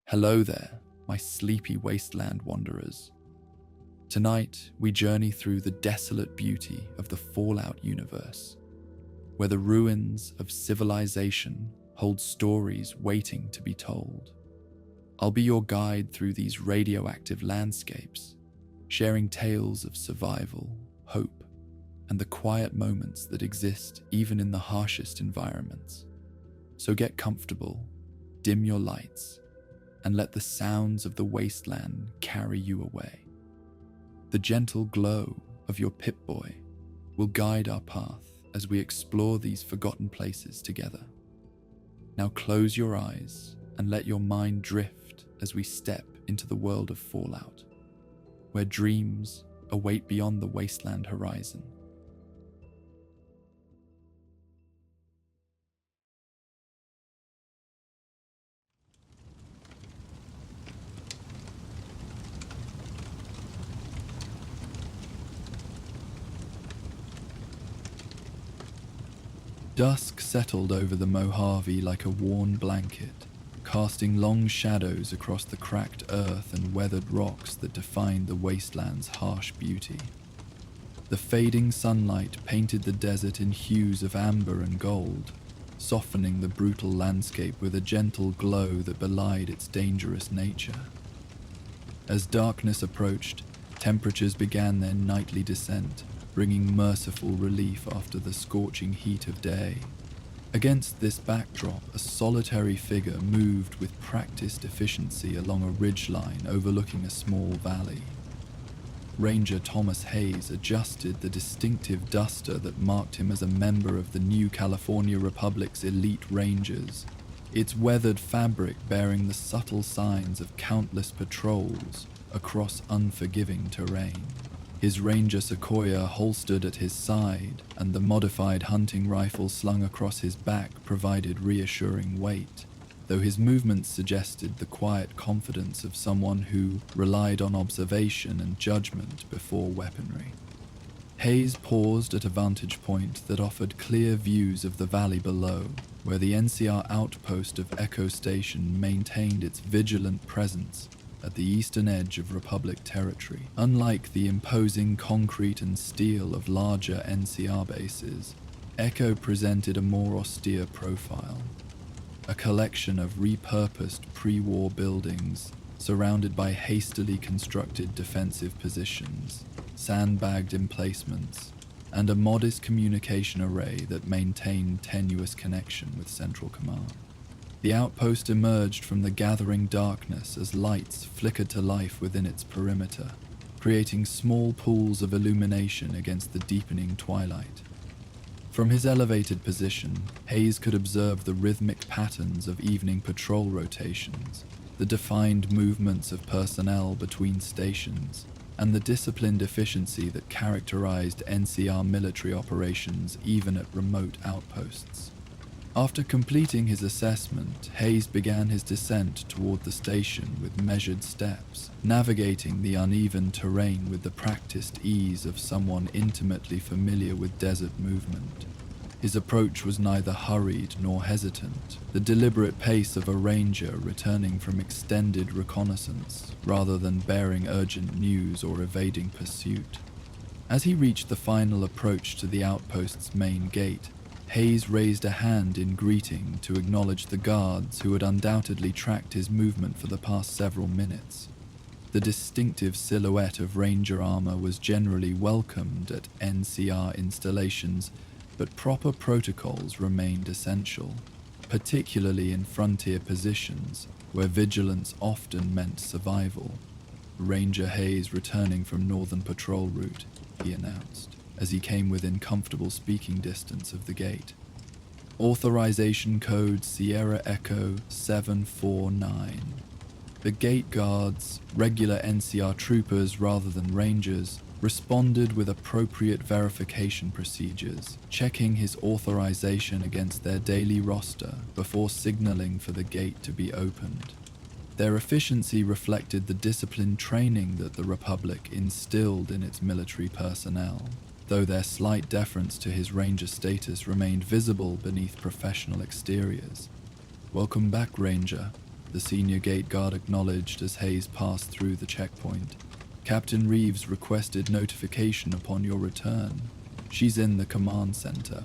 Hello there, my sleepy wasteland wanderers. Tonight, we journey through the desolate beauty of the Fallout universe, where the ruins of civilization hold stories waiting to be told. I'll be your guide through these radioactive landscapes, sharing tales of survival, hope, and the quiet moments that exist even in the harshest environments. So get comfortable, dim your lights, and let the sounds of the wasteland carry you away. The gentle glow of your Pip-Boy will guide our path as we explore these forgotten places together. Now close your eyes and let your mind drift as we step into the world of Fallout, where dreams await beyond the wasteland horizon. Dusk settled over the Mojave like a worn blanket, casting long shadows across the cracked earth and weathered rocks that defined the wasteland's harsh beauty. The fading sunlight painted the desert in hues of amber and gold, softening the brutal landscape with a gentle glow that belied its dangerous nature. As darkness approached, temperatures began their nightly descent, bringing merciful relief after the scorching heat of day. Against this backdrop, a solitary figure moved with practiced efficiency along a ridgeline overlooking a small valley. Ranger Thomas Hayes adjusted the distinctive duster that marked him as a member of the New California Republic's elite Rangers, its weathered fabric bearing the subtle signs of countless patrols across unforgiving terrain. His Ranger Sequoia holstered at his side, and the modified hunting rifle slung across his back provided reassuring weight, though his movements suggested the quiet confidence of someone who relied on observation and judgment before weaponry. Hayes paused at a vantage point that offered clear views of the valley below, where the NCR outpost of Echo Station maintained its vigilant presence at the eastern edge of Republic territory. Unlike the imposing concrete and steel of larger NCR bases, Echo presented a more austere profile. A collection of repurposed pre-war buildings surrounded by hastily constructed defensive positions, sandbagged emplacements, and a modest communication array that maintained tenuous connection with Central Command. The outpost emerged from the gathering darkness as lights flickered to life within its perimeter, creating small pools of illumination against the deepening twilight. From his elevated position, Hayes could observe the rhythmic patterns of evening patrol rotations, the defined movements of personnel between stations, and the disciplined efficiency that characterized NCR military operations even at remote outposts. After completing his assessment, Hayes began his descent toward the station with measured steps, navigating the uneven terrain with the practiced ease of someone intimately familiar with desert movement. His approach was neither hurried nor hesitant, the deliberate pace of a ranger returning from extended reconnaissance, rather than bearing urgent news or evading pursuit. As he reached the final approach to the outpost's main gate, Hayes raised a hand in greeting to acknowledge the guards who had undoubtedly tracked his movement for the past several minutes. The distinctive silhouette of Ranger armor was generally welcomed at NCR installations, but proper protocols remained essential, particularly in frontier positions where vigilance often meant survival. Ranger Hayes returning from Northern Patrol route, he announced, as he came within comfortable speaking distance of the gate. Authorization code Sierra Echo 749. The gate guards, regular NCR troopers rather than rangers, responded with appropriate verification procedures, checking his authorization against their daily roster before signaling for the gate to be opened. Their efficiency reflected the disciplined training that the Republic instilled in its military personnel, though their slight deference to his Ranger status remained visible beneath professional exteriors. "Welcome back, Ranger," the senior gate guard acknowledged as Hayes passed through the checkpoint. Captain Reeves requested notification upon your return. She's in the command center.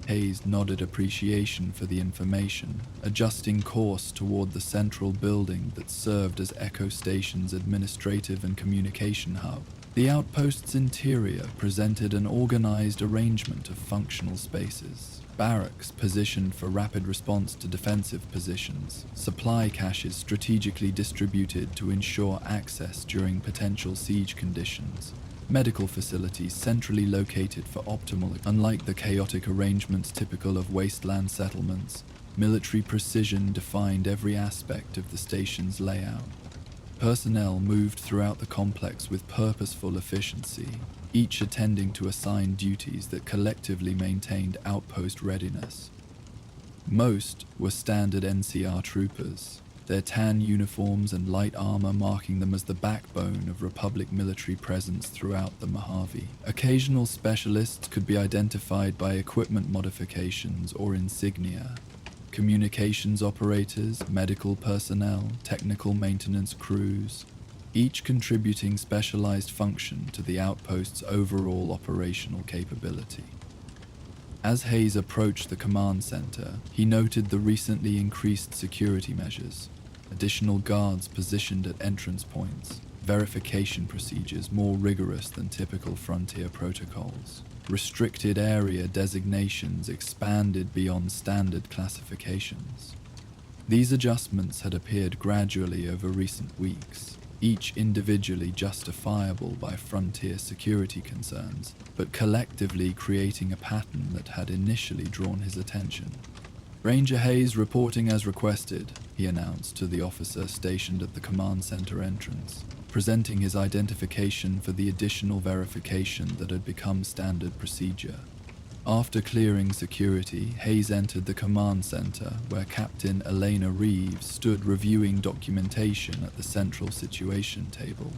Hayes nodded appreciation for the information, adjusting course toward the central building that served as Echo Station's administrative and communication hub. The outpost's interior presented an organized arrangement of functional spaces. Barracks positioned for rapid response to defensive positions, supply caches strategically distributed to ensure access during potential siege conditions, medical facilities centrally located for optimal. Unlike the chaotic arrangements typical of wasteland settlements, military precision defined every aspect of the station's layout. Personnel moved throughout the complex with purposeful efficiency, each attending to assigned duties that collectively maintained outpost readiness. Most were standard NCR troopers, their tan uniforms and light armor marking them as the backbone of Republic military presence throughout the Mojave. Occasional specialists could be identified by equipment modifications or insignia. Communications operators, medical personnel, technical maintenance crews, each contributing specialized function to the outpost's overall operational capability. As Hayes approached the command center, he noted the recently increased security measures, additional guards positioned at entrance points, verification procedures more rigorous than typical frontier protocols. Restricted area designations expanded beyond standard classifications. These adjustments had appeared gradually over recent weeks, each individually justifiable by frontier security concerns, but collectively creating a pattern that had initially drawn his attention. Ranger Hayes reporting as requested, he announced to the officer stationed at the command center entrance, presenting his identification for the additional verification that had become standard procedure. After clearing security, Hayes entered the command center where Captain Elena Reeves stood reviewing documentation at the central situation table.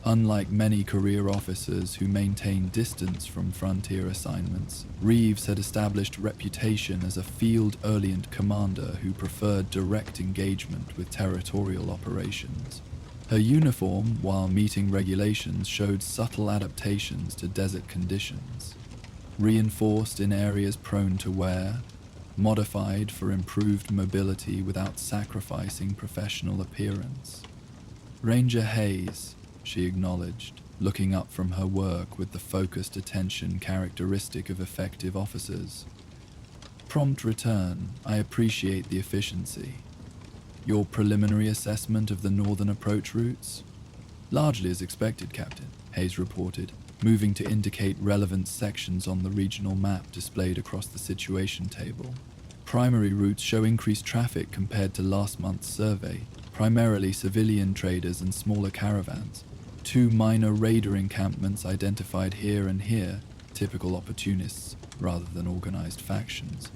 Unlike many career officers who maintained distance from frontier assignments, Reeves had established reputation as a field-orient commander who preferred direct engagement with territorial operations. Her uniform, while meeting regulations, showed subtle adaptations to desert conditions. Reinforced in areas prone to wear, modified for improved mobility without sacrificing professional appearance. Ranger Hayes, she acknowledged, looking up from her work with the focused attention characteristic of effective officers. Prompt return. I appreciate the efficiency. Your preliminary assessment of the northern approach routes? Largely as expected, Captain, Hayes reported, moving to indicate relevant sections on the regional map displayed across the situation table. Primary routes show increased traffic compared to last month's survey, primarily civilian traders and smaller caravans. 2 minor raider encampments identified here and here, typical opportunists rather than organized factions,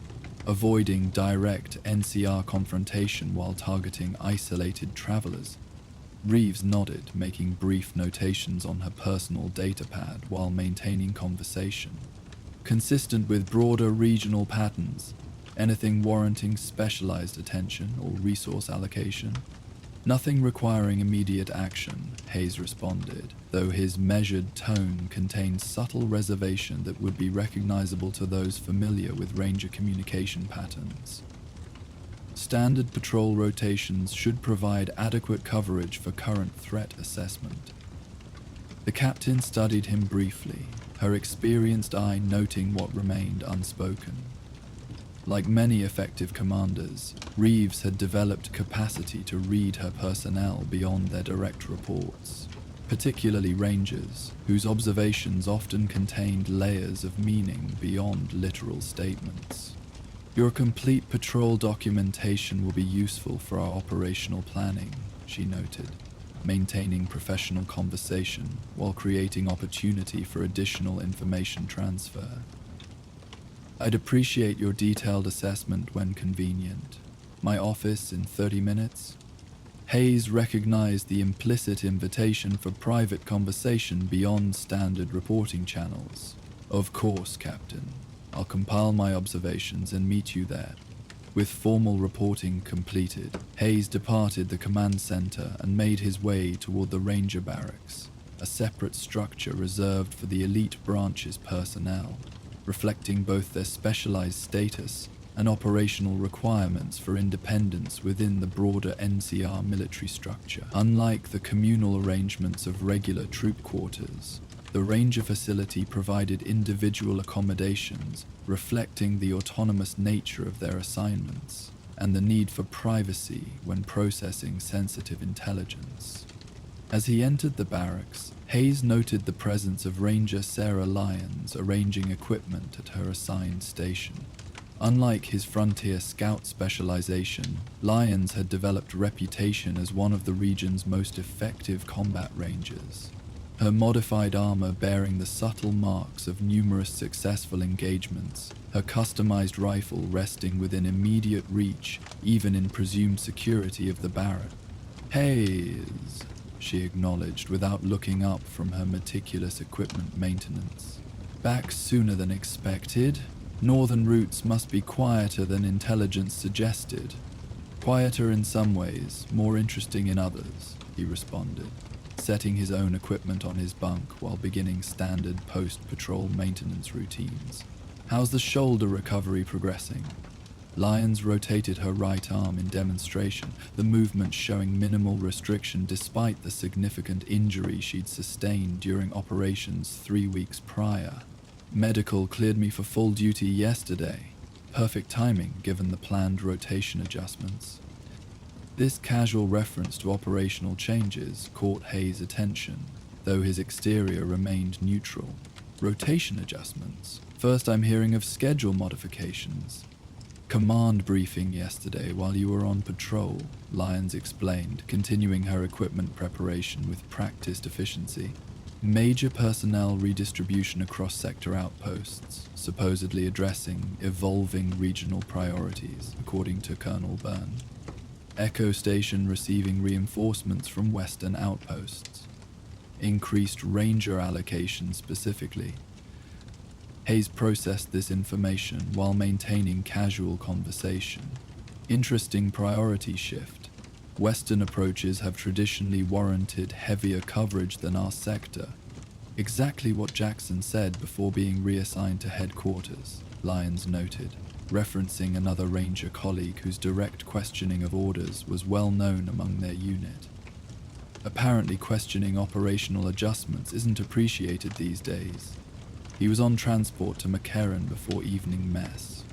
avoiding direct NCR confrontation while targeting isolated travelers. Reeves nodded, making brief notations on her personal datapad while maintaining conversation. Consistent with broader regional patterns, anything warranting specialized attention or resource allocation? Nothing requiring immediate action, Hayes responded, though his measured tone contained subtle reservation that would be recognizable to those familiar with Ranger communication patterns. Standard patrol rotations should provide adequate coverage for current threat assessment. The captain studied him briefly, her experienced eye noting what remained unspoken. Like many effective commanders, Reeves had developed capacity to read her personnel beyond their direct reports, particularly Rangers, whose observations often contained layers of meaning beyond literal statements. Your complete patrol documentation will be useful for our operational planning, she noted, maintaining professional conversation while creating opportunity for additional information transfer. I'd appreciate your detailed assessment when convenient. My office in 30 minutes? Hayes recognized the implicit invitation for private conversation beyond standard reporting channels. Of course, Captain. I'll compile my observations and meet you there. With formal reporting completed, Hayes departed the command center and made his way toward the Ranger Barracks, a separate structure reserved for the elite branch's personnel, reflecting both their specialized status and operational requirements for independence within the broader NCR military structure. Unlike the communal arrangements of regular troop quarters, the Ranger facility provided individual accommodations reflecting the autonomous nature of their assignments and the need for privacy when processing sensitive intelligence. As he entered the barracks, Hayes noted the presence of Ranger Sarah Lyons arranging equipment at her assigned station. Unlike his Frontier Scout specialization, Lyons had developed a reputation as one of the region's most effective combat rangers, her modified armor bearing the subtle marks of numerous successful engagements, her customized rifle resting within immediate reach even in presumed security of the barrack. "Hayes," she acknowledged without looking up from her meticulous equipment maintenance. "Back sooner than expected. Northern routes must be quieter than intelligence suggested. Quieter in some ways, more interesting in others," he responded, setting his own equipment on his bunk while beginning standard post-patrol maintenance routines. "How's the shoulder recovery progressing?" Lyons rotated her right arm in demonstration, the movement showing minimal restriction despite the significant injury she'd sustained during operations 3 weeks prior. "Medical cleared me for full duty yesterday. Perfect timing given the planned rotation adjustments." This casual reference to operational changes caught Hayes' attention, though his exterior remained neutral. "Rotation adjustments? First I'm hearing of schedule modifications." "Command briefing yesterday while you were on patrol," Lyons explained, continuing her equipment preparation with practiced efficiency. "Major personnel redistribution across sector outposts, supposedly addressing evolving regional priorities, according to Colonel Byrne. Echo Station receiving reinforcements from Western outposts. Increased Ranger allocation specifically." Hayes processed this information while maintaining casual conversation. "Interesting priority shift. Western approaches have traditionally warranted heavier coverage than our sector. Exactly what Jackson said before being reassigned to headquarters," Lyons noted, referencing another Ranger colleague whose direct questioning of orders was well known among their unit. "Apparently questioning operational adjustments isn't appreciated these days. He was on transport to McCarran before evening mess."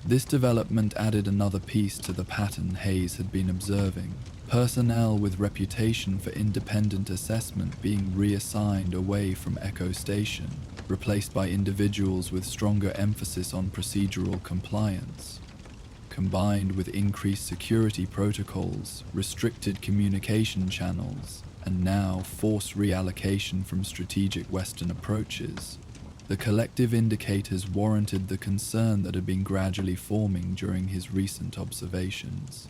This development added another piece to the pattern Hayes had been observing. Personnel with reputation for independent assessment being reassigned away from Echo Station, replaced by individuals with stronger emphasis on procedural compliance. Combined with increased security protocols, restricted communication channels, and now forced reallocation from strategic Western approaches, the collective indicators warranted the concern that had been gradually forming during his recent observations.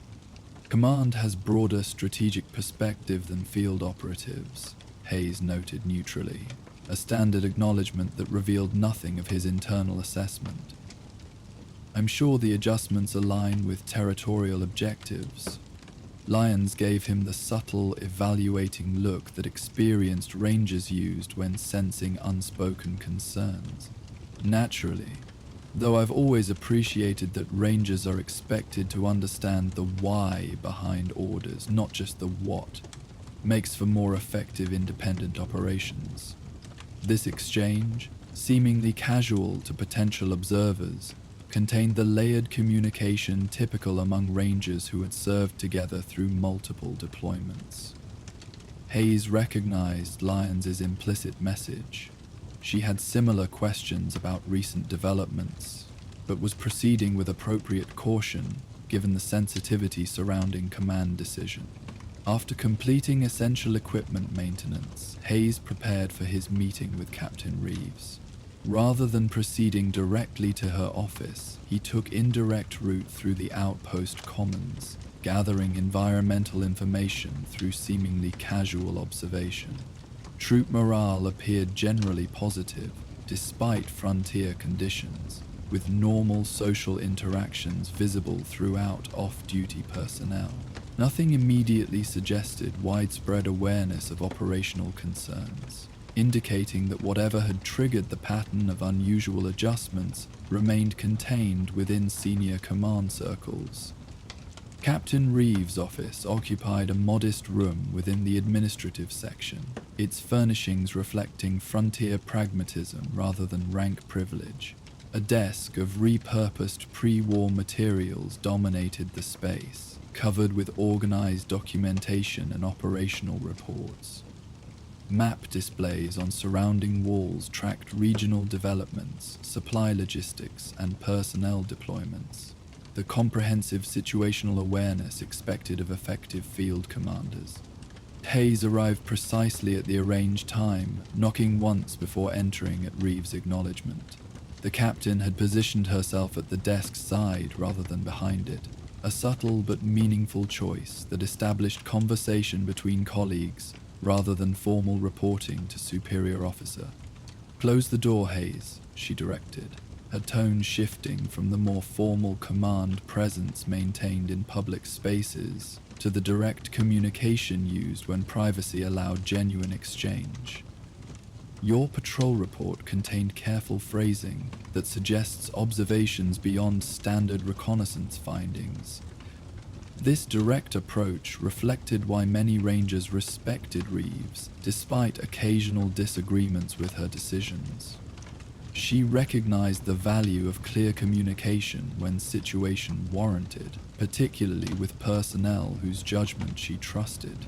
"Command has broader strategic perspective than field operatives," Hayes noted neutrally, a standard acknowledgement that revealed nothing of his internal assessment. "I'm sure the adjustments align with territorial objectives." Lyons gave him the subtle, evaluating look that experienced Rangers used when sensing unspoken concerns. "Naturally. Though I've always appreciated that Rangers are expected to understand the why behind orders, not just the what. Makes for more effective independent operations." This exchange, seemingly casual to potential observers, contained the layered communication typical among Rangers who had served together through multiple deployments. Hayes recognized Lyons' implicit message. She had similar questions about recent developments, but was proceeding with appropriate caution given the sensitivity surrounding command decision. After completing essential equipment maintenance, Hayes prepared for his meeting with Captain Reeves. Rather than proceeding directly to her office, he took indirect route through the outpost commons, gathering environmental information through seemingly casual observation. Troop morale appeared generally positive, despite frontier conditions, with normal social interactions visible throughout off-duty personnel. Nothing immediately suggested widespread awareness of operational concerns, indicating that whatever had triggered the pattern of unusual adjustments remained contained within senior command circles. Captain Reeves' office occupied a modest room within the administrative section, its furnishings reflecting frontier pragmatism rather than rank privilege. A desk of repurposed pre-war materials dominated the space, covered with organized documentation and operational reports. Map displays on surrounding walls tracked regional developments, supply logistics, and personnel deployments. The comprehensive situational awareness expected of effective field commanders. Hayes arrived precisely at the arranged time, knocking once before entering at Reeves' acknowledgement. The captain had positioned herself at the desk's side rather than behind it, a subtle but meaningful choice that established conversation between colleagues rather than formal reporting to superior officer. "Close the door, Hayes," she directed, her tone shifting from the more formal command presence maintained in public spaces to the direct communication used when privacy allowed genuine exchange. "Your patrol report contained careful phrasing that suggests observations beyond standard reconnaissance findings." This direct approach reflected why many Rangers respected Reeves, despite occasional disagreements with her decisions. She recognized the value of clear communication when situation warranted, particularly with personnel whose judgment she trusted.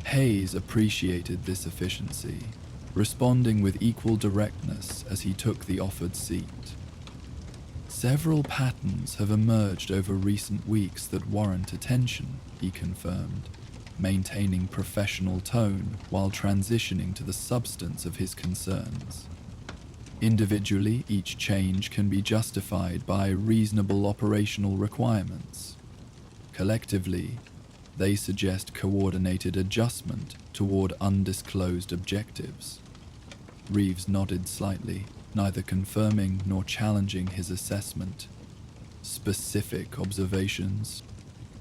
Hayes appreciated this efficiency, responding with equal directness as he took the offered seat. "Several patterns have emerged over recent weeks that warrant attention," he confirmed, maintaining professional tone while transitioning to the substance of his concerns. Individually, each change can be justified by reasonable operational requirements. Collectively, they suggest coordinated adjustment toward undisclosed objectives. Reeves nodded slightly, neither confirming nor challenging his assessment. Specific observations.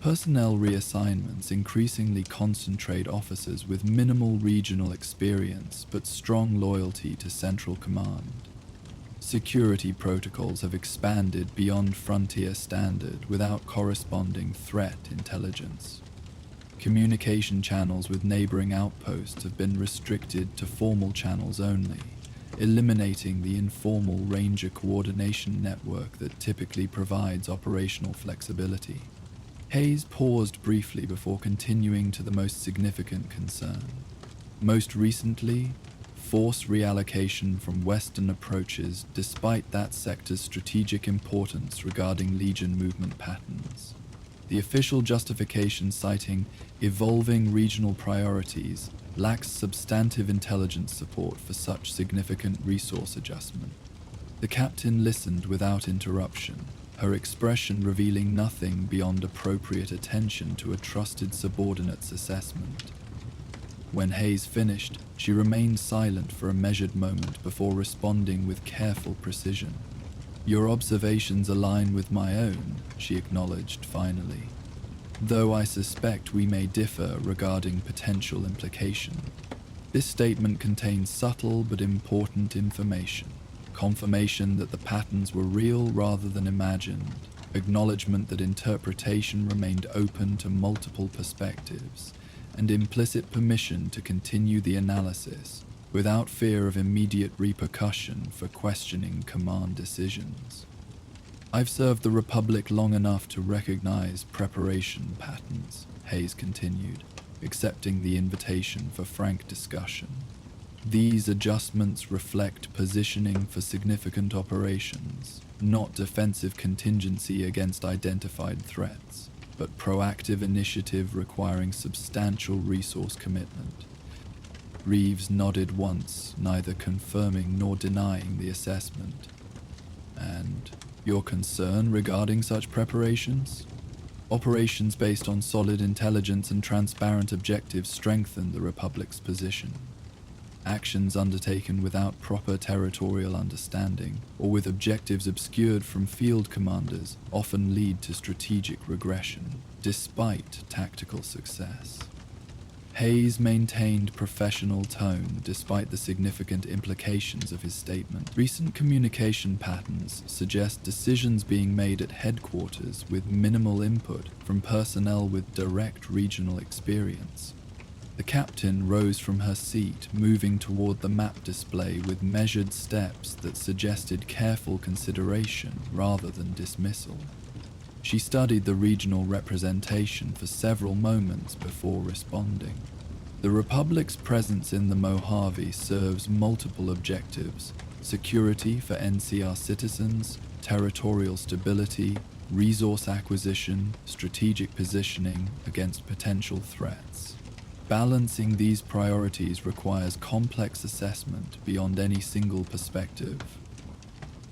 Personnel reassignments increasingly concentrate officers with minimal regional experience but strong loyalty to central command. Security protocols have expanded beyond frontier standard without corresponding threat intelligence. Communication channels with neighboring outposts have been restricted to formal channels only, eliminating the informal Ranger coordination network that typically provides operational flexibility. Hayes paused briefly before continuing to the most significant concern. Most recently, force reallocation from western approaches despite that sector's strategic importance regarding Legion movement patterns. The official justification citing evolving regional priorities lacks substantive intelligence support for such significant resource adjustment. The captain listened without interruption, her expression revealing nothing beyond appropriate attention to a trusted subordinate's assessment. When Hayes finished, she remained silent for a measured moment before responding with careful precision. "Your observations align with my own," she acknowledged finally, "though I suspect we may differ regarding potential implication. This statement contains subtle but important information. Confirmation that the patterns were real rather than imagined, acknowledgement that interpretation remained open to multiple perspectives, and implicit permission to continue the analysis without fear of immediate repercussion for questioning command decisions. I've served the Republic long enough to recognize preparation patterns," Hayes continued, accepting the invitation for frank discussion. "These adjustments reflect positioning for significant operations, not defensive contingency against identified threats, but proactive initiative requiring substantial resource commitment." Reeves nodded once, neither confirming nor denying the assessment. "And your concern regarding such preparations? Operations based on solid intelligence and transparent objectives strengthen the Republic's position. Actions undertaken without proper territorial understanding or with objectives obscured from field commanders often lead to strategic regression, despite tactical success. Hayes maintained professional tone despite the significant implications of his statement. Recent communication patterns suggest decisions being made at headquarters with minimal input from personnel with direct regional experience. The captain rose from her seat, moving toward the map display with measured steps that suggested careful consideration rather than dismissal. She studied the regional representation for several moments before responding. The Republic's presence in the Mojave serves multiple objectives: security for NCR citizens, territorial stability, resource acquisition, strategic positioning against potential threats. Balancing these priorities requires complex assessment beyond any single perspective.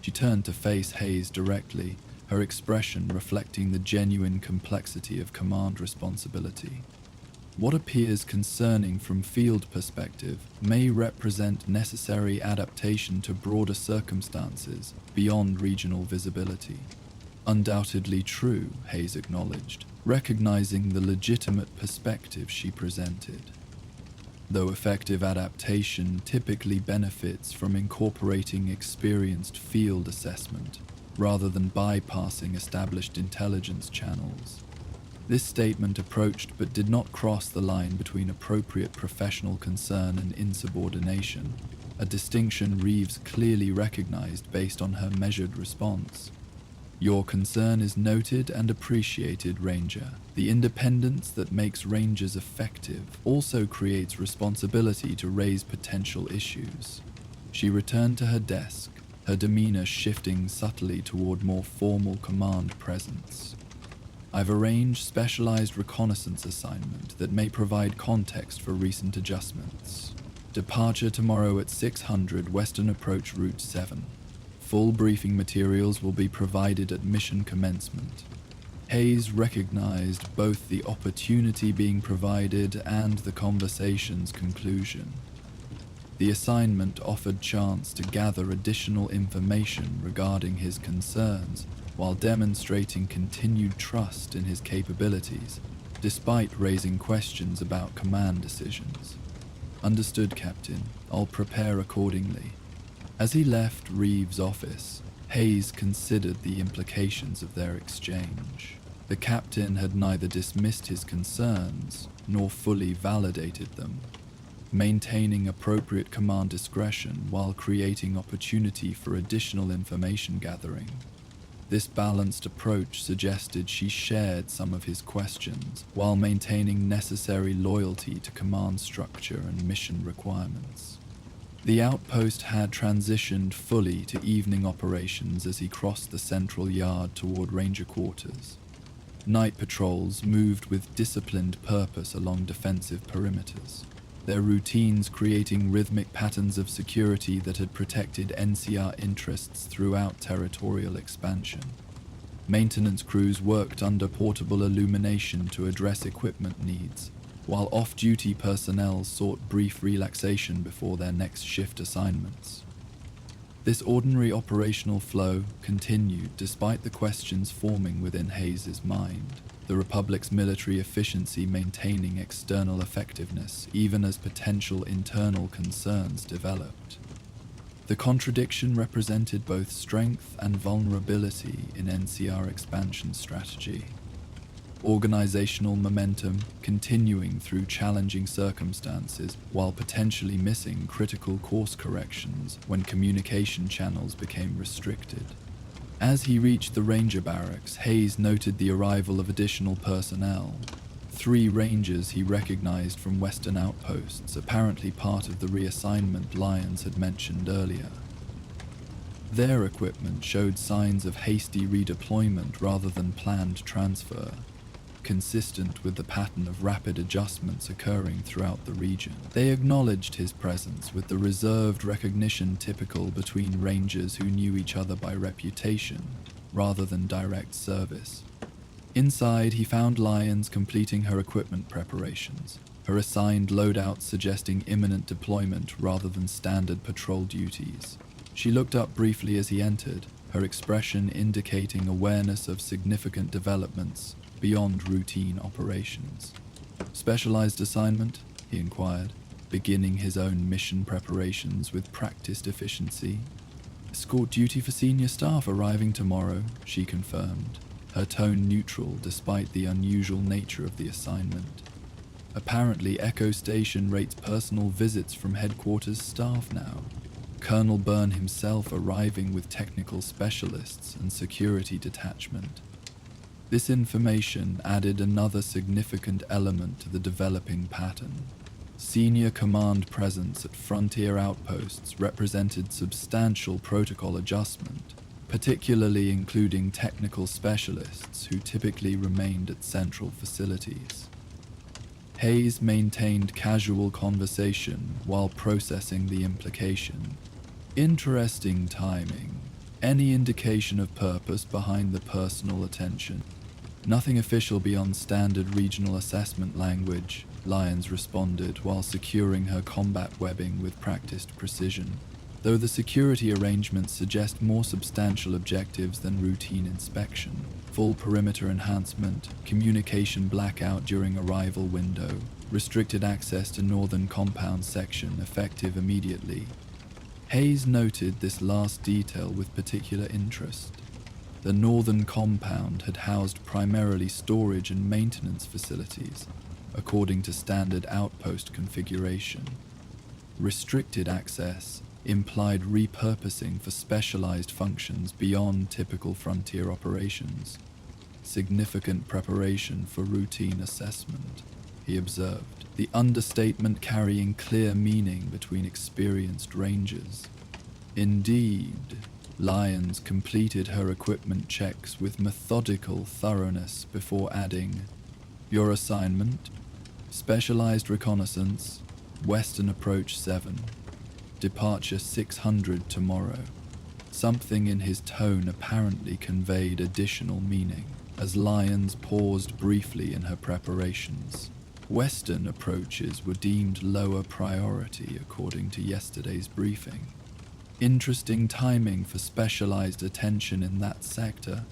She turned to face Hayes directly, her expression reflecting the genuine complexity of command responsibility. What appears concerning from field perspective may represent necessary adaptation to broader circumstances beyond regional visibility. Undoubtedly true, Hayes acknowledged, recognizing the legitimate perspective she presented. Though effective adaptation typically benefits from incorporating experienced field assessment, rather than bypassing established intelligence channels. This statement approached but did not cross the line between appropriate professional concern and insubordination, a distinction Reeves clearly recognized based on her measured response. Your concern is noted and appreciated, Ranger. The independence that makes Rangers effective also creates responsibility to raise potential issues. She returned to her desk, her demeanor shifting subtly toward more formal command presence. I've arranged specialized reconnaissance assignment that may provide context for recent adjustments. Departure tomorrow at 600 Western Approach Route 7. Full briefing materials will be provided at mission commencement. Hayes recognized both the opportunity being provided and the conversation's conclusion. The assignment offered chance to gather additional information regarding his concerns while demonstrating continued trust in his capabilities, despite raising questions about command decisions. Understood, Captain. I'll prepare accordingly. As he left Reeves' office, Hayes considered the implications of their exchange. The captain had neither dismissed his concerns nor fully validated them, maintaining appropriate command discretion while creating opportunity for additional information gathering. This balanced approach suggested she shared some of his questions while maintaining necessary loyalty to command structure and mission requirements. The outpost had transitioned fully to evening operations as he crossed the central yard toward Ranger quarters. Night patrols moved with disciplined purpose along defensive perimeters, their routines creating rhythmic patterns of security that had protected NCR interests throughout territorial expansion. Maintenance crews worked under portable illumination to address equipment needs, while off-duty personnel sought brief relaxation before their next shift assignments. This ordinary operational flow continued despite the questions forming within Hayes' mind, the Republic's military efficiency maintaining external effectiveness even as potential internal concerns developed. The contradiction represented both strength and vulnerability in NCR expansion strategy. Organizational momentum continuing through challenging circumstances while potentially missing critical course corrections when communication channels became restricted. As he reached the Ranger barracks, Hayes noted the arrival of additional personnel. 3 Rangers he recognized from Western outposts, apparently part of the reassignment Lyons had mentioned earlier. Their equipment showed signs of hasty redeployment rather than planned transfer, consistent with the pattern of rapid adjustments occurring throughout the region. They acknowledged his presence with the reserved recognition typical between Rangers who knew each other by reputation, rather than direct service. Inside, he found Lyons completing her equipment preparations, her assigned loadout suggesting imminent deployment rather than standard patrol duties. She looked up briefly as he entered, her expression indicating awareness of significant developments beyond routine operations. "Specialized assignment?" he inquired, beginning his own mission preparations with practiced efficiency. "Escort duty for senior staff arriving tomorrow," she confirmed, her tone neutral despite the unusual nature of the assignment. "Apparently, Echo Station rates personal visits from headquarters staff now. Colonel Byrne himself arriving with technical specialists and security detachment." This information added another significant element to the developing pattern. Senior command presence at frontier outposts represented substantial protocol adjustment, particularly including technical specialists who typically remained at central facilities. Hayes maintained casual conversation while processing the implication. "Interesting timing. Any indication of purpose behind the personal attention?" "Nothing official beyond standard regional assessment language," Lyons responded while securing her combat webbing with practiced precision, though the security arrangements suggest more substantial objectives than routine inspection. Full perimeter enhancement, communication blackout during arrival window, restricted access to northern compound section effective immediately. Hayes noted this last detail with particular interest. The northern compound had housed primarily storage and maintenance facilities, according to standard outpost configuration. Restricted access implied repurposing for specialized functions beyond typical frontier operations. "Significant preparation for routine assessment," he observed, the understatement carrying clear meaning between experienced rangers. "Indeed." Lyons completed her equipment checks with methodical thoroughness before adding, "Your assignment? Specialized reconnaissance, Western Approach 7. Departure 600 tomorrow." Something in his tone apparently conveyed additional meaning, as Lyons paused briefly in her preparations. Western approaches were deemed lower priority according to yesterday's briefing. Interesting timing for specialized attention in that sector.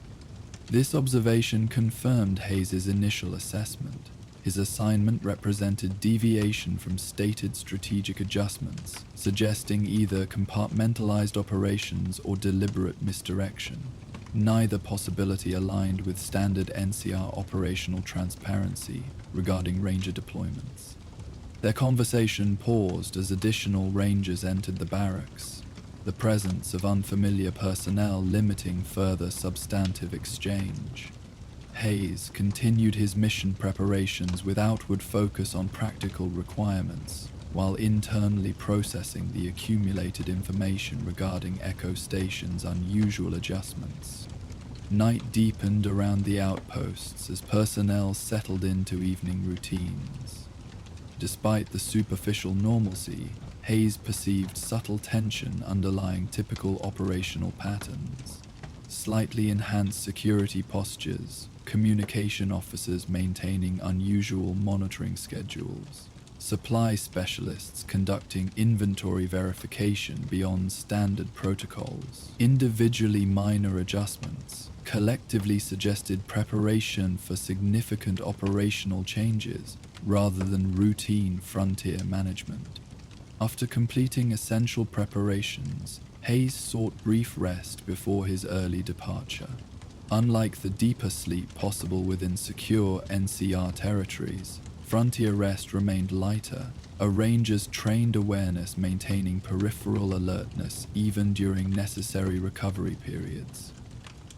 This observation confirmed Hayes' initial assessment. His assignment represented deviation from stated strategic adjustments, suggesting either compartmentalized operations or deliberate misdirection. Neither possibility aligned with standard NCR operational transparency regarding ranger deployments. Their conversation paused as additional rangers entered the barracks, the presence of unfamiliar personnel limiting further substantive exchange. Hayes continued his mission preparations with outward focus on practical requirements, while internally processing the accumulated information regarding Echo Station's unusual adjustments. Night deepened around the outposts as personnel settled into evening routines. Despite the superficial normalcy, Hayes perceived subtle tension underlying typical operational patterns. Slightly enhanced security postures, communication officers maintaining unusual monitoring schedules, supply specialists conducting inventory verification beyond standard protocols. Individually minor adjustments collectively suggested preparation for significant operational changes rather than routine frontier management. After completing essential preparations, Hayes sought brief rest before his early departure. Unlike the deeper sleep possible within secure NCR territories, frontier rest remained lighter, a ranger's trained awareness maintaining peripheral alertness even during necessary recovery periods.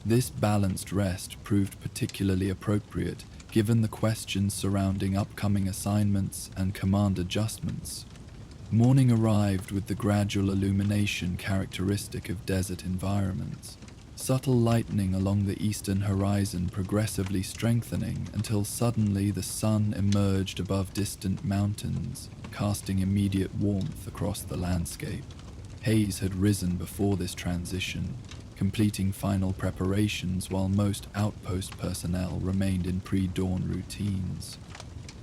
This balanced rest proved particularly appropriate given the questions surrounding upcoming assignments and command adjustments. Morning arrived with the gradual illumination characteristic of desert environments, subtle lightning along the eastern horizon progressively strengthening until suddenly the sun emerged above distant mountains, casting immediate warmth across the landscape. Hayes had risen before this transition, completing final preparations while most outpost personnel remained in pre-dawn routines.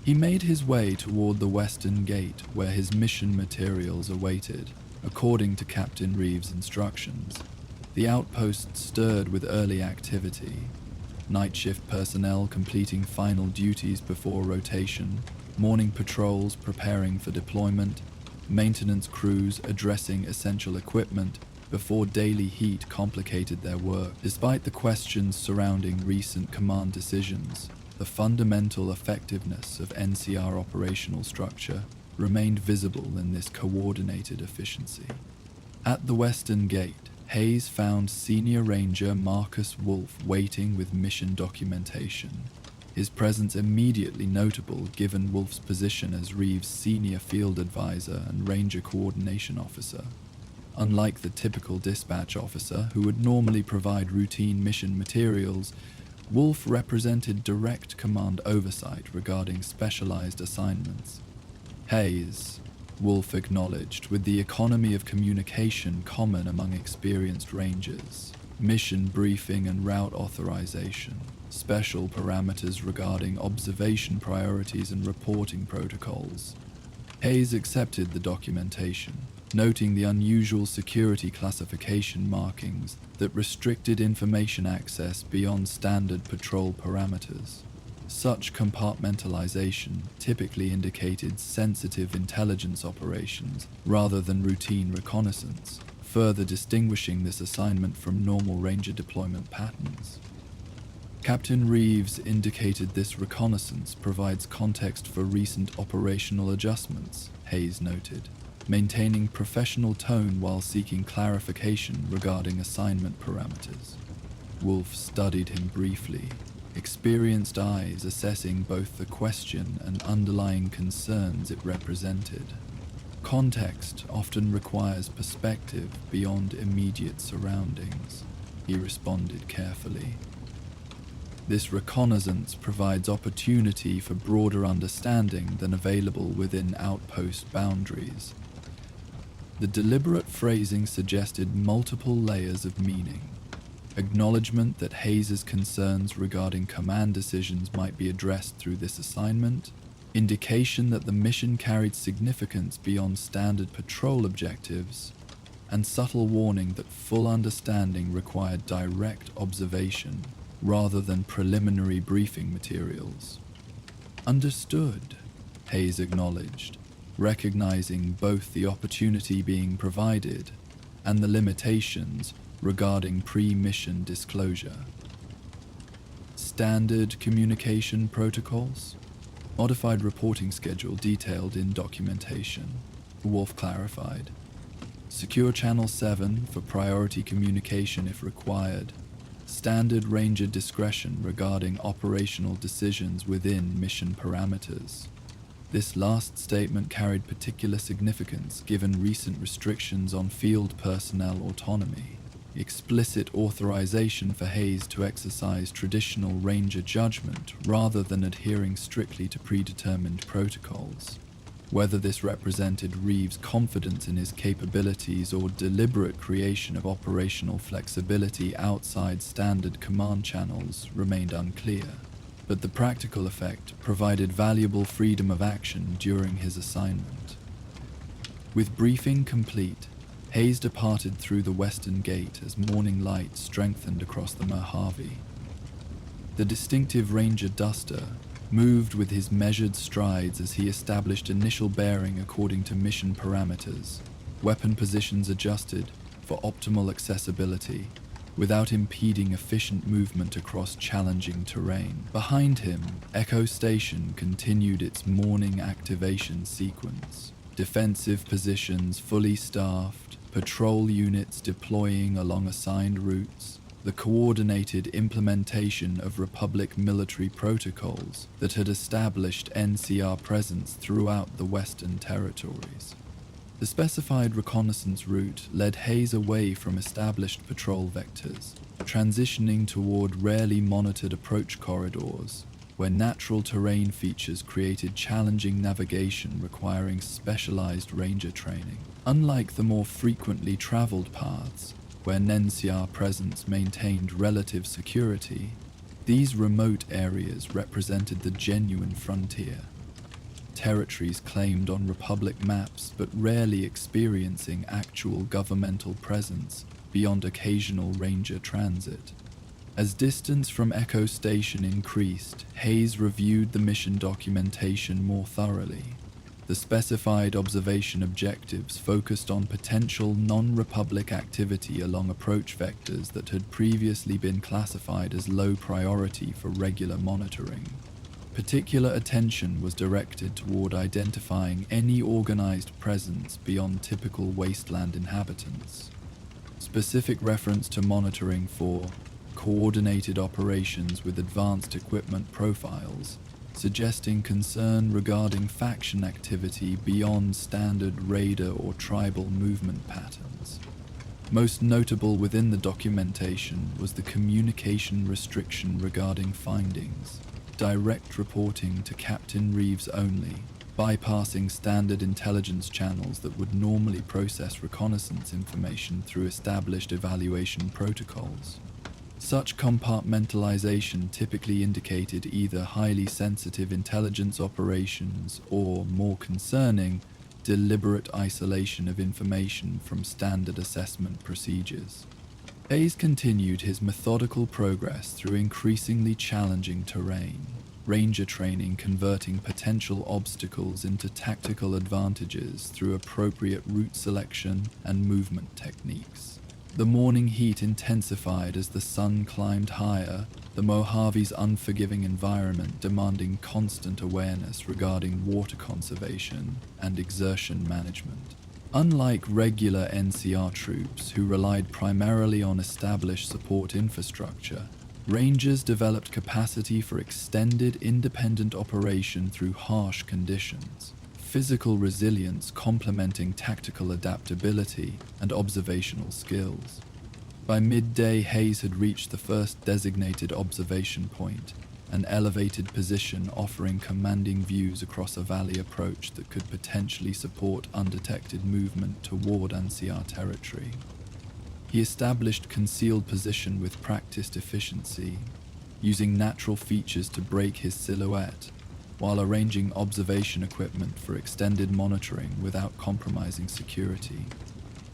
He made his way toward the western gate where his mission materials awaited, according to Captain Reeves' instructions. The outpost stirred with early activity. Night shift personnel completing final duties before rotation, morning patrols preparing for deployment, maintenance crews addressing essential equipment before daily heat complicated their work. Despite the questions surrounding recent command decisions, the fundamental effectiveness of NCR operational structure remained visible in this coordinated efficiency. At the western gate, Hayes found Senior Ranger Marcus Wolfe waiting with mission documentation, his presence immediately notable given Wolfe's position as Reeves' senior field advisor and Ranger coordination officer. Unlike the typical dispatch officer who would normally provide routine mission materials, Wolfe represented direct command oversight regarding specialized assignments. Hayes, Wolfe acknowledged, with the economy of communication common among experienced Rangers, mission briefing and route authorization, special parameters regarding observation priorities and reporting protocols. Hayes accepted the documentation, noting the unusual security classification markings that restricted information access beyond standard patrol parameters. Such compartmentalization typically indicated sensitive intelligence operations rather than routine reconnaissance, further distinguishing this assignment from normal Ranger deployment patterns. Captain Reeves indicated this reconnaissance provides context for recent operational adjustments, Hayes noted, maintaining professional tone while seeking clarification regarding assignment parameters. Wolfe studied him briefly, experienced eyes assessing both the question and underlying concerns it represented. Context often requires perspective beyond immediate surroundings, he responded carefully. This reconnaissance provides opportunity for broader understanding than available within outpost boundaries. The deliberate phrasing suggested multiple layers of meaning. Acknowledgement that Hayes' concerns regarding command decisions might be addressed through this assignment, indication that the mission carried significance beyond standard patrol objectives, and subtle warning that full understanding required direct observation rather than preliminary briefing materials. Understood, Hayes acknowledged, recognizing both the opportunity being provided and the limitations regarding pre-mission disclosure. Standard communication protocols? Modified reporting schedule detailed in documentation, Wolfe clarified. Secure Channel 7 for priority communication if required. Standard Ranger discretion regarding operational decisions within mission parameters. This last statement carried particular significance given recent restrictions on field personnel autonomy. Explicit authorization for Hayes to exercise traditional Ranger judgment rather than adhering strictly to predetermined protocols. Whether this represented Reeves' confidence in his capabilities or deliberate creation of operational flexibility outside standard command channels remained unclear, but the practical effect provided valuable freedom of action during his assignment. With briefing complete, Hayes departed through the western gate as morning light strengthened across the Mojave. The distinctive Ranger duster moved with his measured strides as he established initial bearing according to mission parameters, weapon positions adjusted for optimal accessibility, without impeding efficient movement across challenging terrain. Behind him, Echo Station continued its morning activation sequence. Defensive positions fully staffed, patrol units deploying along assigned routes, the coordinated implementation of Republic military protocols that had established NCR presence throughout the Western territories. The specified reconnaissance route led Hayes away from established patrol vectors, transitioning toward rarely monitored approach corridors, where natural terrain features created challenging navigation requiring specialized Ranger training. Unlike the more frequently traveled paths, where NCR presence maintained relative security, these remote areas represented the genuine frontier, territories claimed on Republic maps but rarely experiencing actual governmental presence beyond occasional Ranger transit. As distance from Echo Station increased, Hayes reviewed the mission documentation more thoroughly. The specified observation objectives focused on potential non-Republic activity along approach vectors that had previously been classified as low priority for regular monitoring. Particular attention was directed toward identifying any organized presence beyond typical wasteland inhabitants. Specific reference to monitoring for coordinated operations with advanced equipment profiles, suggesting concern regarding faction activity beyond standard raider or tribal movement patterns. Most notable within the documentation was the communication restriction regarding findings, direct reporting to Captain Reeves only, bypassing standard intelligence channels that would normally process reconnaissance information through established evaluation protocols. Such compartmentalization typically indicated either highly sensitive intelligence operations or, more concerning, deliberate isolation of information from standard assessment procedures. Hayes continued his methodical progress through increasingly challenging terrain, Ranger training converting potential obstacles into tactical advantages through appropriate route selection and movement techniques. The morning heat intensified as the sun climbed higher, the Mojave's unforgiving environment demanding constant awareness regarding water conservation and exertion management. Unlike regular NCR troops who relied primarily on established support infrastructure, Rangers developed capacity for extended independent operation through harsh conditions, physical resilience complementing tactical adaptability and observational skills. By midday, Hayes had reached the first designated observation point, an elevated position offering commanding views across a valley approach that could potentially support undetected movement toward NCR territory. He established concealed position with practiced efficiency, using natural features to break his silhouette, while arranging observation equipment for extended monitoring without compromising security.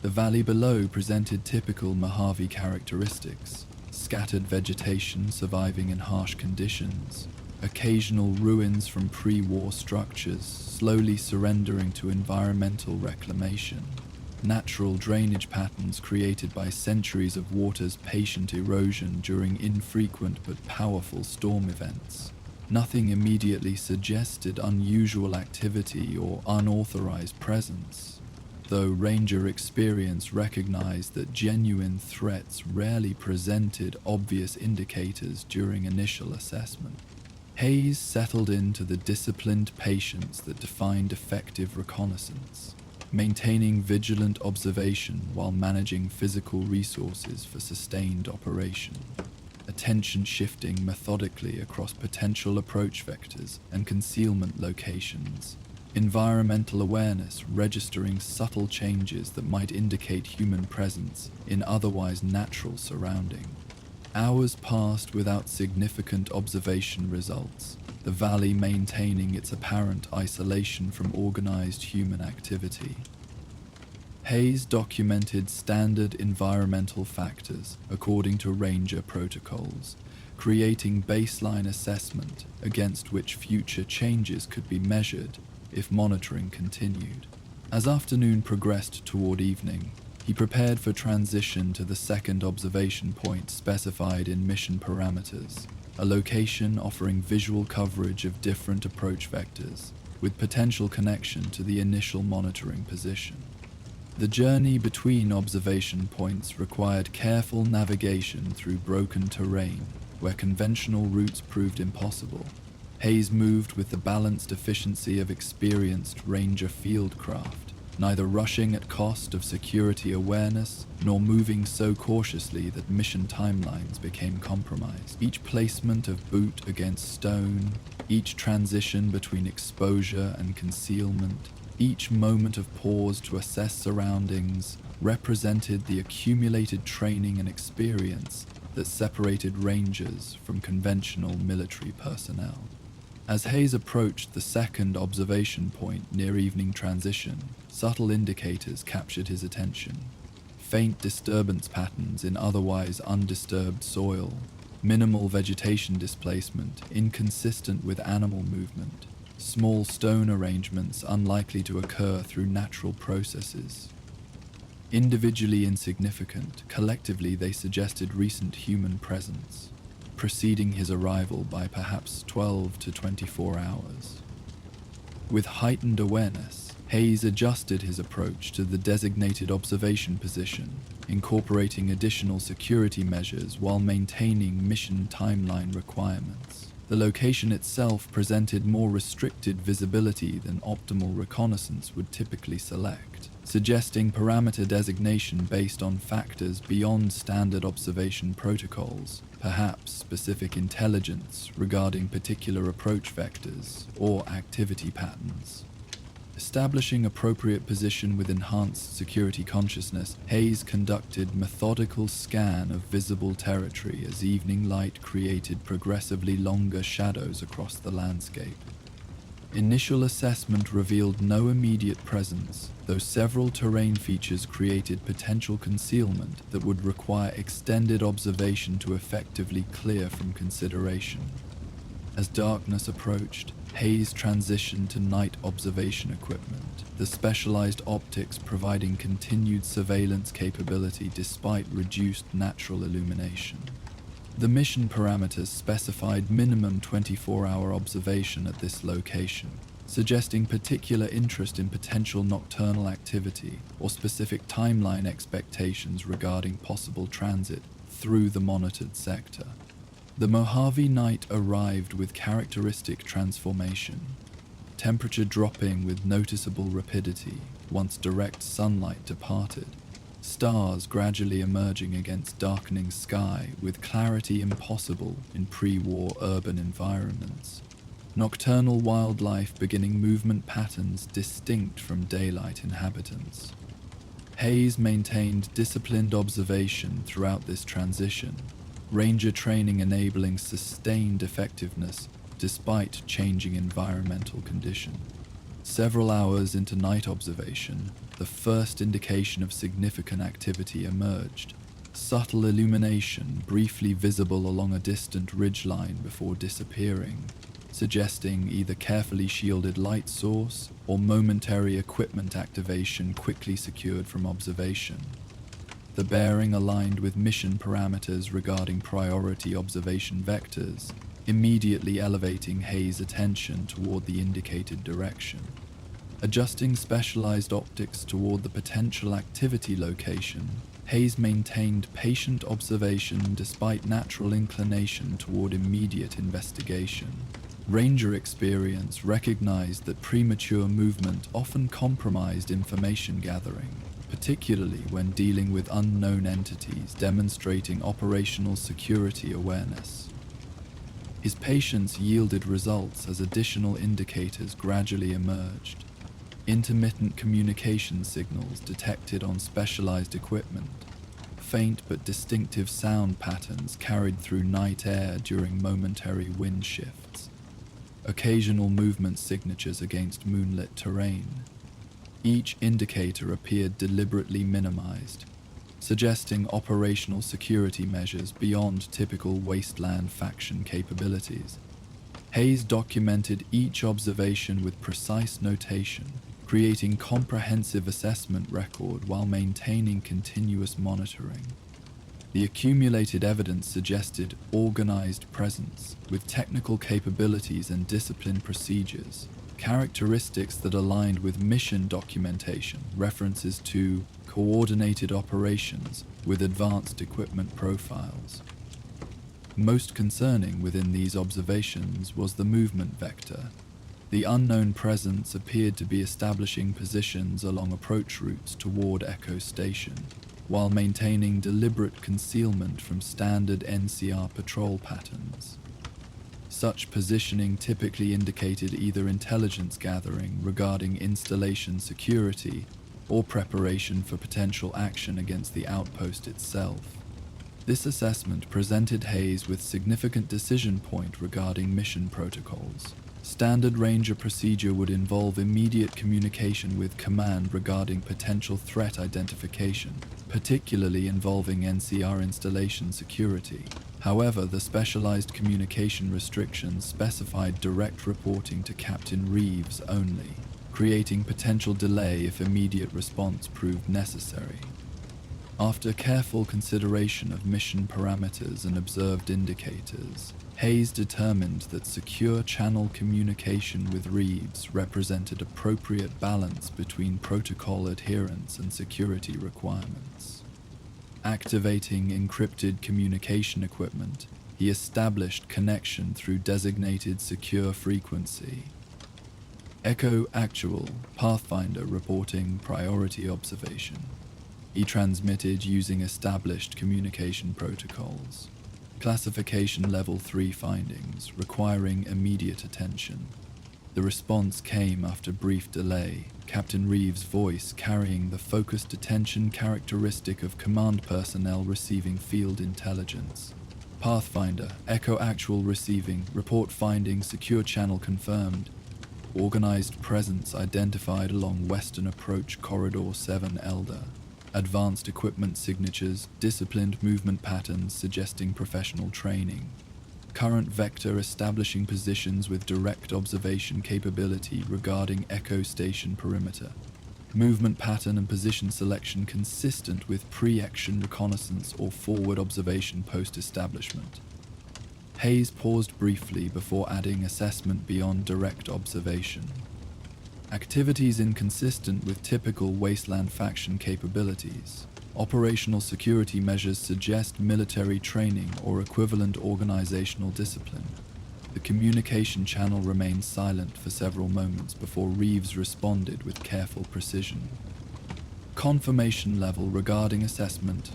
The valley below presented typical Mojave characteristics: scattered vegetation surviving in harsh conditions, occasional ruins from pre-war structures slowly surrendering to environmental reclamation, natural drainage patterns created by centuries of water's patient erosion during infrequent but powerful storm events. Nothing immediately suggested unusual activity or unauthorized presence, though Ranger experience recognized that genuine threats rarely presented obvious indicators during initial assessment. Hayes settled into the disciplined patience that defined effective reconnaissance, maintaining vigilant observation while managing physical resources for sustained operation, attention shifting methodically across potential approach vectors and concealment locations, environmental awareness registering subtle changes that might indicate human presence in otherwise natural surrounding. Hours passed without significant observation results, the valley maintaining its apparent isolation from organized human activity. Hayes documented standard environmental factors according to Ranger protocols, creating baseline assessment against which future changes could be measured if monitoring continued. As afternoon progressed toward evening, he prepared for transition to the second observation point specified in mission parameters, a location offering visual coverage of different approach vectors, with potential connection to the initial monitoring position. The journey between observation points required careful navigation through broken terrain, where conventional routes proved impossible. Hayes moved with the balanced efficiency of experienced Ranger fieldcraft, neither rushing at cost of security awareness, nor moving so cautiously that mission timelines became compromised. Each placement of boot against stone, each transition between exposure and concealment, each moment of pause to assess surroundings represented the accumulated training and experience that separated Rangers from conventional military personnel. As Hayes approached the second observation point near evening transition, subtle indicators captured his attention. Faint disturbance patterns in otherwise undisturbed soil, minimal vegetation displacement inconsistent with animal movement, small stone arrangements unlikely to occur through natural processes. Individually insignificant, collectively they suggested recent human presence, preceding his arrival by perhaps 12 to 24 hours. With heightened awareness, Hayes adjusted his approach to the designated observation position, incorporating additional security measures while maintaining mission timeline requirements. The location itself presented more restricted visibility than optimal reconnaissance would typically select, suggesting parameter designation based on factors beyond standard observation protocols, perhaps specific intelligence regarding particular approach vectors or activity patterns. Establishing appropriate position with enhanced security consciousness, Hayes conducted methodical scan of visible territory as evening light created progressively longer shadows across the landscape. Initial assessment revealed no immediate presence, though several terrain features created potential concealment that would require extended observation to effectively clear from consideration. As darkness approached, Hayes transitioned to night observation equipment, the specialized optics providing continued surveillance capability despite reduced natural illumination. The mission parameters specified minimum 24-hour observation at this location, suggesting particular interest in potential nocturnal activity or specific timeline expectations regarding possible transit through the monitored sector. The Mojave night arrived with characteristic transformation, temperature dropping with noticeable rapidity once direct sunlight departed, stars gradually emerging against darkening sky with clarity impossible in pre-war urban environments, nocturnal wildlife beginning movement patterns distinct from daylight inhabitants. Hayes maintained disciplined observation throughout this transition, ranger training enabling sustained effectiveness despite changing environmental conditions. Several hours into night observation, the first indication of significant activity emerged. Subtle illumination briefly visible along a distant ridgeline before disappearing, suggesting either carefully shielded light source or momentary equipment activation quickly secured from observation. The bearing aligned with mission parameters regarding priority observation vectors, immediately elevating Hayes' attention toward the indicated direction. Adjusting specialized optics toward the potential activity location, Hayes maintained patient observation despite natural inclination toward immediate investigation. Ranger experience recognized that premature movement often compromised information gathering, particularly when dealing with unknown entities demonstrating operational security awareness. His patience yielded results as additional indicators gradually emerged. Intermittent communication signals detected on specialized equipment, faint but distinctive sound patterns carried through night air during momentary wind shifts, occasional movement signatures against moonlit terrain. Each indicator appeared deliberately minimized, suggesting operational security measures beyond typical Wasteland faction capabilities. Hayes documented each observation with precise notation, creating comprehensive assessment record while maintaining continuous monitoring. The accumulated evidence suggested organized presence with technical capabilities and disciplined procedures, characteristics that aligned with mission documentation, references to coordinated operations with advanced equipment profiles. Most concerning within these observations was the movement vector. The unknown presence appeared to be establishing positions along approach routes toward Echo Station, while maintaining deliberate concealment from standard NCR patrol patterns. Such positioning typically indicated either intelligence gathering regarding installation security or preparation for potential action against the outpost itself. This assessment presented Hayes with significant decision point regarding mission protocols. Standard Ranger procedure would involve immediate communication with command regarding potential threat identification, particularly involving NCR installation security. However, the specialized communication restrictions specified direct reporting to Captain Reeves only, creating potential delay if immediate response proved necessary. After careful consideration of mission parameters and observed indicators, Hayes determined that secure channel communication with Reeves represented appropriate balance between protocol adherence and security requirements. Activating encrypted communication equipment, he established connection through designated secure frequency. Echo Actual, Pathfinder reporting priority observation. He transmitted using established communication protocols. Classification Level 3 findings requiring immediate attention. The response came after brief delay, Captain Reeves' voice carrying the focused attention characteristic of command personnel receiving field intelligence. Pathfinder, Echo Actual receiving, report findings, secure channel confirmed. Organized presence identified along Western Approach Corridor 7 Elder. Advanced equipment signatures, disciplined movement patterns suggesting professional training. Current vector establishing positions with direct observation capability regarding Echo Station perimeter. Movement pattern and position selection consistent with pre-action reconnaissance or forward observation post-establishment. Hayes paused briefly before adding assessment beyond direct observation. Activities inconsistent with typical Wasteland faction capabilities. Operational security measures suggest military training or equivalent organizational discipline. The communication channel remained silent for several moments before Reeves responded with careful precision. Confirmation level regarding assessment.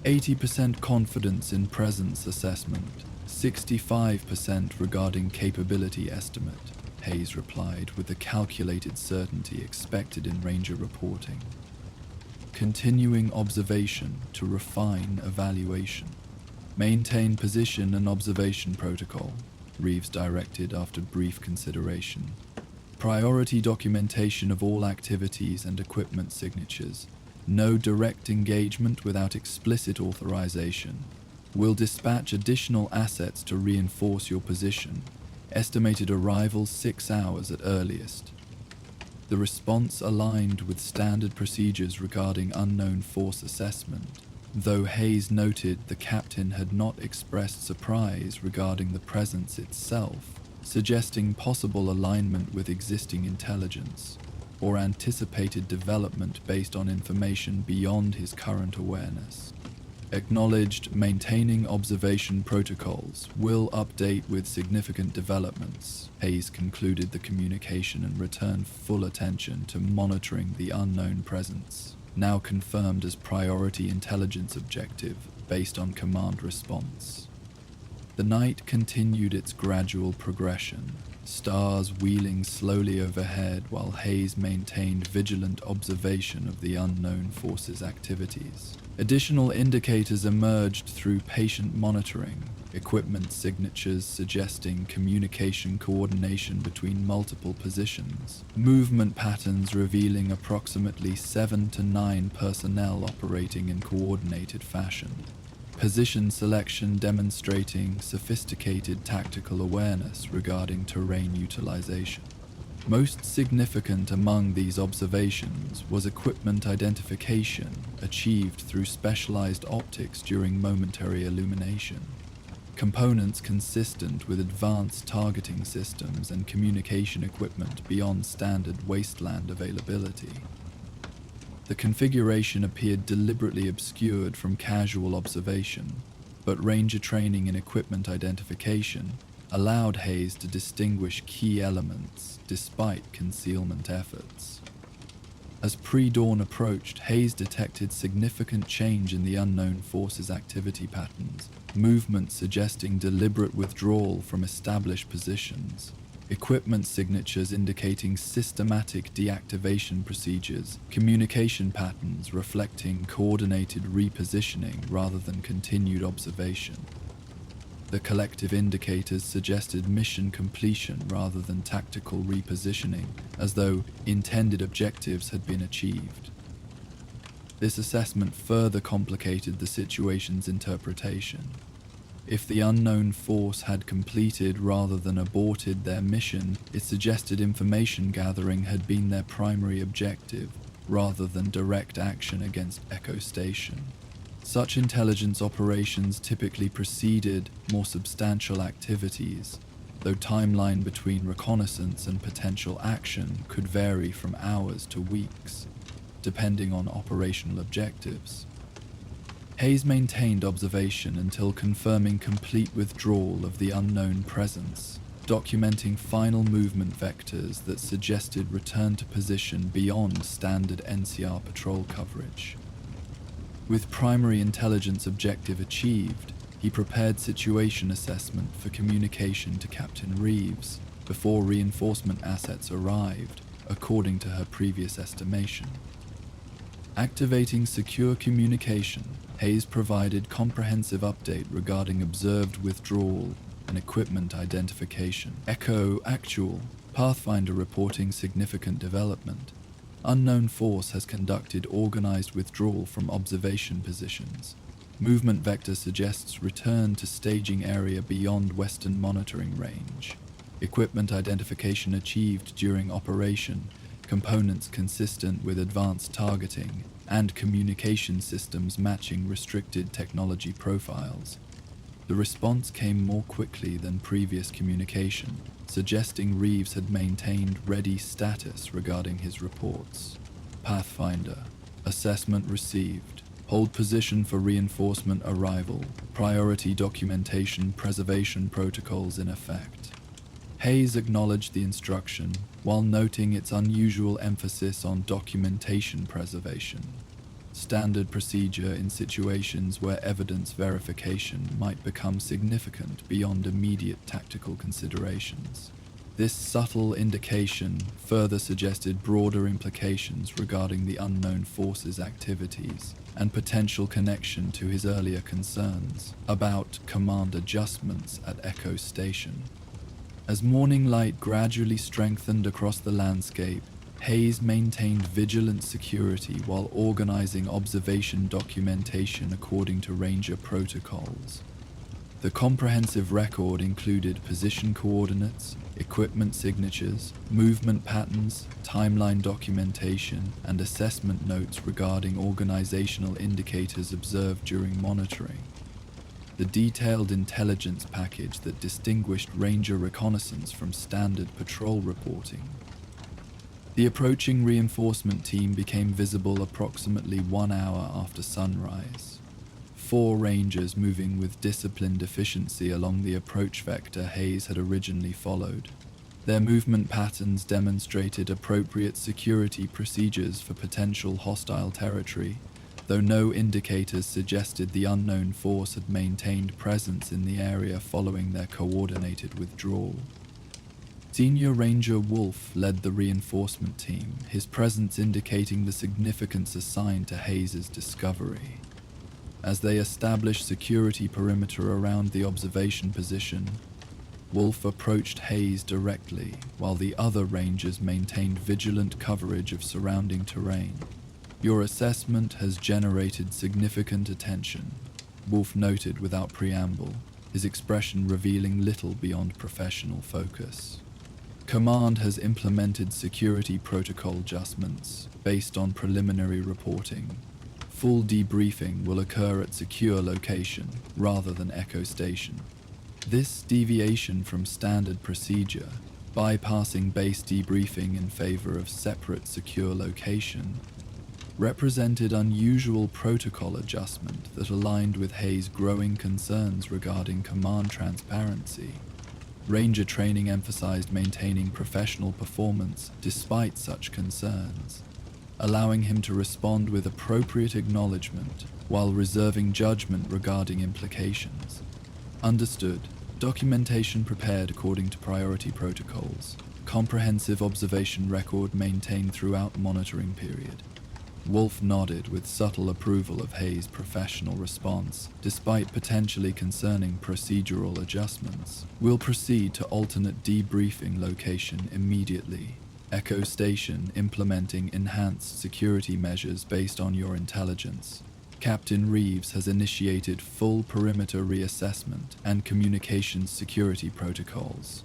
80% confidence in presence assessment. 65% regarding capability estimate. Hayes replied with the calculated certainty expected in Ranger reporting. Continuing observation to refine evaluation. Maintain position and observation protocol, Reeves directed after brief consideration. Priority documentation of all activities and equipment signatures. No direct engagement without explicit authorization. Will dispatch additional assets to reinforce your position. Estimated arrival 6 hours at earliest. The response aligned with standard procedures regarding unknown force assessment, though Hayes noted the captain had not expressed surprise regarding the presence itself, suggesting possible alignment with existing intelligence, or anticipated development based on information beyond his current awareness. Acknowledged maintaining observation protocols will update with significant developments. Hayes concluded the communication and returned full attention to monitoring the unknown presence, now confirmed as priority intelligence objective based on command response. The night continued its gradual progression, stars wheeling slowly overhead while Hayes maintained vigilant observation of the unknown force's activities. Additional indicators emerged through patient monitoring, equipment signatures suggesting communication coordination between multiple positions, movement patterns revealing approximately 7 to 9 personnel operating in coordinated fashion, position selection demonstrating sophisticated tactical awareness regarding terrain utilization. Most significant among these observations was equipment identification achieved through specialized optics during momentary illumination. Components consistent with advanced targeting systems and communication equipment beyond standard Wasteland availability. The configuration appeared deliberately obscured from casual observation, but Ranger training in equipment identification allowed Hayes to distinguish key elements despite concealment efforts. As pre-dawn approached, Hayes detected significant change in the unknown force's activity patterns, movement suggesting deliberate withdrawal from established positions, equipment signatures indicating systematic deactivation procedures, communication patterns reflecting coordinated repositioning rather than continued observation. The collective indicators suggested mission completion rather than tactical repositioning, as though intended objectives had been achieved. This assessment further complicated the situation's interpretation. If the unknown force had completed rather than aborted their mission, it suggested information gathering had been their primary objective, rather than direct action against Echo Station. Such intelligence operations typically preceded more substantial activities, though timeline between reconnaissance and potential action could vary from hours to weeks, depending on operational objectives. Hayes maintained observation until confirming complete withdrawal of the unknown presence, documenting final movement vectors that suggested return to position beyond standard NCR patrol coverage. With primary intelligence objective achieved, he prepared situation assessment for communication to Captain Reeves before reinforcement assets arrived, according to her previous estimation. Activating secure communication, Hayes provided comprehensive update regarding observed withdrawal and equipment identification. Echo Actual, Pathfinder reporting significant development. Unknown force has conducted organized withdrawal from observation positions. Movement vector suggests return to staging area beyond western monitoring range. Equipment identification achieved during operation, components consistent with advanced targeting, and communication systems matching restricted technology profiles. The response came more quickly than previous communication, suggesting Reeves had maintained ready status regarding his reports. Pathfinder. Assessment received. Hold position for reinforcement arrival. Priority documentation preservation protocols in effect. Hayes acknowledged the instruction, while noting its unusual emphasis on documentation preservation. Standard procedure in situations where evidence verification might become significant beyond immediate tactical considerations. This subtle indication further suggested broader implications regarding the unknown force's activities and potential connection to his earlier concerns about command adjustments at Echo Station. As morning light gradually strengthened across the landscape, Hayes maintained vigilant security while organizing observation documentation according to Ranger protocols. The comprehensive record included position coordinates, equipment signatures, movement patterns, timeline documentation, and assessment notes regarding organizational indicators observed during monitoring. The detailed intelligence package that distinguished Ranger reconnaissance from standard patrol reporting. The approaching reinforcement team became visible approximately 1 hour after sunrise. 4 Rangers moving with disciplined efficiency along the approach vector Hayes had originally followed. Their movement patterns demonstrated appropriate security procedures for potential hostile territory, though no indicators suggested the unknown force had maintained presence in the area following their coordinated withdrawal. Senior Ranger Wolf led the reinforcement team, his presence indicating the significance assigned to Hayes' discovery. As they established security perimeter around the observation position, Wolf approached Hayes directly, while the other Rangers maintained vigilant coverage of surrounding terrain. "Your assessment has generated significant attention," Wolf noted without preamble, his expression revealing little beyond professional focus. "Command has implemented security protocol adjustments based on preliminary reporting. Full debriefing will occur at secure location rather than Echo Station." This deviation from standard procedure, bypassing base debriefing in favor of separate secure location, represented unusual protocol adjustment that aligned with Hayes' growing concerns regarding command transparency. Ranger training emphasized maintaining professional performance despite such concerns, allowing him to respond with appropriate acknowledgement while reserving judgment regarding implications. Understood. Documentation prepared according to priority protocols. Comprehensive observation record maintained throughout monitoring period. Wolf nodded with subtle approval of Hayes' professional response, despite potentially concerning procedural adjustments. We'll proceed to alternate debriefing location immediately. Echo Station implementing enhanced security measures based on your intelligence. Captain Reeves has initiated full perimeter reassessment and communications security protocols.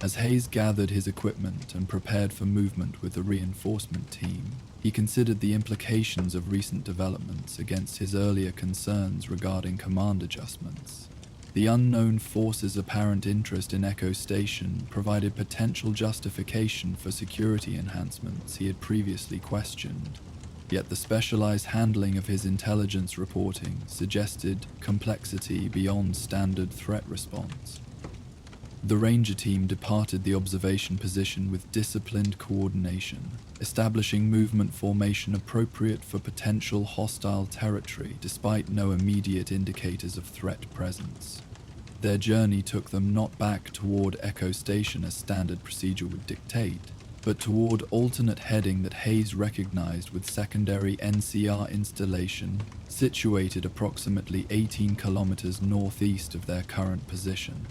As Hayes gathered his equipment and prepared for movement with the reinforcement team, he considered the implications of recent developments against his earlier concerns regarding command adjustments. The unknown force's apparent interest in Echo Station provided potential justification for security enhancements he had previously questioned. Yet the specialized handling of his intelligence reporting suggested complexity beyond standard threat response. The Ranger team departed the observation position with disciplined coordination, establishing movement formation appropriate for potential hostile territory despite no immediate indicators of threat presence. Their journey took them not back toward Echo Station as standard procedure would dictate, but toward alternate heading that Hayes recognized with secondary NCR installation situated approximately 18 kilometers northeast of their current position.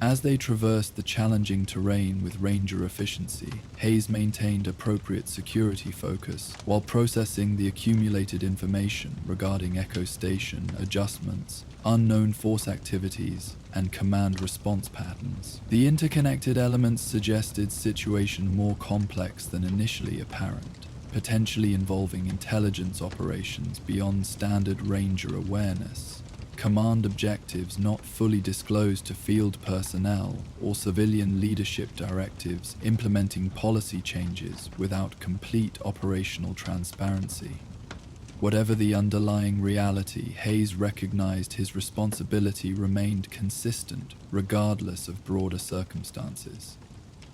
As they traversed the challenging terrain with Ranger efficiency, Hayes maintained appropriate security focus while processing the accumulated information regarding Echo Station adjustments, unknown force activities, and command response patterns. The interconnected elements suggested situation more complex than initially apparent, potentially involving intelligence operations beyond standard Ranger awareness. Command objectives not fully disclosed to field personnel or civilian leadership directives implementing policy changes without complete operational transparency. Whatever the underlying reality, Hayes recognized his responsibility remained consistent regardless of broader circumstances.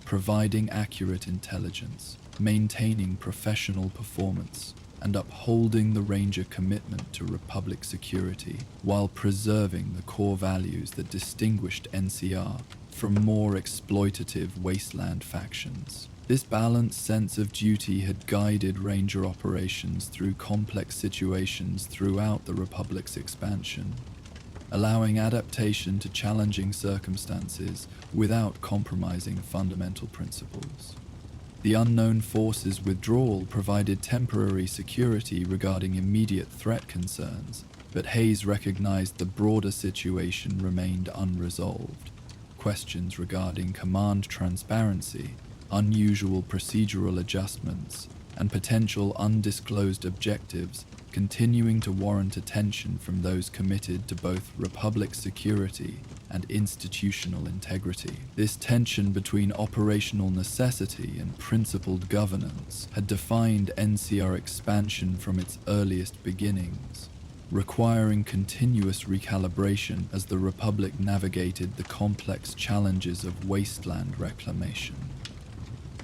Providing accurate intelligence, maintaining professional performance, and upholding the Ranger commitment to Republic security while preserving the core values that distinguished NCR from more exploitative Wasteland factions. This balanced sense of duty had guided Ranger operations through complex situations throughout the Republic's expansion, allowing adaptation to challenging circumstances without compromising fundamental principles. The unknown force's withdrawal provided temporary security regarding immediate threat concerns, but Hayes recognized the broader situation remained unresolved. Questions regarding command transparency, unusual procedural adjustments, and potential undisclosed objectives continuing to warrant attention from those committed to both Republic security and institutional integrity. This tension between operational necessity and principled governance had defined NCR expansion from its earliest beginnings, requiring continuous recalibration as the Republic navigated the complex challenges of wasteland reclamation.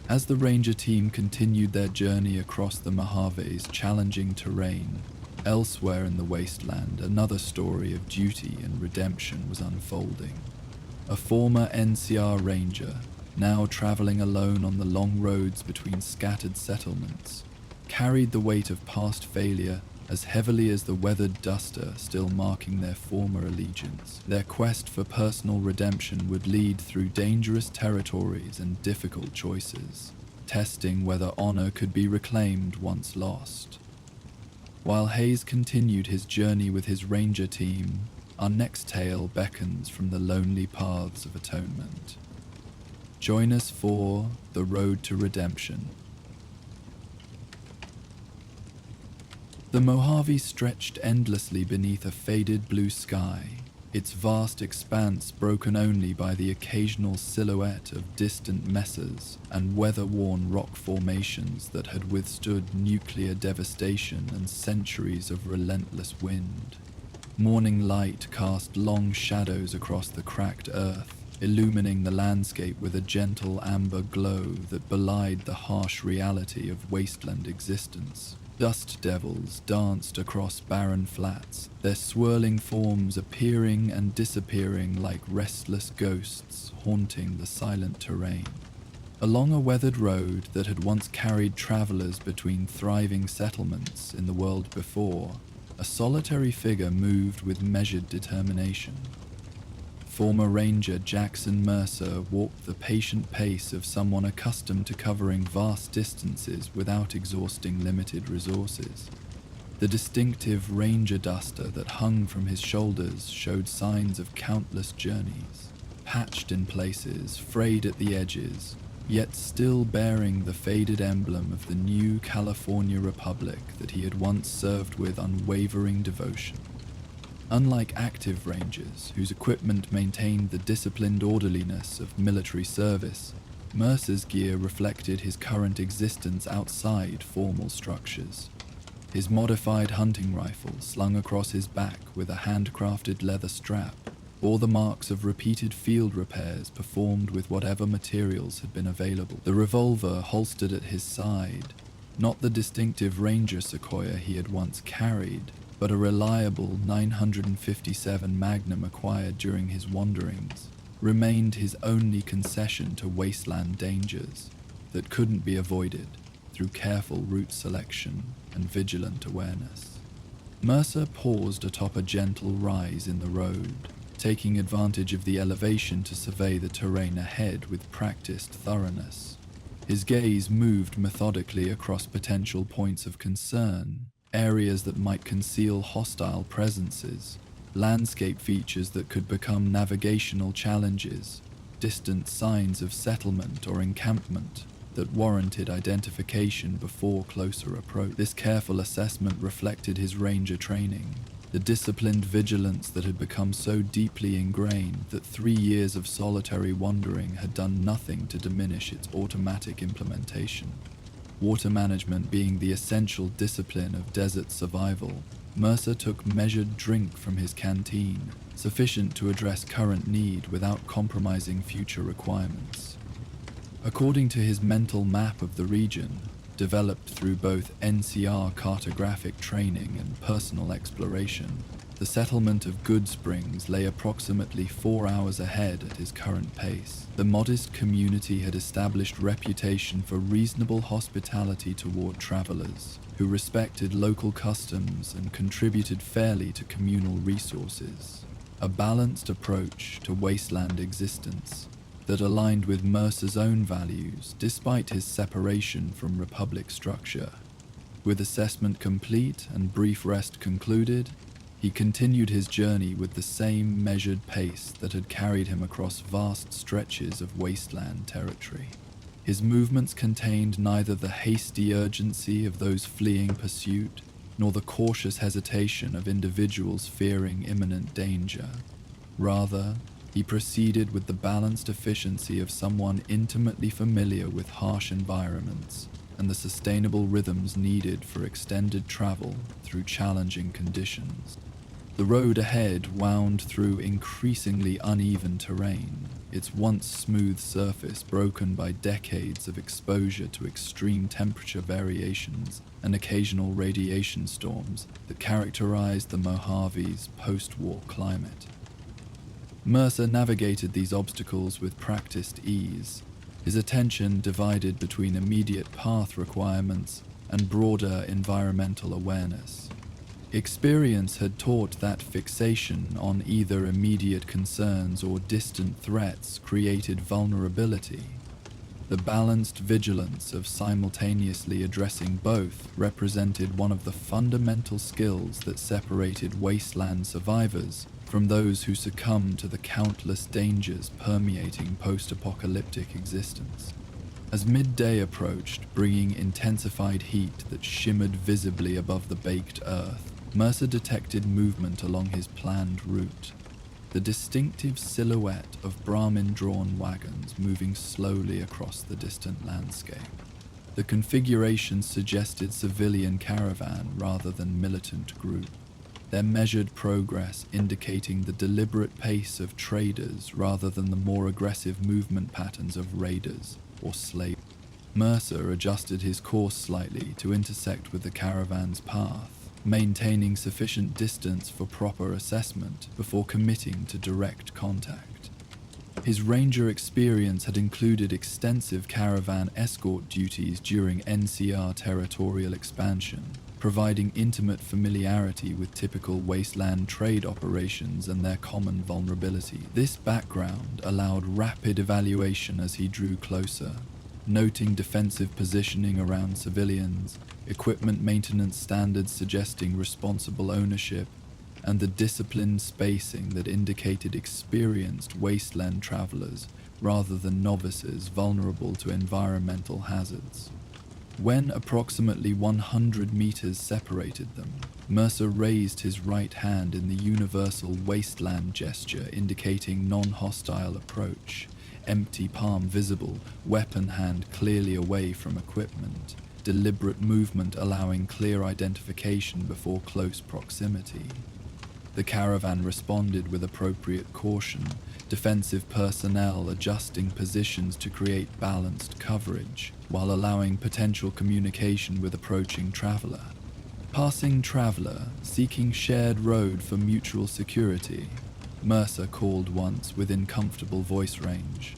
As the Ranger team continued their journey across the Mojave's challenging terrain, elsewhere in the wasteland, another story of duty and redemption was unfolding. A former NCR Ranger, now traveling alone on the long roads between scattered settlements, carried the weight of past failure as heavily as the weathered duster still marking their former allegiance. Their quest for personal redemption would lead through dangerous territories and difficult choices, testing whether honor could be reclaimed once lost. While Hayes continued his journey with his Ranger team, our next tale beckons from the lonely paths of atonement. Join us for The Road to Redemption. The Mojave stretched endlessly beneath a faded blue sky, its vast expanse broken only by the occasional silhouette of distant mesas and weather-worn rock formations that had withstood nuclear devastation and centuries of relentless wind. Morning light cast long shadows across the cracked earth, illumining the landscape with a gentle amber glow that belied the harsh reality of wasteland existence. Dust devils danced across barren flats, their swirling forms appearing and disappearing like restless ghosts haunting the silent terrain. Along a weathered road that had once carried travelers between thriving settlements in the world before, a solitary figure moved with measured determination. Former Ranger Jackson Mercer walked the patient pace of someone accustomed to covering vast distances without exhausting limited resources. The distinctive ranger duster that hung from his shoulders showed signs of countless journeys, patched in places, frayed at the edges, yet still bearing the faded emblem of the new California Republic that he had once served with unwavering devotion. Unlike active rangers, whose equipment maintained the disciplined orderliness of military service, Mercer's gear reflected his current existence outside formal structures. His modified hunting rifle, slung across his back with a handcrafted leather strap, bore the marks of repeated field repairs performed with whatever materials had been available. The revolver holstered at his side, not the distinctive Ranger Sequoia he had once carried, but a reliable 957 Magnum acquired during his wanderings, remained his only concession to wasteland dangers that couldn't be avoided through careful route selection and vigilant awareness. Mercer paused atop a gentle rise in the road, taking advantage of the elevation to survey the terrain ahead with practiced thoroughness. His gaze moved methodically across potential points of concern, areas that might conceal hostile presences, landscape features that could become navigational challenges, distant signs of settlement or encampment that warranted identification before closer approach. This careful assessment reflected his ranger training, the disciplined vigilance that had become so deeply ingrained that 3 years of solitary wandering had done nothing to diminish its automatic implementation. Water management being the essential discipline of desert survival, Mercer took measured drink from his canteen, sufficient to address current need without compromising future requirements. According to his mental map of the region, developed through both NCR cartographic training and personal exploration, the settlement of Goodsprings lay approximately 4 hours ahead at his current pace. The modest community had established reputation for reasonable hospitality toward travelers, who respected local customs and contributed fairly to communal resources, a balanced approach to wasteland existence that aligned with Mercer's own values despite his separation from Republic structure. With assessment complete and brief rest concluded, he continued his journey with the same measured pace that had carried him across vast stretches of wasteland territory. His movements contained neither the hasty urgency of those fleeing pursuit, nor the cautious hesitation of individuals fearing imminent danger. Rather, he proceeded with the balanced efficiency of someone intimately familiar with harsh environments and the sustainable rhythms needed for extended travel through challenging conditions. The road ahead wound through increasingly uneven terrain, its once smooth surface broken by decades of exposure to extreme temperature variations and occasional radiation storms that characterized the Mojave's post-war climate. Mercer navigated these obstacles with practiced ease, his attention divided between immediate path requirements and broader environmental awareness. Experience had taught that fixation on either immediate concerns or distant threats created vulnerability. The balanced vigilance of simultaneously addressing both represented one of the fundamental skills that separated wasteland survivors from those who succumb to the countless dangers permeating post-apocalyptic existence. As midday approached, bringing intensified heat that shimmered visibly above the baked earth, Mercer detected movement along his planned route, the distinctive silhouette of Brahmin-drawn wagons moving slowly across the distant landscape. The configuration suggested civilian caravan rather than militant group, their measured progress indicating the deliberate pace of traders rather than the more aggressive movement patterns of raiders or slaves. Mercer adjusted his course slightly to intersect with the caravan's path, maintaining sufficient distance for proper assessment before committing to direct contact. His ranger experience had included extensive caravan escort duties during NCR territorial expansion, providing intimate familiarity with typical wasteland trade operations and their common vulnerability. This background allowed rapid evaluation as he drew closer, noting defensive positioning around civilians, equipment maintenance standards suggesting responsible ownership, and the disciplined spacing that indicated experienced wasteland travelers rather than novices vulnerable to environmental hazards. When approximately 100 meters separated them, Mercer raised his right hand in the universal wasteland gesture indicating non-hostile approach, empty palm visible, weapon hand clearly away from equipment, deliberate movement allowing clear identification before close proximity. The caravan responded with appropriate caution, defensive personnel adjusting positions to create balanced coverage, while allowing potential communication with approaching traveler. Passing traveler, seeking shared road for mutual security, Mercer called once within comfortable voice range,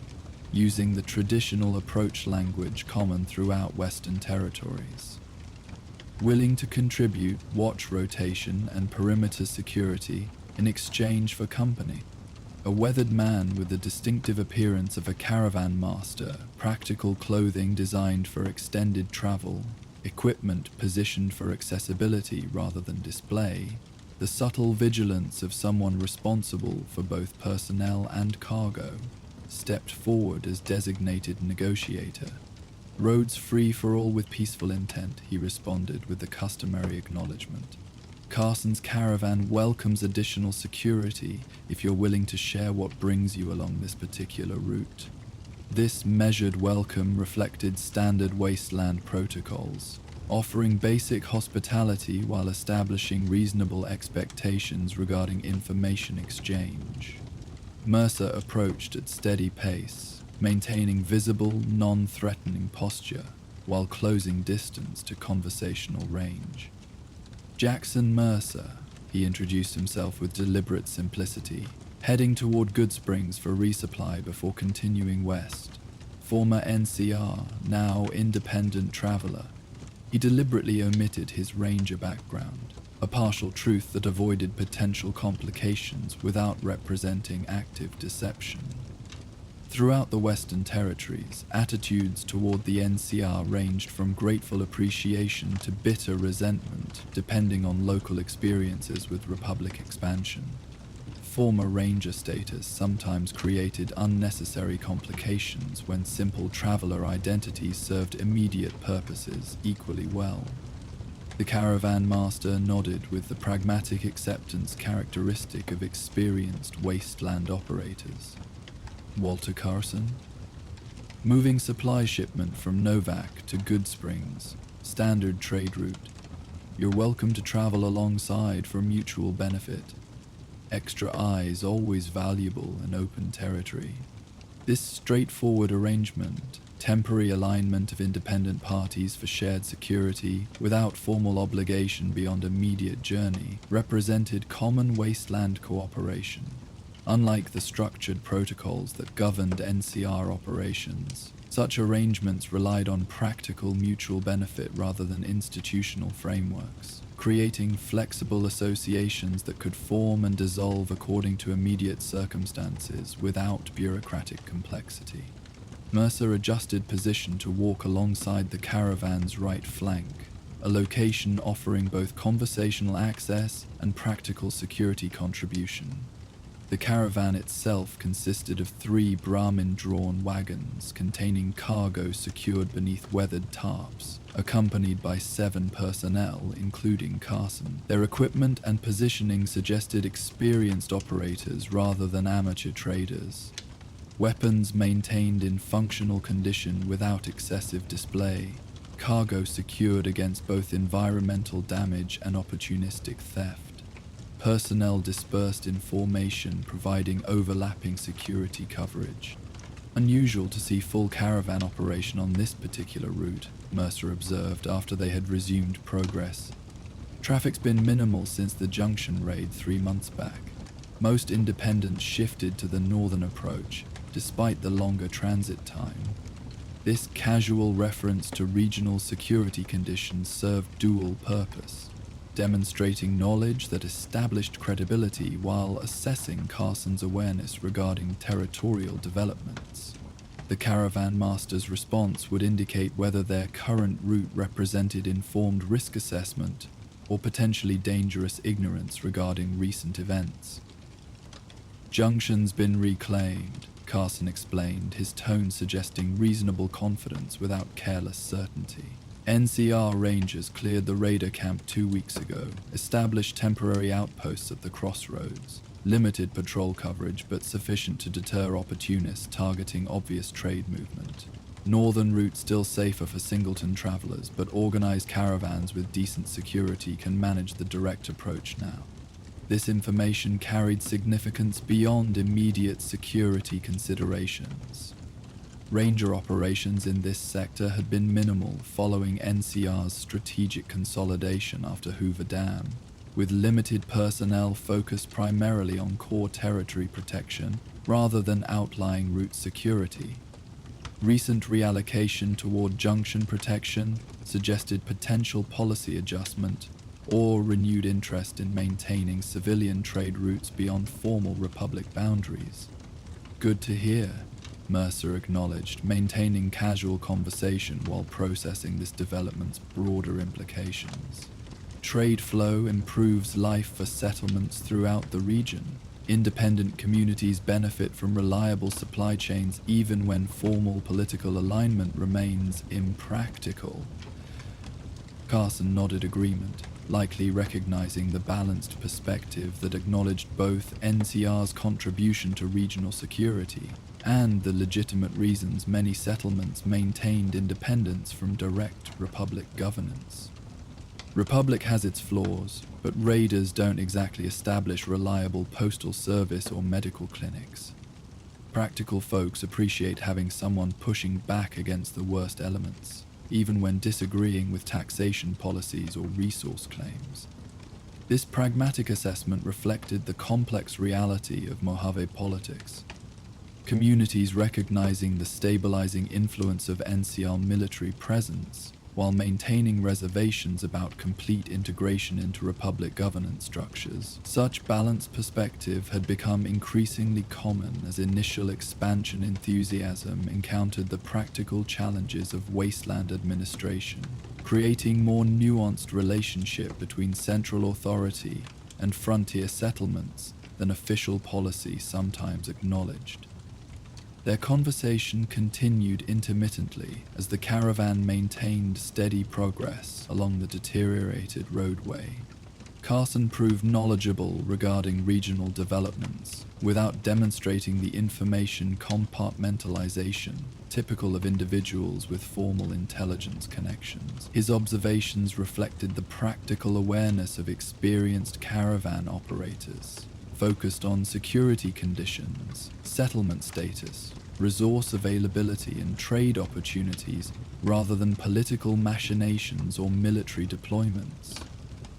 using the traditional approach language common throughout Western territories. Willing to contribute watch rotation and perimeter security in exchange for company. A weathered man with the distinctive appearance of a caravan master, practical clothing designed for extended travel, equipment positioned for accessibility rather than display, the subtle vigilance of someone responsible for both personnel and cargo, stepped forward as designated negotiator. "Roads free for all with peaceful intent," he responded with the customary acknowledgement. "Carson's caravan welcomes additional security if you're willing to share what brings you along this particular route." This measured welcome reflected standard wasteland protocols, offering basic hospitality while establishing reasonable expectations regarding information exchange. Mercer approached at steady pace, maintaining visible, non-threatening posture while closing distance to conversational range. "Jackson Mercer," he introduced himself with deliberate simplicity, heading toward Goodsprings for resupply before continuing west. Former NCR, now independent traveler. He deliberately omitted his ranger background, a partial truth that avoided potential complications without representing active deception. Throughout the Western Territories, attitudes toward the NCR ranged from grateful appreciation to bitter resentment, depending on local experiences with Republic expansion. Former Ranger status sometimes created unnecessary complications when simple traveler identity served immediate purposes equally well. The caravan master nodded with the pragmatic acceptance characteristic of experienced wasteland operators. "Walter Carson?" "Moving supply shipment from Novak to Goodsprings, standard trade route. You're welcome to travel alongside for mutual benefit. Extra eyes always valuable in open territory." This straightforward arrangement, temporary alignment of independent parties for shared security without formal obligation beyond immediate journey, represented common wasteland cooperation. Unlike the structured protocols that governed NCR operations, such arrangements relied on practical mutual benefit rather than institutional frameworks, creating flexible associations that could form and dissolve according to immediate circumstances without bureaucratic complexity. Mercer adjusted position to walk alongside the caravan's right flank, a location offering both conversational access and practical security contribution. The caravan itself consisted of 3 Brahmin-drawn wagons containing cargo secured beneath weathered tarps, accompanied by 7 personnel, including Carson. Their equipment and positioning suggested experienced operators rather than amateur traders. Weapons maintained in functional condition without excessive display, cargo secured against both environmental damage and opportunistic theft. Personnel dispersed in formation providing overlapping security coverage. Unusual to see full caravan operation on this particular route, Mercer observed after they had resumed progress. Traffic's been minimal since the junction raid 3 months back. Most independents shifted to the northern approach, despite the longer transit time. This casual reference to regional security conditions served dual purpose, demonstrating knowledge that established credibility while assessing Carson's awareness regarding territorial developments. The Caravan Master's response would indicate whether their current route represented informed risk assessment or potentially dangerous ignorance regarding recent events. "Junction's been reclaimed," Carson explained, his tone suggesting reasonable confidence without careless certainty. "NCR Rangers cleared the raider camp 2 weeks ago, established temporary outposts at the crossroads. Limited patrol coverage, but sufficient to deter opportunists targeting obvious trade movement. Northern route still safer for singleton travelers, but organized caravans with decent security can manage the direct approach now." This information carried significance beyond immediate security considerations. Ranger operations in this sector had been minimal following NCR's strategic consolidation after Hoover Dam, with limited personnel focused primarily on core territory protection rather than outlying route security. Recent reallocation toward junction protection suggested potential policy adjustment or renewed interest in maintaining civilian trade routes beyond formal Republic boundaries. "Good to hear," Mercer acknowledged, maintaining casual conversation while processing this development's broader implications. "Trade flow improves life for settlements throughout the region. Independent communities benefit from reliable supply chains even when formal political alignment remains impractical." Carson nodded agreement, likely recognizing the balanced perspective that acknowledged both NCR's contribution to regional security and the legitimate reasons many settlements maintained independence from direct Republic governance. "Republic has its flaws, but raiders don't exactly establish reliable postal service or medical clinics. Practical folks appreciate having someone pushing back against the worst elements, even when disagreeing with taxation policies or resource claims." This pragmatic assessment reflected the complex reality of Mojave politics. Communities recognizing the stabilizing influence of NCR military presence while maintaining reservations about complete integration into Republic governance structures. Such balanced perspective had become increasingly common as initial expansion enthusiasm encountered the practical challenges of Wasteland administration, creating more nuanced relationship between central authority and frontier settlements than official policy sometimes acknowledged. Their conversation continued intermittently as the caravan maintained steady progress along the deteriorated roadway. Carson proved knowledgeable regarding regional developments without demonstrating the information compartmentalization typical of individuals with formal intelligence connections. His observations reflected the practical awareness of experienced caravan operators, focused on security conditions, settlement status, resource availability, and trade opportunities rather than political machinations or military deployments.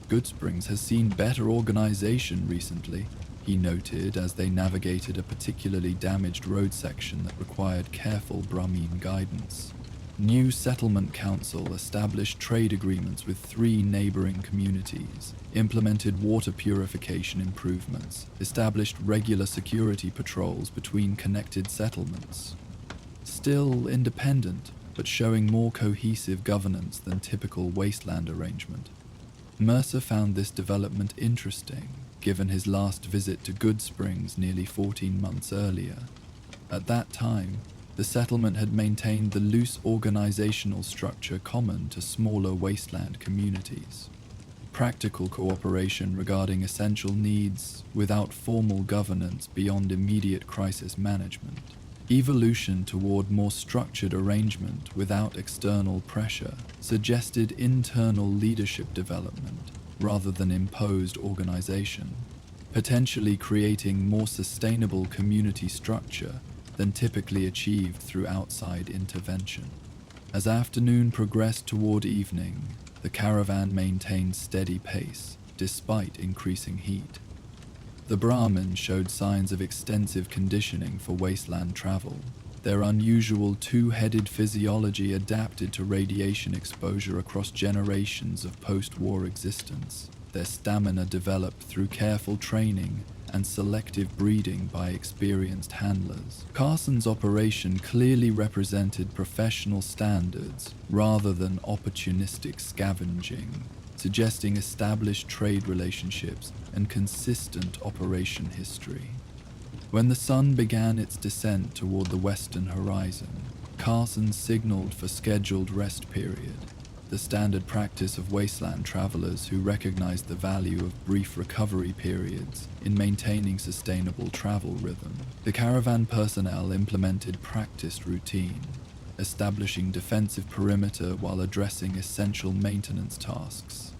Goodsprings has seen better organization recently, he noted as they navigated a particularly damaged road section that required careful Brahmin guidance. New Settlement Council established trade agreements with 3 neighboring communities, implemented water purification improvements, established regular security patrols between connected settlements. Still independent, but showing more cohesive governance than typical Wasteland arrangement. Mercer found this development interesting, given his last visit to Goodsprings nearly 14 months earlier. At that time, the settlement had maintained the loose organizational structure common to smaller Wasteland communities. Practical cooperation regarding essential needs without formal governance beyond immediate crisis management. Evolution toward more structured arrangement without external pressure suggested internal leadership development rather than imposed organization, potentially creating more sustainable community structure than typically achieved through outside intervention. As afternoon progressed toward evening, the caravan maintained steady pace despite increasing heat. The Brahmin showed signs of extensive conditioning for wasteland travel. Their unusual two-headed physiology adapted to radiation exposure across generations of post-war existence. Their stamina developed through careful training and selective breeding by experienced handlers. Carson's operation clearly represented professional standards rather than opportunistic scavenging, suggesting established trade relationships and consistent operation history. When the sun began its descent toward the western horizon, Carson signaled for scheduled rest period, the standard practice of wasteland travelers who recognized the value of brief recovery periods in maintaining sustainable travel rhythm. The caravan personnel implemented practiced routine, establishing defensive perimeter while addressing essential maintenance tasks.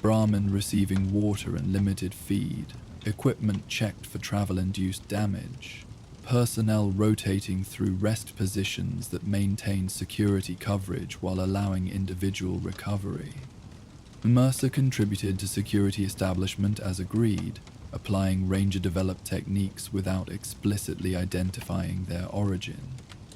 Brahmin receiving water and limited feed, equipment checked for travel-induced damage, personnel rotating through rest positions that maintained security coverage while allowing individual recovery. Immerse contributed to security establishment as agreed, applying ranger-developed techniques without explicitly identifying their origin.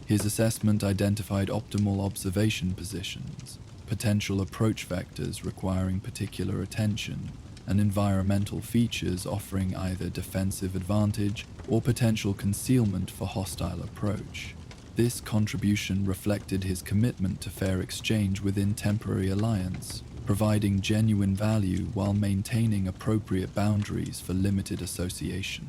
His assessment identified optimal observation positions, potential approach vectors requiring particular attention, and environmental features offering either defensive advantage or potential concealment for hostile approach. This contribution reflected his commitment to fair exchange within temporary alliance, providing genuine value while maintaining appropriate boundaries for limited association.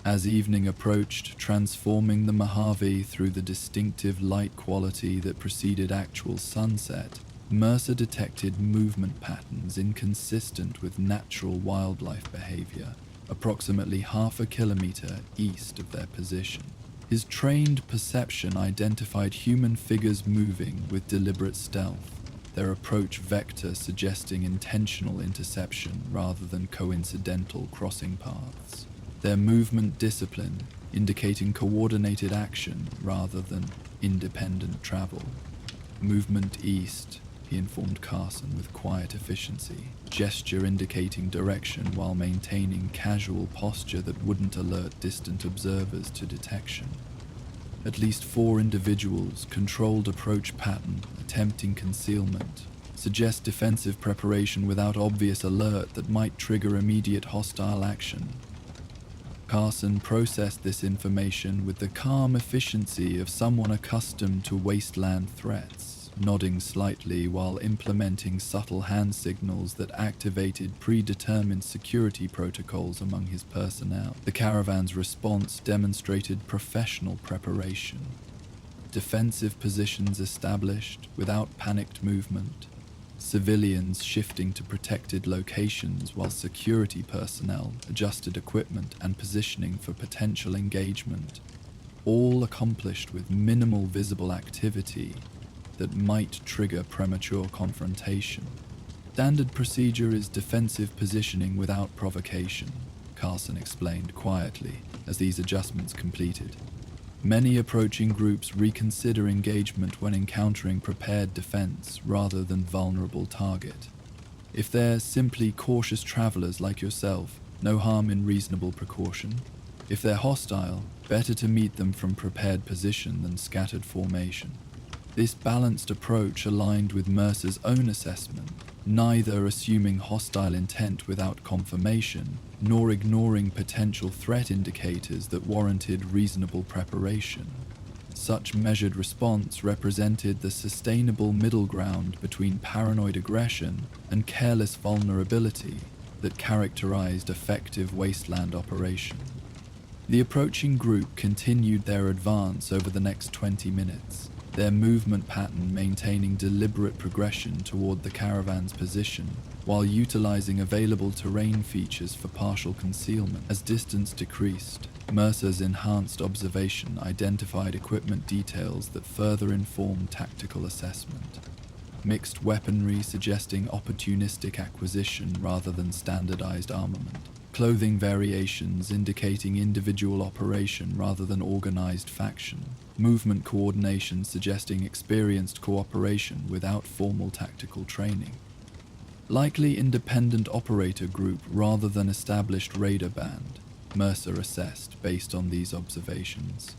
As evening approached, transforming the Mojave through the distinctive light quality that preceded actual sunset, Mercer detected movement patterns inconsistent with natural wildlife behavior, approximately half a kilometer east of their position. His trained perception identified human figures moving with deliberate stealth, their approach vector suggesting intentional interception rather than coincidental crossing paths. Their movement discipline indicating coordinated action rather than independent travel. Movement east, he informed Carson with quiet efficiency, gesture indicating direction while maintaining casual posture that wouldn't alert distant observers to detection. At least 4 individuals, controlled approach pattern, attempting concealment, suggest defensive preparation without obvious alert that might trigger immediate hostile action. Carson processed this information with the calm efficiency of someone accustomed to wasteland threats, nodding slightly while implementing subtle hand signals that activated predetermined security protocols among his personnel. The caravan's response demonstrated professional preparation. Defensive positions established without panicked movement, civilians shifting to protected locations while security personnel adjusted equipment and positioning for potential engagement, all accomplished with minimal visible activity that might trigger premature confrontation. Standard procedure is defensive positioning without provocation, Carson explained quietly as these adjustments completed. Many approaching groups reconsider engagement when encountering prepared defense rather than vulnerable target. If they're simply cautious travelers like yourself, no harm in reasonable precaution. If they're hostile, better to meet them from prepared position than scattered formation. This balanced approach aligned with Mercer's own assessment, neither assuming hostile intent without confirmation, nor ignoring potential threat indicators that warranted reasonable preparation. Such measured response represented the sustainable middle ground between paranoid aggression and careless vulnerability that characterized effective wasteland operation. The approaching group continued their advance over the next 20 minutes, their movement pattern maintaining deliberate progression toward the caravan's position, while utilizing available terrain features for partial concealment. As distance decreased, Mercer's enhanced observation identified equipment details that further informed tactical assessment. Mixed weaponry suggesting opportunistic acquisition rather than standardized armament. Clothing variations indicating individual operation rather than organized faction. Movement coordination suggesting experienced cooperation without formal tactical training. Likely independent operator group rather than established raider band, Mercer assessed based on these observations.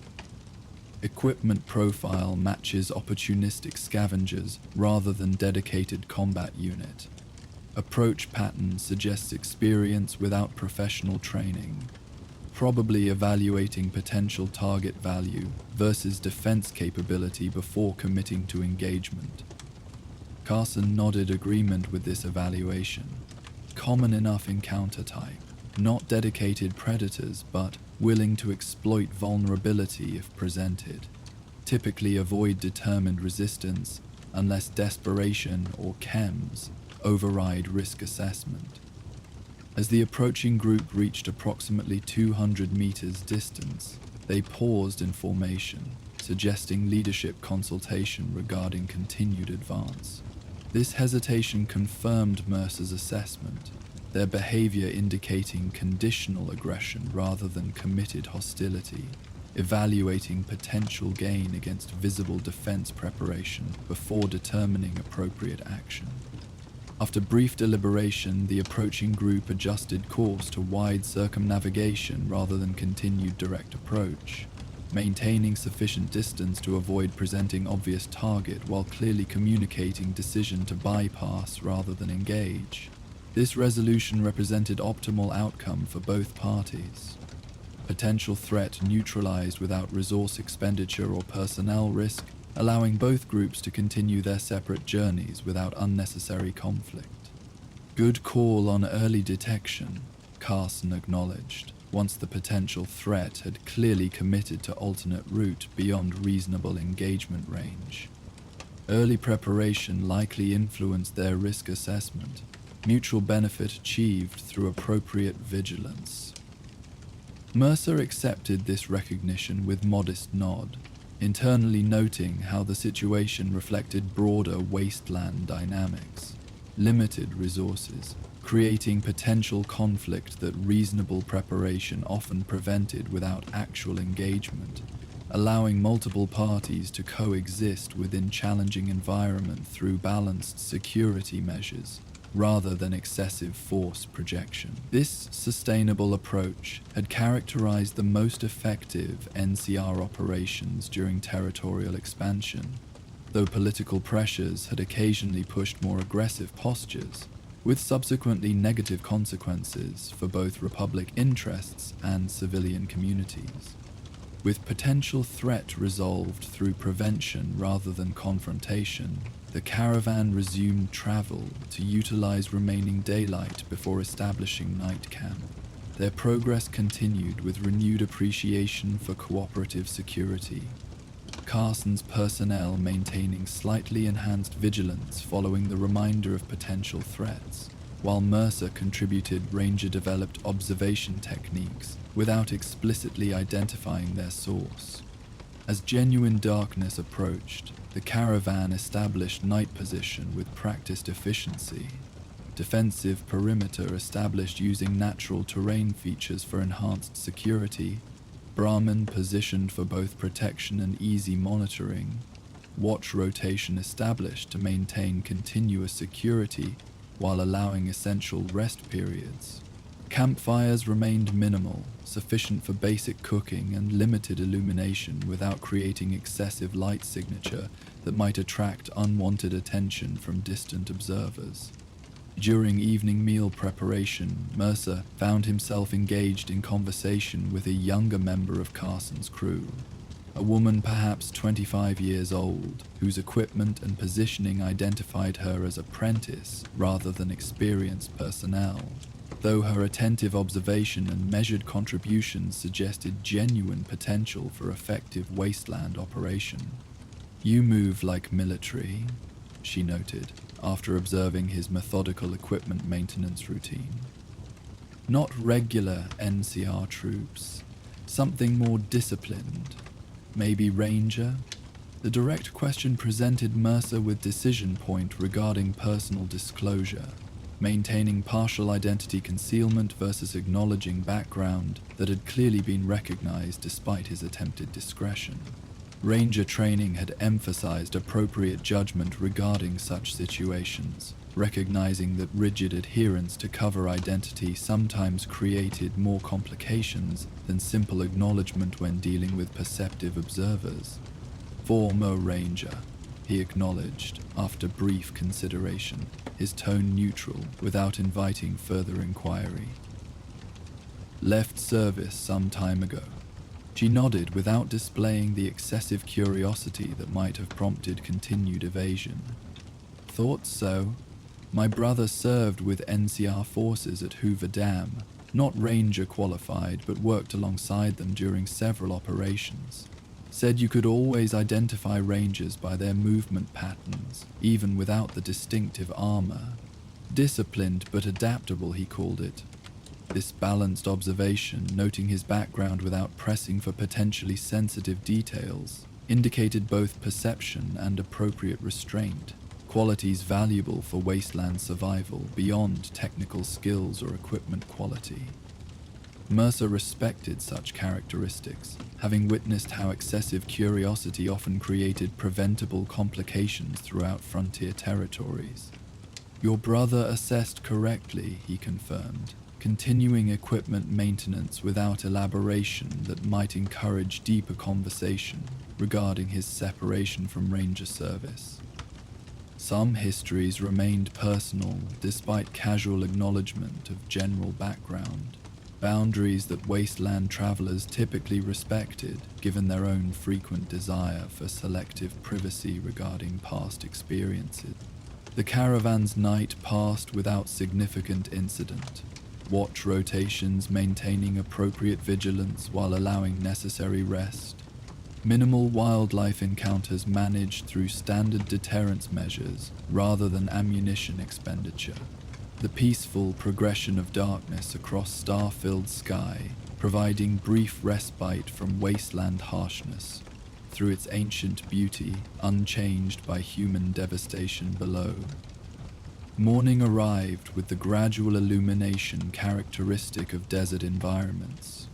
Equipment profile matches opportunistic scavengers rather than dedicated combat unit. Approach pattern suggests experience without professional training, probably evaluating potential target value versus defense capability before committing to engagement. Carson nodded agreement with this evaluation. Common enough encounter type. Not dedicated predators, but willing to exploit vulnerability if presented. Typically avoid determined resistance unless desperation or chems override risk assessment. As the approaching group reached approximately 200 meters distance, they paused in formation, suggesting leadership consultation regarding continued advance. This hesitation confirmed Mercer's assessment, their behavior indicating conditional aggression rather than committed hostility, evaluating potential gain against visible defense preparation before determining appropriate action. After brief deliberation, the approaching group adjusted course to wide circumnavigation rather than continued direct approach, maintaining sufficient distance to avoid presenting obvious target while clearly communicating decision to bypass rather than engage. This resolution represented optimal outcome for both parties. Potential threat neutralized without resource expenditure or personnel risk, allowing both groups to continue their separate journeys without unnecessary conflict. Good call on early detection, Carson acknowledged, once the potential threat had clearly committed to alternate route beyond reasonable engagement range. Early preparation likely influenced their risk assessment, mutual benefit achieved through appropriate vigilance. Mercer accepted this recognition with modest nod, internally noting how the situation reflected broader wasteland dynamics. Limited resources, creating potential conflict that reasonable preparation often prevented without actual engagement, allowing multiple parties to coexist within challenging environment through balanced security measures, rather than excessive force projection. This sustainable approach had characterized the most effective NCR operations during territorial expansion, though political pressures had occasionally pushed more aggressive postures, with subsequently negative consequences for both Republic interests and civilian communities. With potential threat resolved through prevention rather than confrontation, the Caravan resumed travel to utilize remaining daylight before establishing night camp. Their progress continued with renewed appreciation for cooperative security. Carson's personnel maintaining slightly enhanced vigilance following the reminder of potential threats, while Mercer contributed Ranger-developed observation techniques without explicitly identifying their source. As genuine darkness approached, the Caravan established night position with practiced efficiency. Defensive perimeter established using natural terrain features for enhanced security. Brahmin positioned for both protection and easy monitoring. Watch rotation established to maintain continuous security while allowing essential rest periods. Campfires remained minimal, sufficient for basic cooking and limited illumination without creating excessive light signature that might attract unwanted attention from distant observers. During evening meal preparation, Mercer found himself engaged in conversation with a younger member of Carson's crew, a woman perhaps 25 years old, whose equipment and positioning identified her as apprentice rather than experienced personnel, though her attentive observation and measured contributions suggested genuine potential for effective wasteland operation. "You move like military," she noted, after observing his methodical equipment maintenance routine. "Not regular NCR troops, something more disciplined. Maybe Ranger?" The direct question presented Mercer with decision point regarding personal disclosure, maintaining partial identity concealment versus acknowledging background that had clearly been recognized despite his attempted discretion. Ranger training had emphasized appropriate judgment regarding such situations, recognizing that rigid adherence to cover identity sometimes created more complications than simple acknowledgement when dealing with perceptive observers. "Former Ranger," he acknowledged, after brief consideration, his tone neutral without inviting further inquiry. "Left service some time ago." She nodded without displaying the excessive curiosity that might have prompted continued evasion. "Thought so. My brother served with NCR forces at Hoover Dam, not Ranger qualified, but worked alongside them during several operations. Said you could always identify Rangers by their movement patterns, even without the distinctive armor. Disciplined but adaptable, he called it. This balanced observation, noting his background without pressing for potentially sensitive details, indicated both perception and appropriate restraint, qualities valuable for wasteland survival beyond technical skills or equipment quality. Mercer respected such characteristics, having witnessed how excessive curiosity often created preventable complications throughout frontier territories. "Your brother assessed correctly," he confirmed, continuing equipment maintenance without elaboration that might encourage deeper conversation regarding his separation from Ranger service. Some histories remained personal despite casual acknowledgement of general background, boundaries that wasteland travelers typically respected given their own frequent desire for selective privacy regarding past experiences. The Caravan's night passed without significant incident, watch rotations maintaining appropriate vigilance while allowing necessary rest, minimal wildlife encounters managed through standard deterrence measures rather than ammunition expenditure. The peaceful progression of darkness across star-filled sky, providing brief respite from wasteland harshness, through its ancient beauty unchanged by human devastation below. Morning arrived with the gradual illumination characteristic of desert environments.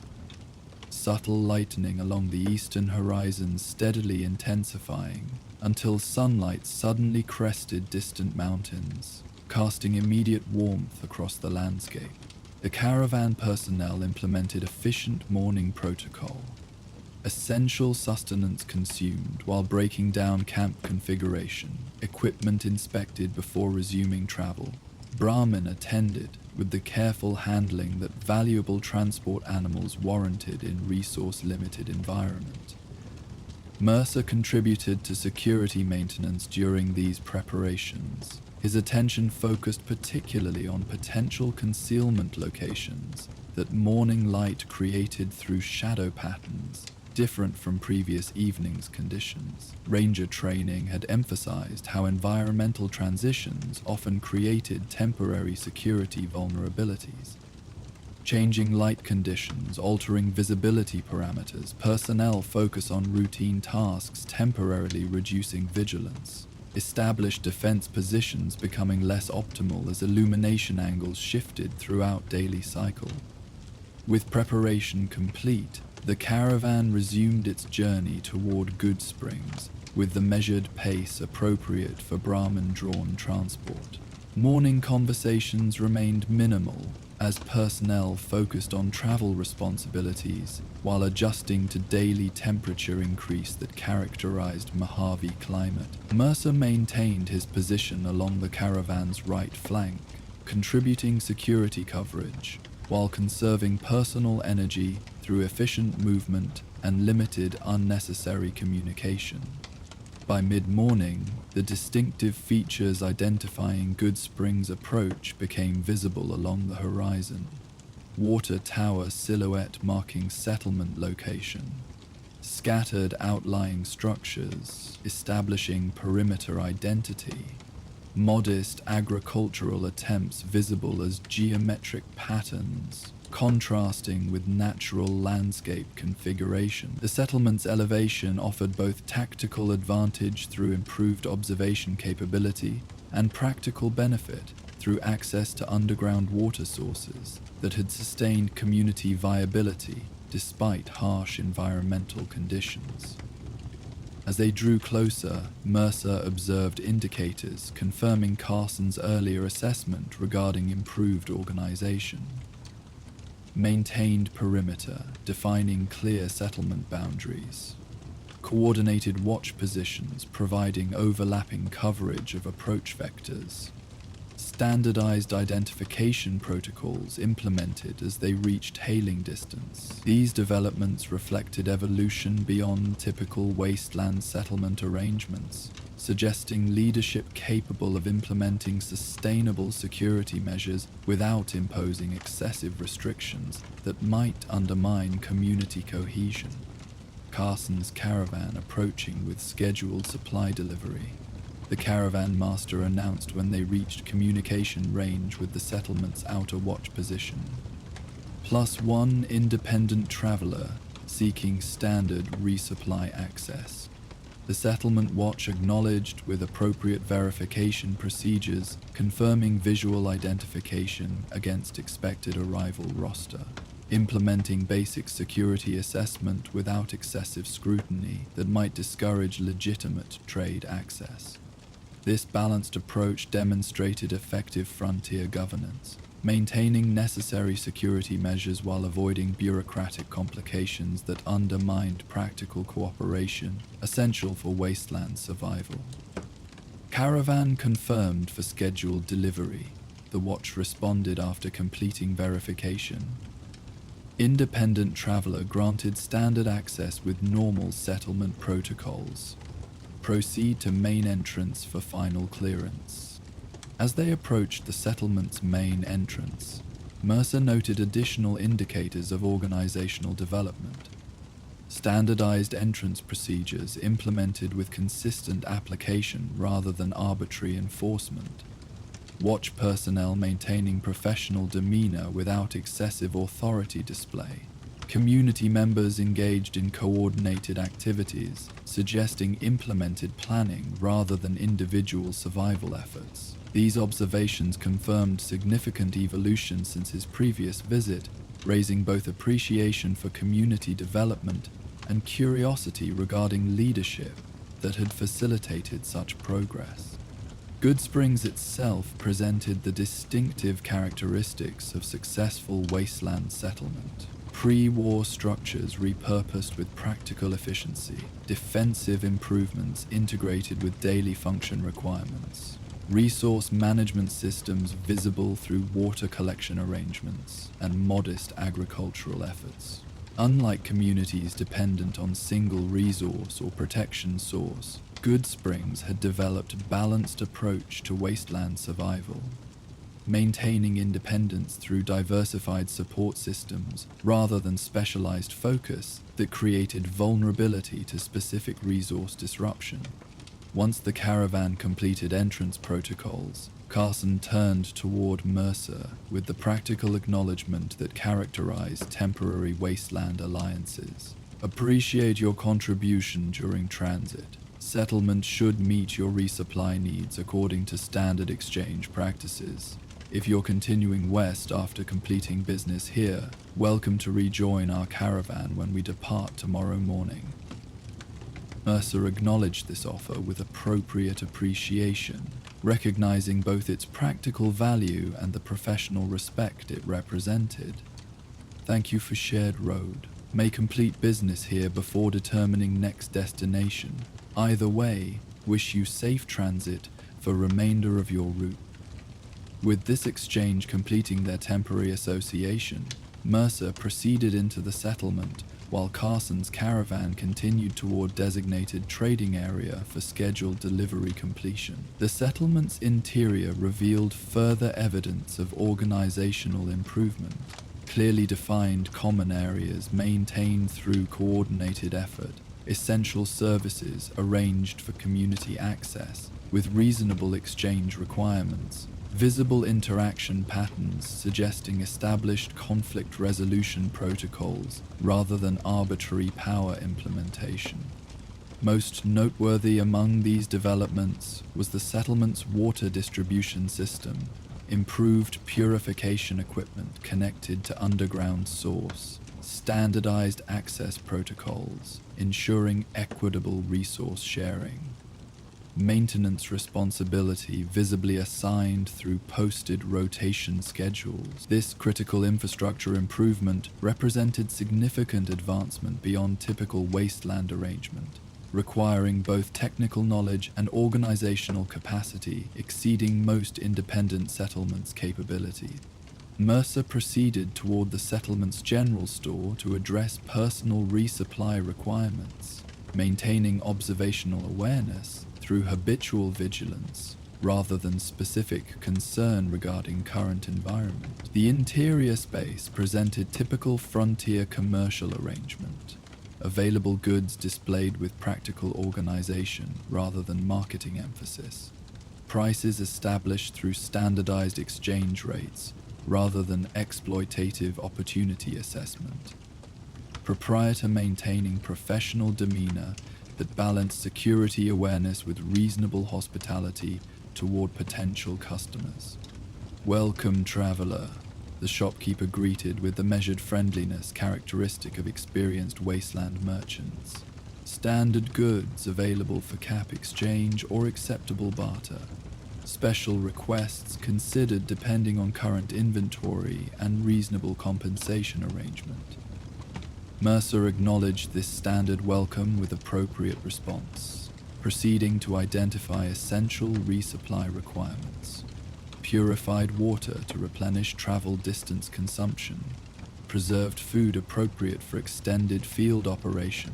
Subtle lightening along the eastern horizon steadily intensifying until sunlight suddenly crested distant mountains, casting immediate warmth across the landscape. The Caravan personnel implemented efficient morning protocol. Essential sustenance consumed while breaking down camp configuration, equipment inspected before resuming travel. Brahmin attended with the careful handling that valuable transport animals warranted in resource-limited environment. Mercer contributed to security maintenance during these preparations, his attention focused particularly on potential concealment locations that morning light created through shadow patterns different from previous evening's conditions. Ranger training had emphasized how environmental transitions often created temporary security vulnerabilities. Changing light conditions, altering visibility parameters, personnel focus on routine tasks temporarily reducing vigilance. Established defense positions becoming less optimal as illumination angles shifted throughout daily cycle. With preparation complete, the Caravan resumed its journey toward Goodsprings, with the measured pace appropriate for Brahmin-drawn transport. Morning conversations remained minimal, as personnel focused on travel responsibilities while adjusting to daily temperature increase that characterized Mojave climate. Mercer maintained his position along the Caravan's right flank, contributing security coverage, while conserving personal energy through efficient movement and limited unnecessary communication. By mid-morning, the distinctive features identifying Goodsprings' approach became visible along the horizon. Water tower silhouette marking settlement location. Scattered outlying structures establishing perimeter identity. Modest agricultural attempts visible as geometric patterns, contrasting with natural landscape configuration. The settlement's elevation offered both tactical advantage through improved observation capability and practical benefit through access to underground water sources that had sustained community viability despite harsh environmental conditions. As they drew closer, Mercer observed indicators confirming Carson's earlier assessment regarding improved organization. Maintained perimeter, defining clear settlement boundaries. Coordinated watch positions providing overlapping coverage of approach vectors. Standardized identification protocols implemented as they reached hailing distance. These developments reflected evolution beyond typical wasteland settlement arrangements, suggesting leadership capable of implementing sustainable security measures without imposing excessive restrictions that might undermine community cohesion. Carson's caravan approaching with scheduled supply delivery. The caravan master announced when they reached communication range with the settlement's outer watch position. +1 independent traveler seeking standard resupply access. The settlement watch acknowledged with appropriate verification procedures, confirming visual identification against expected arrival roster. Implementing basic security assessment without excessive scrutiny that might discourage legitimate trade access. This balanced approach demonstrated effective frontier governance, maintaining necessary security measures while avoiding bureaucratic complications that undermined practical cooperation, essential for wasteland survival. Caravan confirmed for scheduled delivery. The watch responded after completing verification. Independent traveler granted standard access with normal settlement protocols. Proceed to main entrance for final clearance. As they approached the settlement's main entrance, Mercer noted additional indicators of organizational development. Standardized entrance procedures implemented with consistent application rather than arbitrary enforcement. Watch personnel maintaining professional demeanor without excessive authority display. Community members engaged in coordinated activities, suggesting implemented planning rather than individual survival efforts. These observations confirmed significant evolution since his previous visit, raising both appreciation for community development and curiosity regarding leadership that had facilitated such progress. Goodsprings itself presented the distinctive characteristics of successful wasteland settlement. Pre-war structures repurposed with practical efficiency, defensive improvements integrated with daily function requirements, resource management systems visible through water collection arrangements, and modest agricultural efforts. Unlike communities dependent on single resource or protection source, Goodsprings had developed a balanced approach to wasteland survival, maintaining independence through diversified support systems rather than specialized focus that created vulnerability to specific resource disruption. Once the caravan completed entrance protocols, Carson turned toward Mercer with the practical acknowledgement that characterized temporary wasteland alliances. Appreciate your contribution during transit. Settlement should meet your resupply needs according to standard exchange practices. If you're continuing west after completing business here, welcome to rejoin our caravan when we depart tomorrow morning. Mercer acknowledged this offer with appropriate appreciation, recognizing both its practical value and the professional respect it represented. Thank you for shared road. May complete business here before determining next destination. Either way, wish you safe transit for remainder of your route. With this exchange completing their temporary association, Mercer proceeded into the settlement while Carson's caravan continued toward designated trading area for scheduled delivery completion. The settlement's interior revealed further evidence of organizational improvement. Clearly defined common areas maintained through coordinated effort, essential services arranged for community access with reasonable exchange requirements, visible interaction patterns suggesting established conflict resolution protocols rather than arbitrary power implementation. Most noteworthy among these developments was the settlement's water distribution system, improved purification equipment connected to underground source, standardized access protocols, ensuring equitable resource sharing, maintenance responsibility visibly assigned through posted rotation schedules. This critical infrastructure improvement represented significant advancement beyond typical wasteland arrangement, requiring both technical knowledge and organizational capacity exceeding most independent settlements' capability. Mercer proceeded toward the settlement's general store to address personal resupply requirements, maintaining observational awareness through habitual vigilance rather than specific concern regarding current environment. The interior space presented typical frontier commercial arrangement, available goods displayed with practical organization rather than marketing emphasis, prices established through standardized exchange rates rather than exploitative opportunity assessment, proprietor maintaining professional demeanor that balanced security awareness with reasonable hospitality toward potential customers. "Welcome, traveler," the shopkeeper greeted with the measured friendliness characteristic of experienced wasteland merchants. "Standard goods available for cap exchange or acceptable barter. Special requests considered depending on current inventory and reasonable compensation arrangement." Mercer acknowledged this standard welcome with appropriate response, proceeding to identify essential resupply requirements. Purified water to replenish travel distance consumption, preserved food appropriate for extended field operation,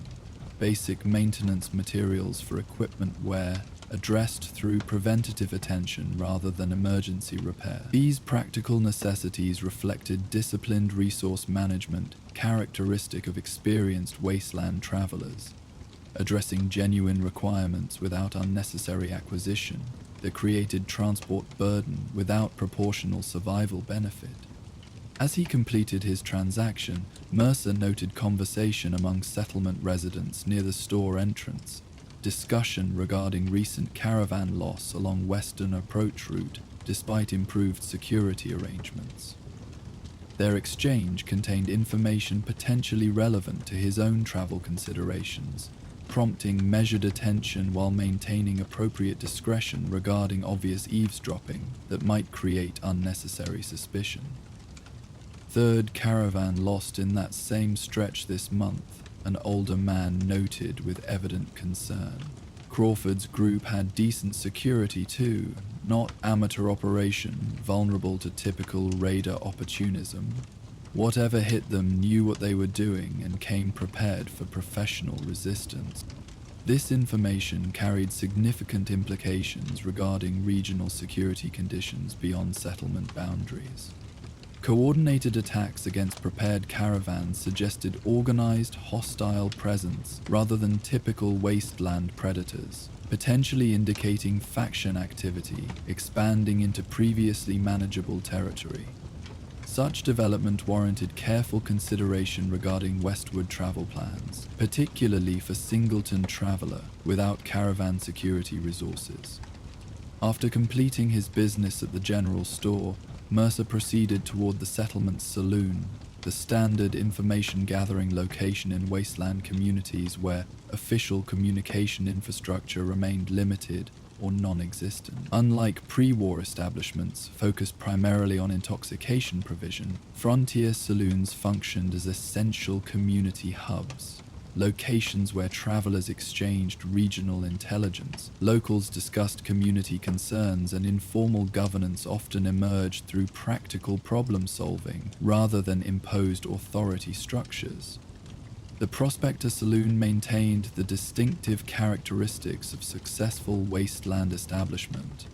basic maintenance materials for equipment wear, addressed through preventative attention rather than emergency repair. These practical necessities reflected disciplined resource management characteristic of experienced wasteland travelers, addressing genuine requirements without unnecessary acquisition that created transport burden without proportional survival benefit. As he completed his transaction, Mercer noted conversation among settlement residents near the store entrance, discussion regarding recent caravan loss along western approach route despite improved security arrangements. Their exchange contained information potentially relevant to his own travel considerations, prompting measured attention while maintaining appropriate discretion regarding obvious eavesdropping that might create unnecessary suspicion. "Third caravan lost in that same stretch this month," an older man noted with evident concern. "Crawford's group had decent security too, not amateur operation vulnerable to typical raider opportunism. Whatever hit them knew what they were doing and came prepared for professional resistance." This information carried significant implications regarding regional security conditions beyond settlement boundaries. Coordinated attacks against prepared caravans suggested organized hostile presence rather than typical wasteland predators, potentially indicating faction activity expanding into previously manageable territory. Such development warranted careful consideration regarding westward travel plans, particularly for singleton traveler without caravan security resources. After completing his business at the general store, Mercer proceeded toward the settlement's saloon, the standard information gathering location in wasteland communities where official communication infrastructure remained limited or non-existent. Unlike pre-war establishments focused primarily on intoxication provision, frontier saloons functioned as essential community hubs, locations where travelers exchanged regional intelligence. Locals discussed community concerns, and informal governance often emerged through practical problem solving rather than imposed authority structures. The Prospector Saloon maintained the distinctive characteristics of successful wasteland establishment.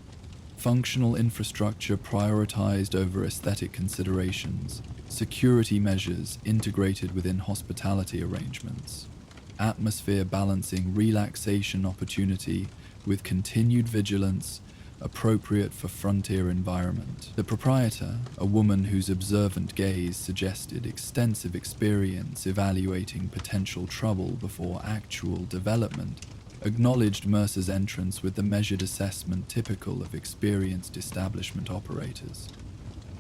Functional infrastructure prioritized over aesthetic considerations, security measures integrated within hospitality arrangements, atmosphere balancing relaxation opportunity with continued vigilance appropriate for frontier environment. The proprietor, a woman whose observant gaze suggested extensive experience evaluating potential trouble before actual development, acknowledged Mercer's entrance with the measured assessment typical of experienced establishment operators.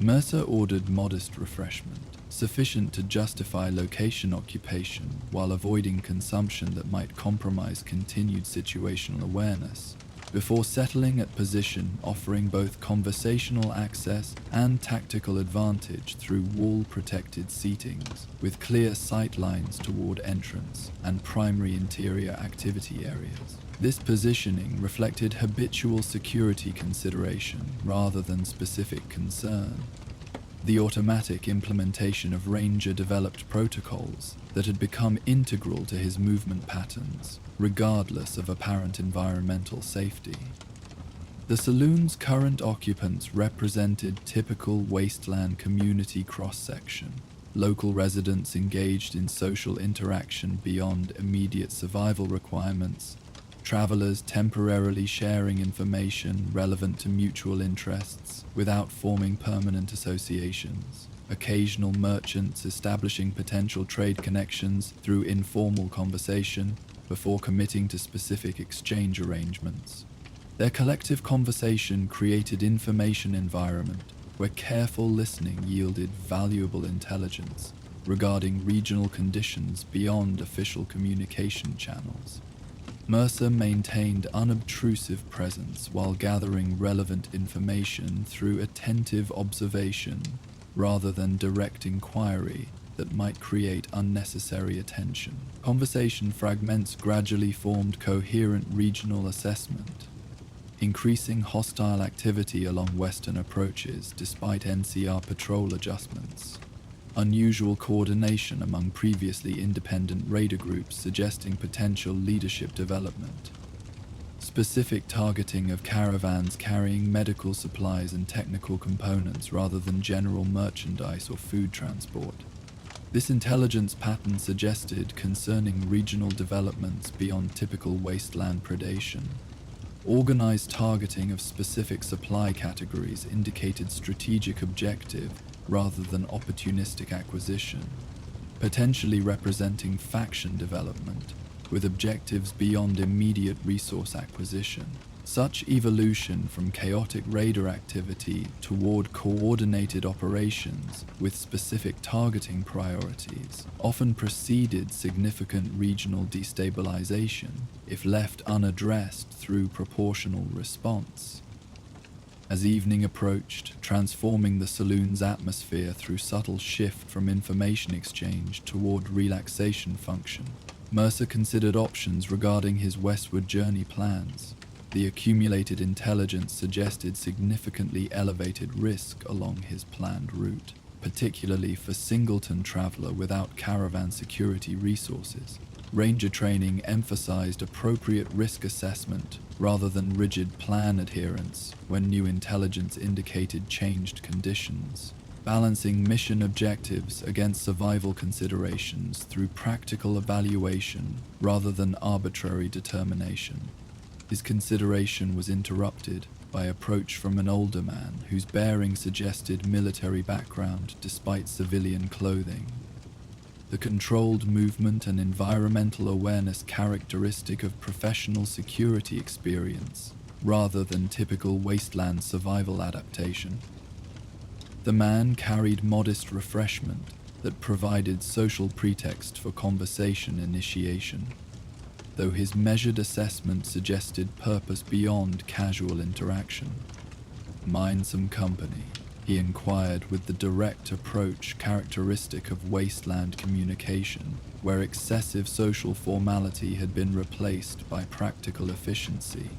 Mercer ordered modest refreshment, sufficient to justify location occupation while avoiding consumption that might compromise continued situational awareness, before settling at position offering both conversational access and tactical advantage through wall-protected seatings with clear sight lines toward entrance and primary interior activity areas. This positioning reflected habitual security consideration rather than specific concern. The automatic implementation of Ranger-developed protocols that had become integral to his movement patterns, regardless of apparent environmental safety. The saloon's current occupants represented typical wasteland community cross-section, local residents engaged in social interaction beyond immediate survival requirements, travelers temporarily sharing information relevant to mutual interests without forming permanent associations, occasional merchants establishing potential trade connections through informal conversation before committing to specific exchange arrangements. Their collective conversation created information environment where careful listening yielded valuable intelligence regarding regional conditions beyond official communication channels. Mercer maintained unobtrusive presence while gathering relevant information through attentive observation rather than direct inquiry that might create unnecessary attention. Conversation fragments gradually formed coherent regional assessment, increasing hostile activity along western approaches despite NCR patrol adjustments. Unusual coordination among previously independent raider groups suggesting potential leadership development. Specific targeting of caravans carrying medical supplies and technical components rather than general merchandise or food transport. This intelligence pattern suggested concerning regional developments beyond typical wasteland predation. Organized targeting of specific supply categories indicated strategic objective rather than opportunistic acquisition, potentially representing faction development with objectives beyond immediate resource acquisition. Such evolution from chaotic raider activity toward coordinated operations with specific targeting priorities often preceded significant regional destabilization if left unaddressed through proportional response. As evening approached, transforming the saloon's atmosphere through subtle shift from information exchange toward relaxation function, Mercer considered options regarding his westward journey plans. The accumulated intelligence suggested significantly elevated risk along his planned route, particularly for singleton traveler without caravan security resources. Ranger training emphasized appropriate risk assessment rather than rigid plan adherence when new intelligence indicated changed conditions, balancing mission objectives against survival considerations through practical evaluation rather than arbitrary determination. His consideration was interrupted by approach from an older man whose bearing suggested military background despite civilian clothing. The controlled movement and environmental awareness characteristic of professional security experience, rather than typical wasteland survival adaptation. The man carried modest refreshment that provided social pretext for conversation initiation, though his measured assessment suggested purpose beyond casual interaction. "Mind some company?" he inquired with the direct approach characteristic of wasteland communication, where excessive social formality had been replaced by practical efficiency.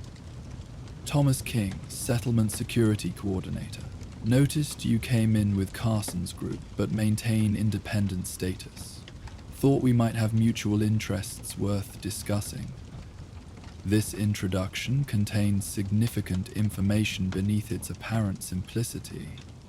"Thomas King, Settlement Security Coordinator. Noticed you came in with Carson's group, but maintain independent status. Thought we might have mutual interests worth discussing." This introduction contains significant information beneath its apparent simplicity.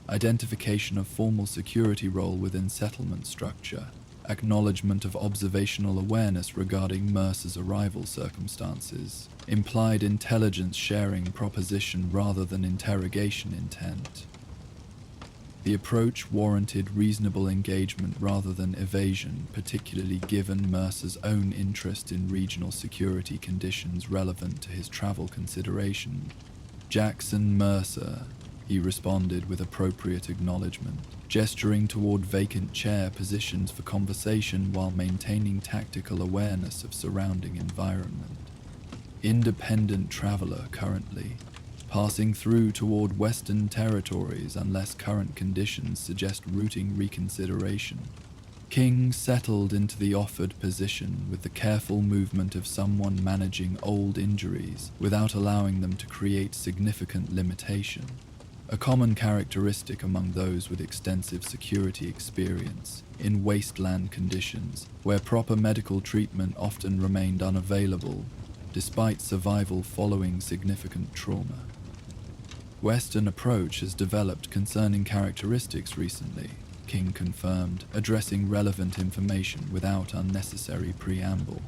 Identification of formal security role within settlement structure, acknowledgement of observational awareness regarding Mercer's arrival circumstances, implied intelligence sharing proposition rather than interrogation intent. The approach warranted reasonable engagement rather than evasion, particularly given Mercer's own interest in regional security conditions relevant to his travel consideration. "Jackson Mercer," he responded with appropriate acknowledgement, gesturing toward vacant chair positions for conversation while maintaining tactical awareness of surrounding environment. Independent traveler currently, passing through toward Western territories unless current conditions suggest routing reconsideration. King settled into the offered position with the careful movement of someone managing old injuries without allowing them to create significant limitation, a common characteristic among those with extensive security experience in wasteland conditions where proper medical treatment often remained unavailable despite survival following significant trauma. Western approach has developed concerning characteristics recently, King confirmed, addressing relevant information without unnecessary preamble.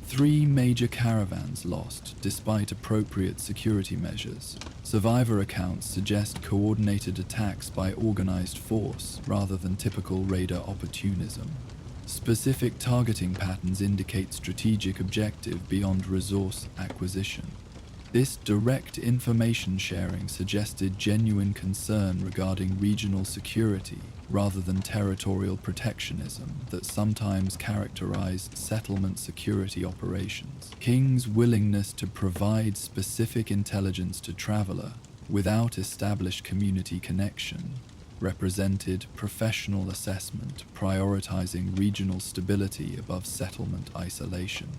3 major caravans lost despite appropriate security measures. Survivor accounts suggest coordinated attacks by organized force rather than typical raider opportunism. Specific targeting patterns indicate strategic objective beyond resource acquisition. This direct information sharing suggested genuine concern regarding regional security rather than territorial protectionism that sometimes characterized settlement security operations. King's willingness to provide specific intelligence to traveler without established community connection represented professional assessment prioritizing regional stability above settlement isolation.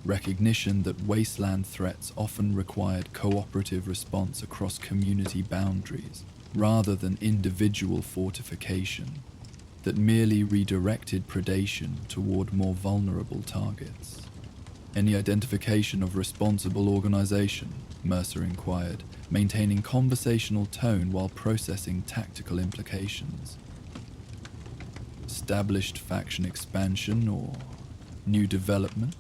Recognition that wasteland threats often required cooperative response across community boundaries rather than individual fortification that merely redirected predation toward more vulnerable targets. Any identification of responsible organization? Mercer inquired, maintaining conversational tone while processing tactical implications. Established faction expansion or new development?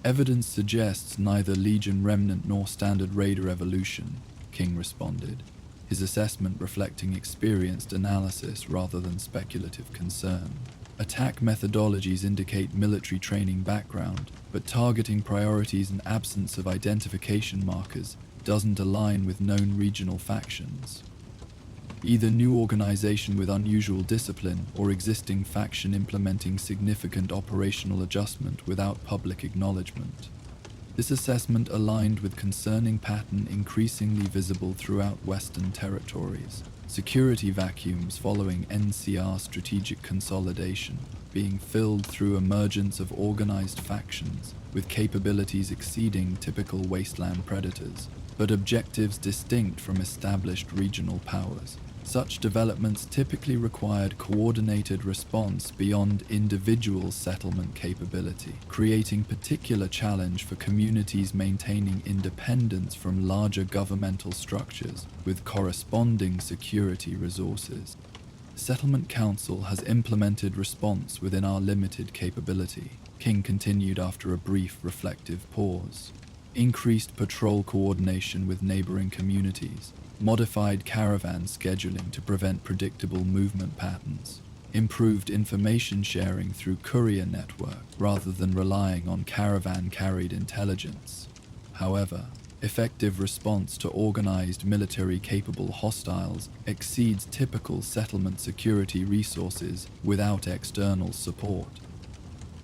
Evidence suggests neither Legion remnant nor standard raider evolution, King responded, his assessment reflecting experienced analysis rather than speculative concern. Attack methodologies indicate military training background, but targeting priorities and absence of identification markers doesn't align with known regional factions. Either new organization with unusual discipline or existing faction implementing significant operational adjustment without public acknowledgement. This assessment aligned with concerning pattern increasingly visible throughout Western territories. Security vacuums following NCR strategic consolidation, being filled through emergence of organized factions with capabilities exceeding typical wasteland predators, but objectives distinct from established regional powers. Such developments typically required coordinated response beyond individual settlement capability, creating particular challenge for communities maintaining independence from larger governmental structures with corresponding security resources. Settlement Council has implemented response within our limited capability, King continued after a brief reflective pause. Increased patrol coordination with neighboring communities, modified caravan scheduling to prevent predictable movement patterns, improved information sharing through courier network rather than relying on caravan-carried intelligence. However, effective response to organized military-capable hostiles exceeds typical settlement security resources without external support.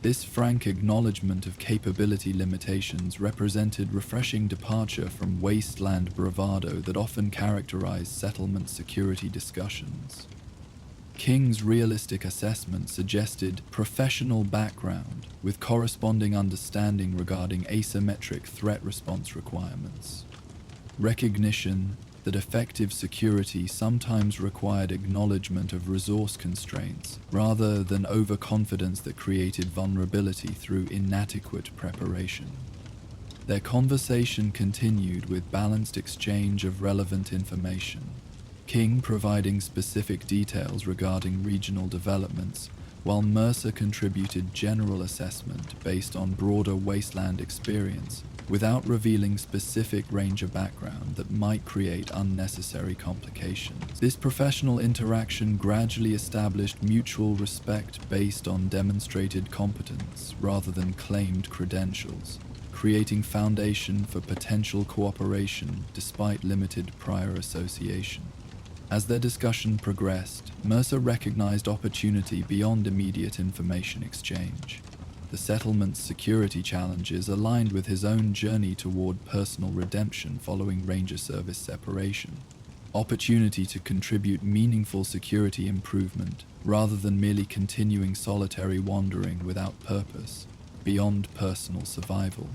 This frank acknowledgement of capability limitations represented refreshing departure from wasteland bravado that often characterized settlement security discussions. King's realistic assessment suggested professional background with corresponding understanding regarding asymmetric threat response requirements. Recognition that effective security sometimes required acknowledgement of resource constraints rather than overconfidence that created vulnerability through inadequate preparation. Their conversation continued with balanced exchange of relevant information, King providing specific details regarding regional developments, while Mercer contributed general assessment based on broader wasteland experience without revealing specific ranger background that might create unnecessary complications. This professional interaction gradually established mutual respect based on demonstrated competence rather than claimed credentials, creating foundation for potential cooperation despite limited prior association. As their discussion progressed, Mercer recognized opportunity beyond immediate information exchange. The settlement's security challenges aligned with his own journey toward personal redemption following Ranger Service separation. Opportunity to contribute meaningful security improvement rather than merely continuing solitary wandering without purpose, beyond personal survival.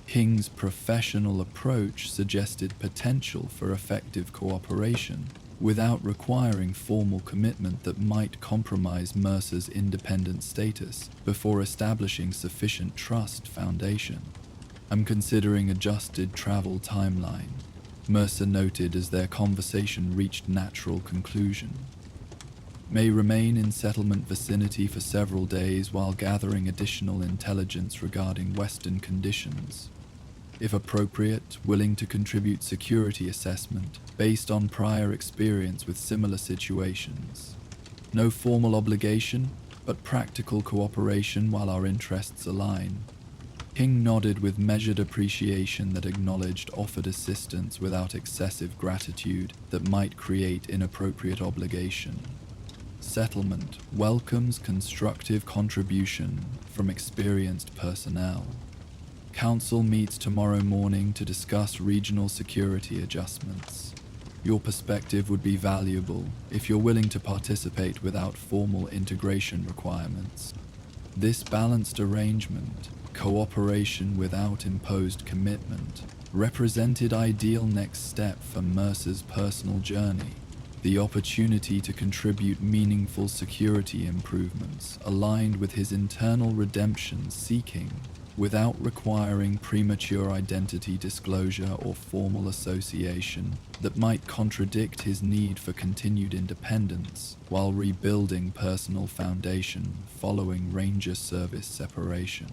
King's professional approach suggested potential for effective cooperation without requiring formal commitment that might compromise Mercer's independent status before establishing sufficient trust foundation. "I'm considering adjusted travel timeline," Mercer noted as their conversation reached natural conclusion. "May remain in settlement vicinity for several days while gathering additional intelligence regarding Western conditions. If appropriate, willing to contribute security assessment based on prior experience with similar situations. No formal obligation, but practical cooperation while our interests align." King nodded with measured appreciation that acknowledged offered assistance without excessive gratitude that might create inappropriate obligation. Settlement welcomes constructive contribution from experienced personnel. Council meets tomorrow morning to discuss regional security adjustments. Your perspective would be valuable if you're willing to participate without formal integration requirements. This balanced arrangement, cooperation without imposed commitment, represented ideal next step for Mercer's personal journey. The opportunity to contribute meaningful security improvements aligned with his internal redemption seeking without requiring premature identity disclosure or formal association that might contradict his need for continued independence while rebuilding personal foundation following Ranger Service separation.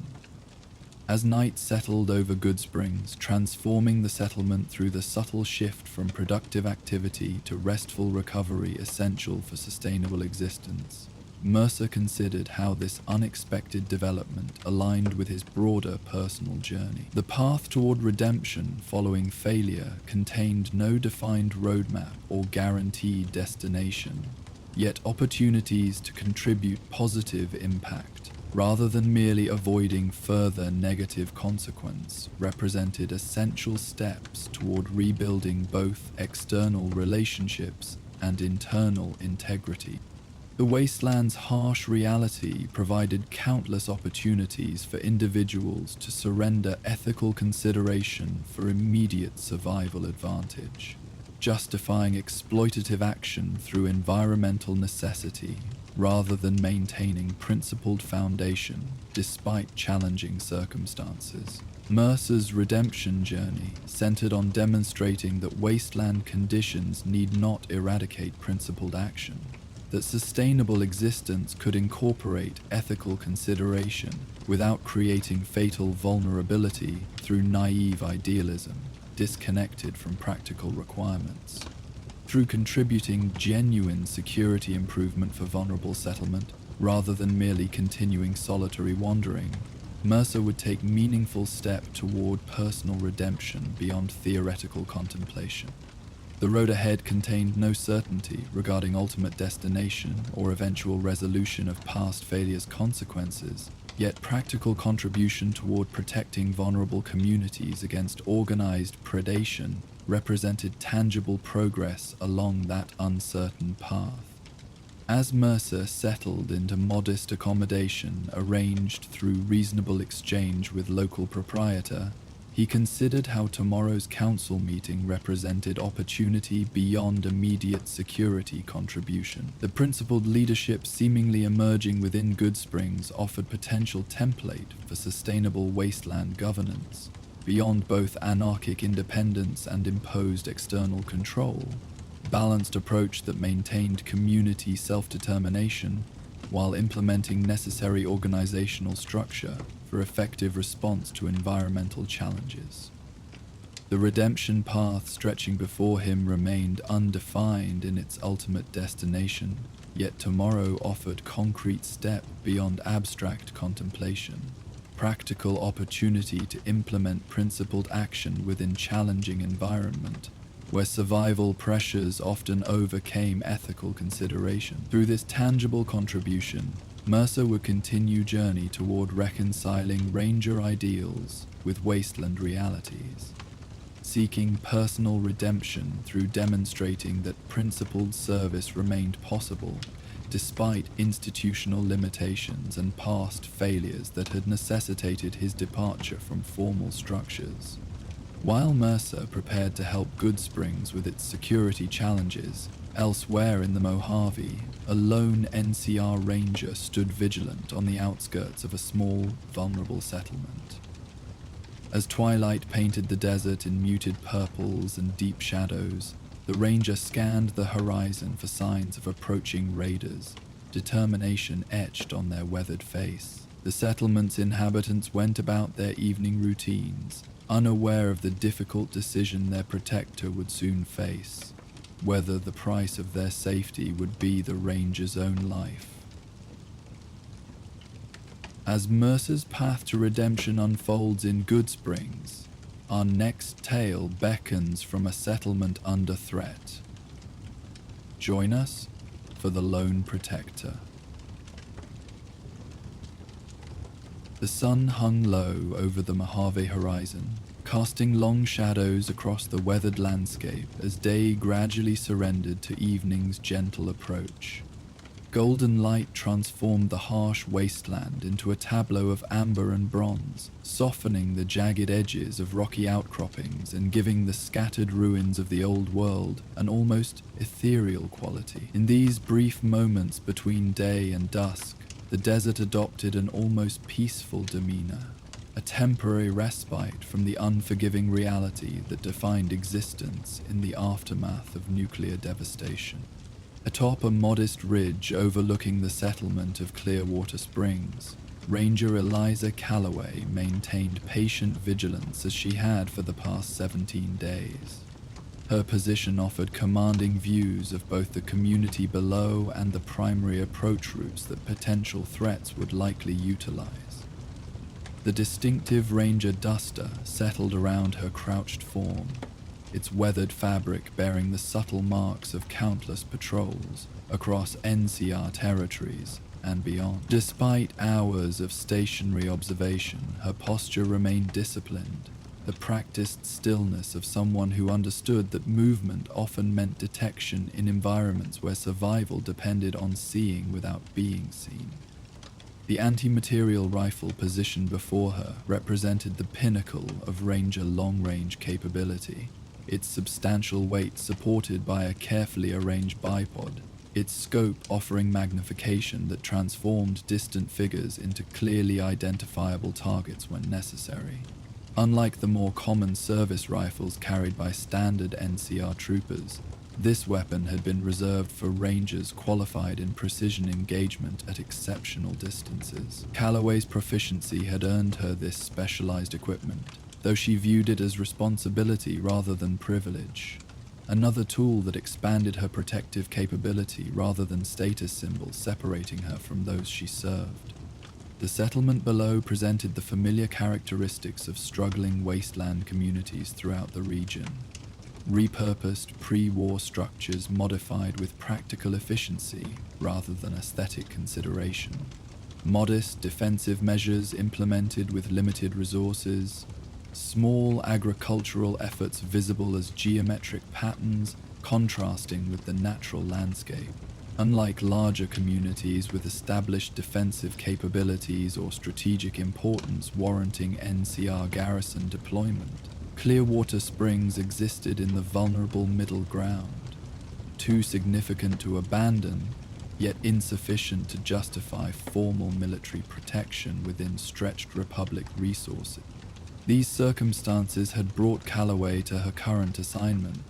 As night settled over Goodsprings, transforming the settlement through the subtle shift from productive activity to restful recovery essential for sustainable existence, Mercer considered how this unexpected development aligned with his broader personal journey. The path toward redemption following failure contained no defined roadmap or guaranteed destination, yet opportunities to contribute positive impact rather than merely avoiding further negative consequence represented essential steps toward rebuilding both external relationships and internal integrity. The Wasteland's harsh reality provided countless opportunities for individuals to surrender ethical consideration for immediate survival advantage, justifying exploitative action through environmental necessity rather than maintaining principled foundation despite challenging circumstances. Mercer's redemption journey centered on demonstrating that wasteland conditions need not eradicate principled action, that sustainable existence could incorporate ethical consideration without creating fatal vulnerability through naive idealism, disconnected from practical requirements. Through contributing genuine security improvement for vulnerable settlement, rather than merely continuing solitary wandering, Mercer would take meaningful step toward personal redemption beyond theoretical contemplation. The road ahead contained no certainty regarding ultimate destination or eventual resolution of past failure's consequences, yet practical contribution toward protecting vulnerable communities against organized predation represented tangible progress along that uncertain path. As Mercer settled into modest accommodation arranged through reasonable exchange with local proprietor, he considered how tomorrow's council meeting represented opportunity beyond immediate security contribution. The principled leadership seemingly emerging within Goodsprings offered potential template for sustainable wasteland governance, beyond both anarchic independence and imposed external control. Balanced approach that maintained community self-determination while implementing necessary organizational structure for effective response to environmental challenges. The redemption path stretching before him remained undefined in its ultimate destination, yet tomorrow offered concrete step beyond abstract contemplation, practical opportunity to implement principled action within challenging environment, where survival pressures often overcame ethical consideration. Through this tangible contribution, Mercer would continue journey toward reconciling Ranger ideals with wasteland realities, seeking personal redemption through demonstrating that principled service remained possible despite institutional limitations and past failures that had necessitated his departure from formal structures. While Mercer prepared to help Goodsprings with its security challenges, elsewhere in the Mojave, a lone NCR ranger stood vigilant on the outskirts of a small, vulnerable settlement. As twilight painted the desert in muted purples and deep shadows, the ranger scanned the horizon for signs of approaching raiders, determination etched on their weathered face. The settlement's inhabitants went about their evening routines, unaware of the difficult decision their protector would soon face, whether the price of their safety would be the ranger's own life. As Mercer's path to redemption unfolds in Goodsprings, our next tale beckons from a settlement under threat. Join us for The Lone Protector. The sun hung low over the Mojave horizon, casting long shadows across the weathered landscape as day gradually surrendered to evening's gentle approach. Golden light transformed the harsh wasteland into a tableau of amber and bronze, softening the jagged edges of rocky outcroppings and giving the scattered ruins of the old world an almost ethereal quality. In these brief moments between day and dusk, the desert adopted an almost peaceful demeanor, a temporary respite from the unforgiving reality that defined existence in the aftermath of nuclear devastation. Atop a modest ridge overlooking the settlement of Clearwater Springs, Ranger Eliza Calloway maintained patient vigilance as she had for the past 17 days. Her position offered commanding views of both the community below and the primary approach routes that potential threats would likely utilize. The distinctive Ranger duster settled around her crouched form, its weathered fabric bearing the subtle marks of countless patrols across NCR territories and beyond. Despite hours of stationary observation, her posture remained disciplined, the practiced stillness of someone who understood that movement often meant detection in environments where survival depended on seeing without being seen. The anti-material rifle positioned before her represented the pinnacle of Ranger long-range capability, its substantial weight supported by a carefully arranged bipod, its scope offering magnification that transformed distant figures into clearly identifiable targets when necessary. Unlike the more common service rifles carried by standard NCR troopers, this weapon had been reserved for rangers qualified in precision engagement at exceptional distances. Calloway's proficiency had earned her this specialized equipment, though she viewed it as responsibility rather than privilege, another tool that expanded her protective capability rather than status symbols separating her from those she served. The settlement below presented the familiar characteristics of struggling wasteland communities throughout the region. Repurposed pre-war structures modified with practical efficiency rather than aesthetic consideration. Modest defensive measures implemented with limited resources. Small agricultural efforts visible as geometric patterns contrasting with the natural landscape. Unlike larger communities with established defensive capabilities or strategic importance warranting NCR garrison deployment, Clearwater Springs existed in the vulnerable middle ground, too significant to abandon, yet insufficient to justify formal military protection within stretched Republic resources. These circumstances had brought Calloway to her current assignment,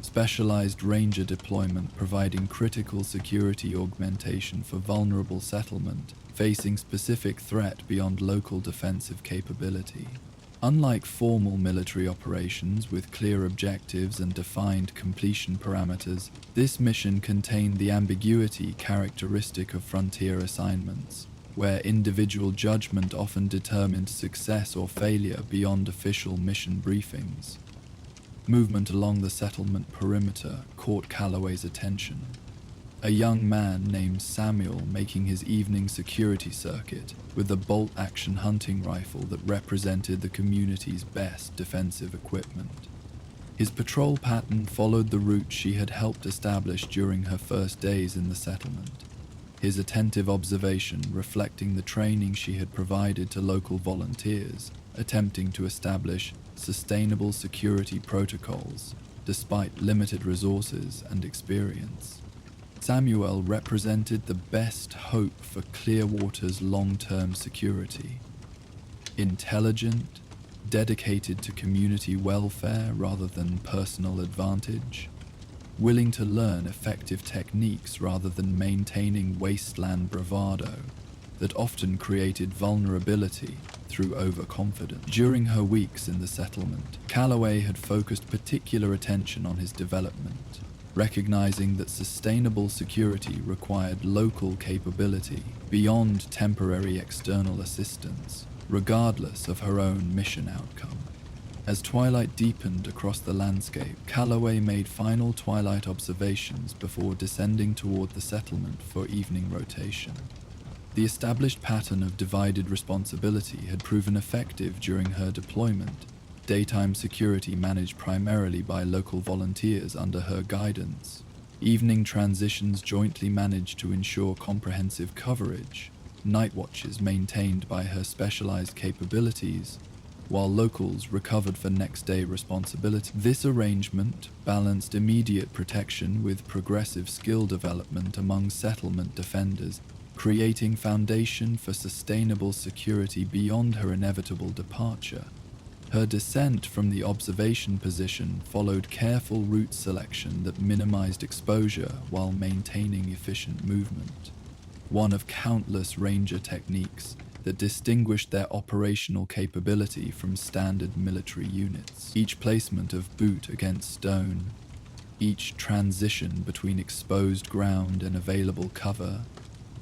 specialized Ranger deployment providing critical security augmentation for vulnerable settlement facing specific threat beyond local defensive capability. Unlike formal military operations with clear objectives and defined completion parameters, this mission contained the ambiguity characteristic of frontier assignments, where individual judgment often determined success or failure beyond official mission briefings. Movement along the settlement perimeter caught Calloway's attention. A young man named Samuel making his evening security circuit with a bolt-action hunting rifle that represented the community's best defensive equipment. His patrol pattern followed the route she had helped establish during her first days in the settlement, his attentive observation reflecting the training she had provided to local volunteers, attempting to establish sustainable security protocols despite limited resources and experience. Samuel represented the best hope for Clearwater's long-term security. Intelligent, dedicated to community welfare rather than personal advantage, willing to learn effective techniques rather than maintaining wasteland bravado that often created vulnerability through overconfidence. During her weeks in the settlement, Calloway had focused particular attention on his development, recognizing that sustainable security required local capability beyond temporary external assistance, regardless of her own mission outcome. As twilight deepened across the landscape, Calloway made final twilight observations before descending toward the settlement for evening rotation. The established pattern of divided responsibility had proven effective during her deployment. Daytime security managed primarily by local volunteers under her guidance. Evening transitions jointly managed to ensure comprehensive coverage. Night watches maintained by her specialized capabilities, while locals recovered for next-day responsibility. This arrangement balanced immediate protection with progressive skill development among settlement defenders, creating foundation for sustainable security beyond her inevitable departure. Her descent from the observation position followed careful route selection that minimized exposure while maintaining efficient movement, one of countless ranger techniques that distinguished their operational capability from standard military units. Each placement of boot against stone, each transition between exposed ground and available cover,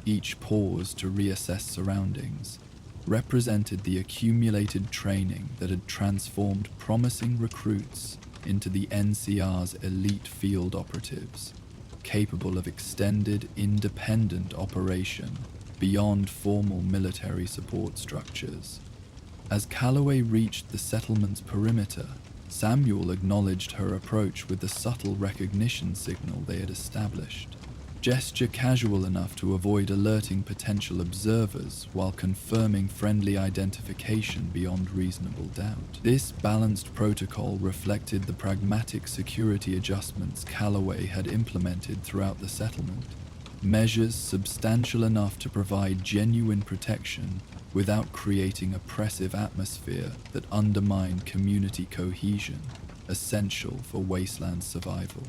each pause to reassess surroundings, represented the accumulated training that had transformed promising recruits into the NCR's elite field operatives, capable of extended, independent operation beyond formal military support structures. As Calloway reached the settlement's perimeter, Samuel acknowledged her approach with the subtle recognition signal they had established. Gesture casual enough to avoid alerting potential observers while confirming friendly identification beyond reasonable doubt. This balanced protocol reflected the pragmatic security adjustments Calloway had implemented throughout the settlement, measures substantial enough to provide genuine protection without creating oppressive atmosphere that undermined community cohesion, essential for Wasteland survival.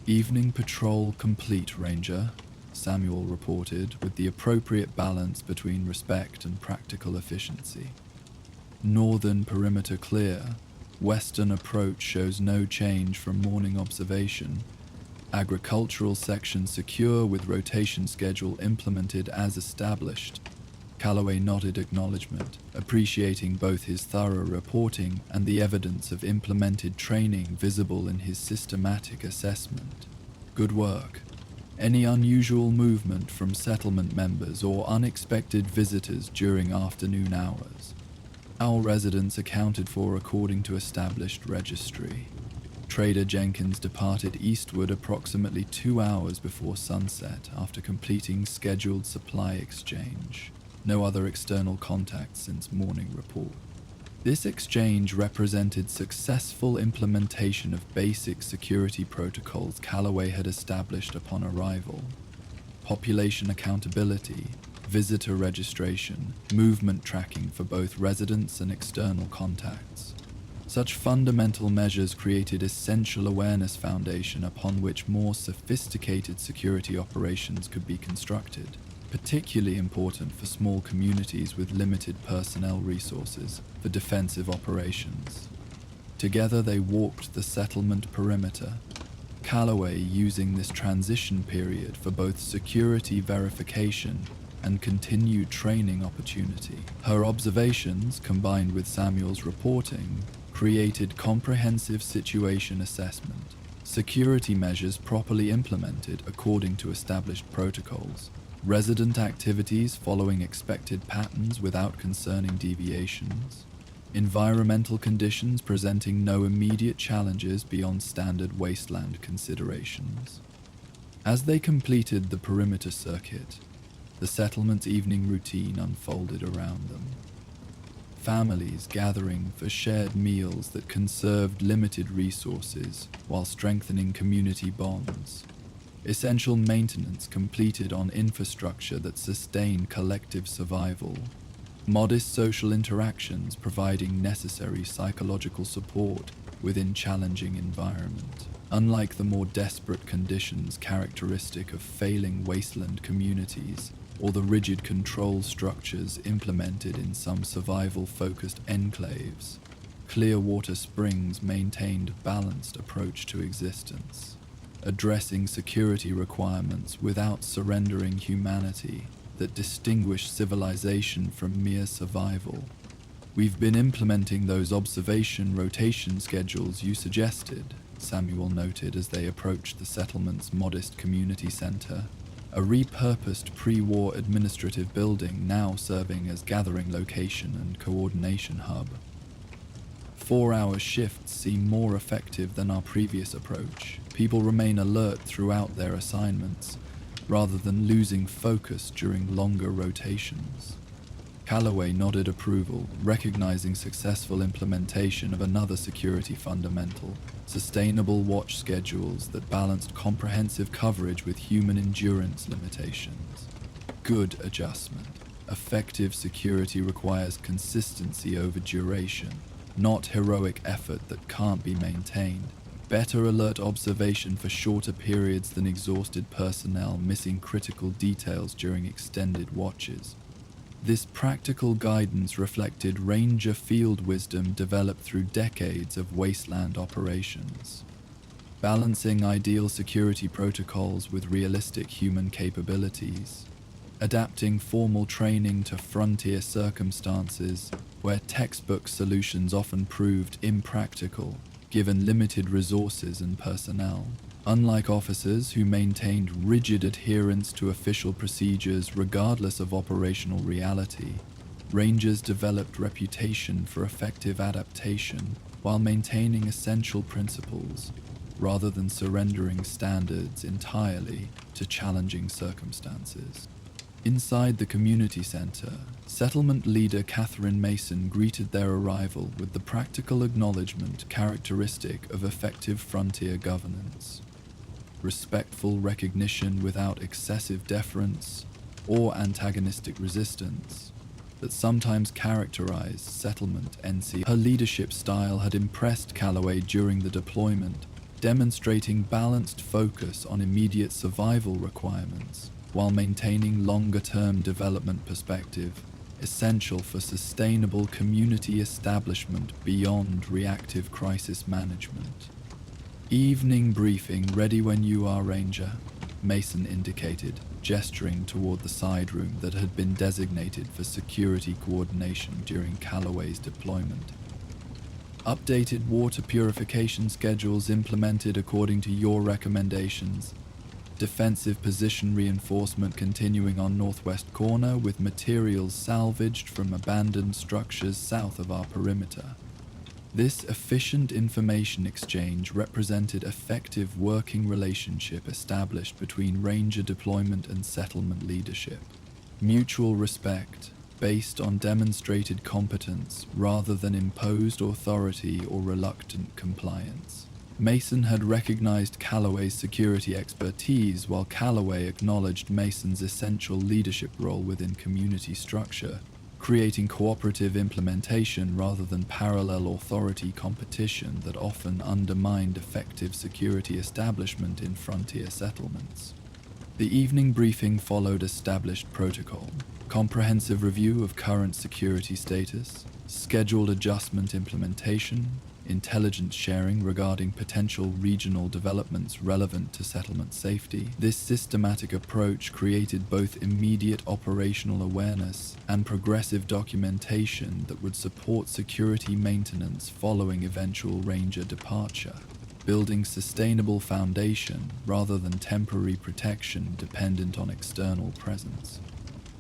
"Evening patrol complete, Ranger," Samuel reported with the appropriate balance between respect and practical efficiency. "Northern perimeter clear. Western approach shows no change from morning observation. Agricultural section secure with rotation schedule implemented as established." Calloway nodded acknowledgement, appreciating both his thorough reporting and the evidence of implemented training visible in his systematic assessment. "Good work. Any unusual movement from settlement members or unexpected visitors during afternoon hours? All residents accounted for according to established registry. Trader Jenkins departed eastward approximately 2 hours before sunset after completing scheduled supply exchange. No other external contact since morning report. This exchange represented successful implementation of basic security protocols Calloway had established upon arrival. Population accountability, visitor registration, movement tracking for both residents and external contacts. Such fundamental measures created essential awareness foundation upon which more sophisticated security operations could be constructed, particularly important for small communities with limited personnel resources for defensive operations. Together they walked the settlement perimeter, Calloway using this transition period for both security verification and continued training opportunity. Her observations, combined with Samuel's reporting, created comprehensive situation assessment, security measures properly implemented according to established protocols, resident activities following expected patterns without concerning deviations, environmental conditions presenting no immediate challenges beyond standard wasteland considerations. As they completed the perimeter circuit, the settlement's evening routine unfolded around them. Families gathering for shared meals that conserved limited resources while strengthening community bonds. Essential maintenance completed on infrastructure that sustained collective survival. Modest social interactions providing necessary psychological support within challenging environment. Unlike the more desperate conditions characteristic of failing wasteland communities, or the rigid control structures implemented in some survival-focused enclaves, Clearwater Springs maintained a balanced approach to existence, addressing security requirements without surrendering humanity that distinguish civilization from mere survival. "We've been implementing those observation rotation schedules you suggested," Samuel noted as they approached the settlement's modest community center, a repurposed pre-war administrative building now serving as gathering location and coordination hub. 4-hour shifts seem more effective than our previous approach. People remain alert throughout their assignments, rather than losing focus during longer rotations. Calloway nodded approval, recognizing successful implementation of another security fundamental, sustainable watch schedules that balanced comprehensive coverage with human endurance limitations. Good adjustment. Effective security requires consistency over duration, not heroic effort that can't be maintained. Better alert observation for shorter periods than exhausted personnel missing critical details during extended watches. This practical guidance reflected Ranger field wisdom developed through decades of wasteland operations, balancing ideal security protocols with realistic human capabilities, adapting formal training to frontier circumstances where textbook solutions often proved impractical given limited resources and personnel. Unlike officers who maintained rigid adherence to official procedures regardless of operational reality, Rangers developed reputation for effective adaptation while maintaining essential principles, rather than surrendering standards entirely to challenging circumstances. Inside the community center, settlement leader Catherine Mason greeted their arrival with the practical acknowledgement characteristic of effective frontier governance. Respectful recognition without excessive deference or antagonistic resistance that sometimes characterized settlement NC. Her leadership style had impressed Calloway during the deployment, demonstrating balanced focus on immediate survival requirements while maintaining longer-term development perspective, essential for sustainable community establishment beyond reactive crisis management. "Evening briefing ready when you are, Ranger," Mason indicated, gesturing toward the side room that had been designated for security coordination during Calloway's deployment. "Updated water purification schedules implemented according to your recommendations. Defensive position reinforcement continuing on northwest corner with materials salvaged from abandoned structures south of our perimeter." This efficient information exchange represented effective working relationship established between Ranger deployment and settlement leadership. Mutual respect, based on demonstrated competence rather than imposed authority or reluctant compliance. Mason had recognized Calloway's security expertise while Calloway acknowledged Mason's essential leadership role within community structure, creating cooperative implementation rather than parallel authority competition that often undermined effective security establishment in frontier settlements. The evening briefing followed established protocol, comprehensive review of current security status, scheduled adjustment implementation, intelligence sharing regarding potential regional developments relevant to settlement safety. This systematic approach created both immediate operational awareness and progressive documentation that would support security maintenance following eventual Ranger departure, building sustainable foundation rather than temporary protection dependent on external presence.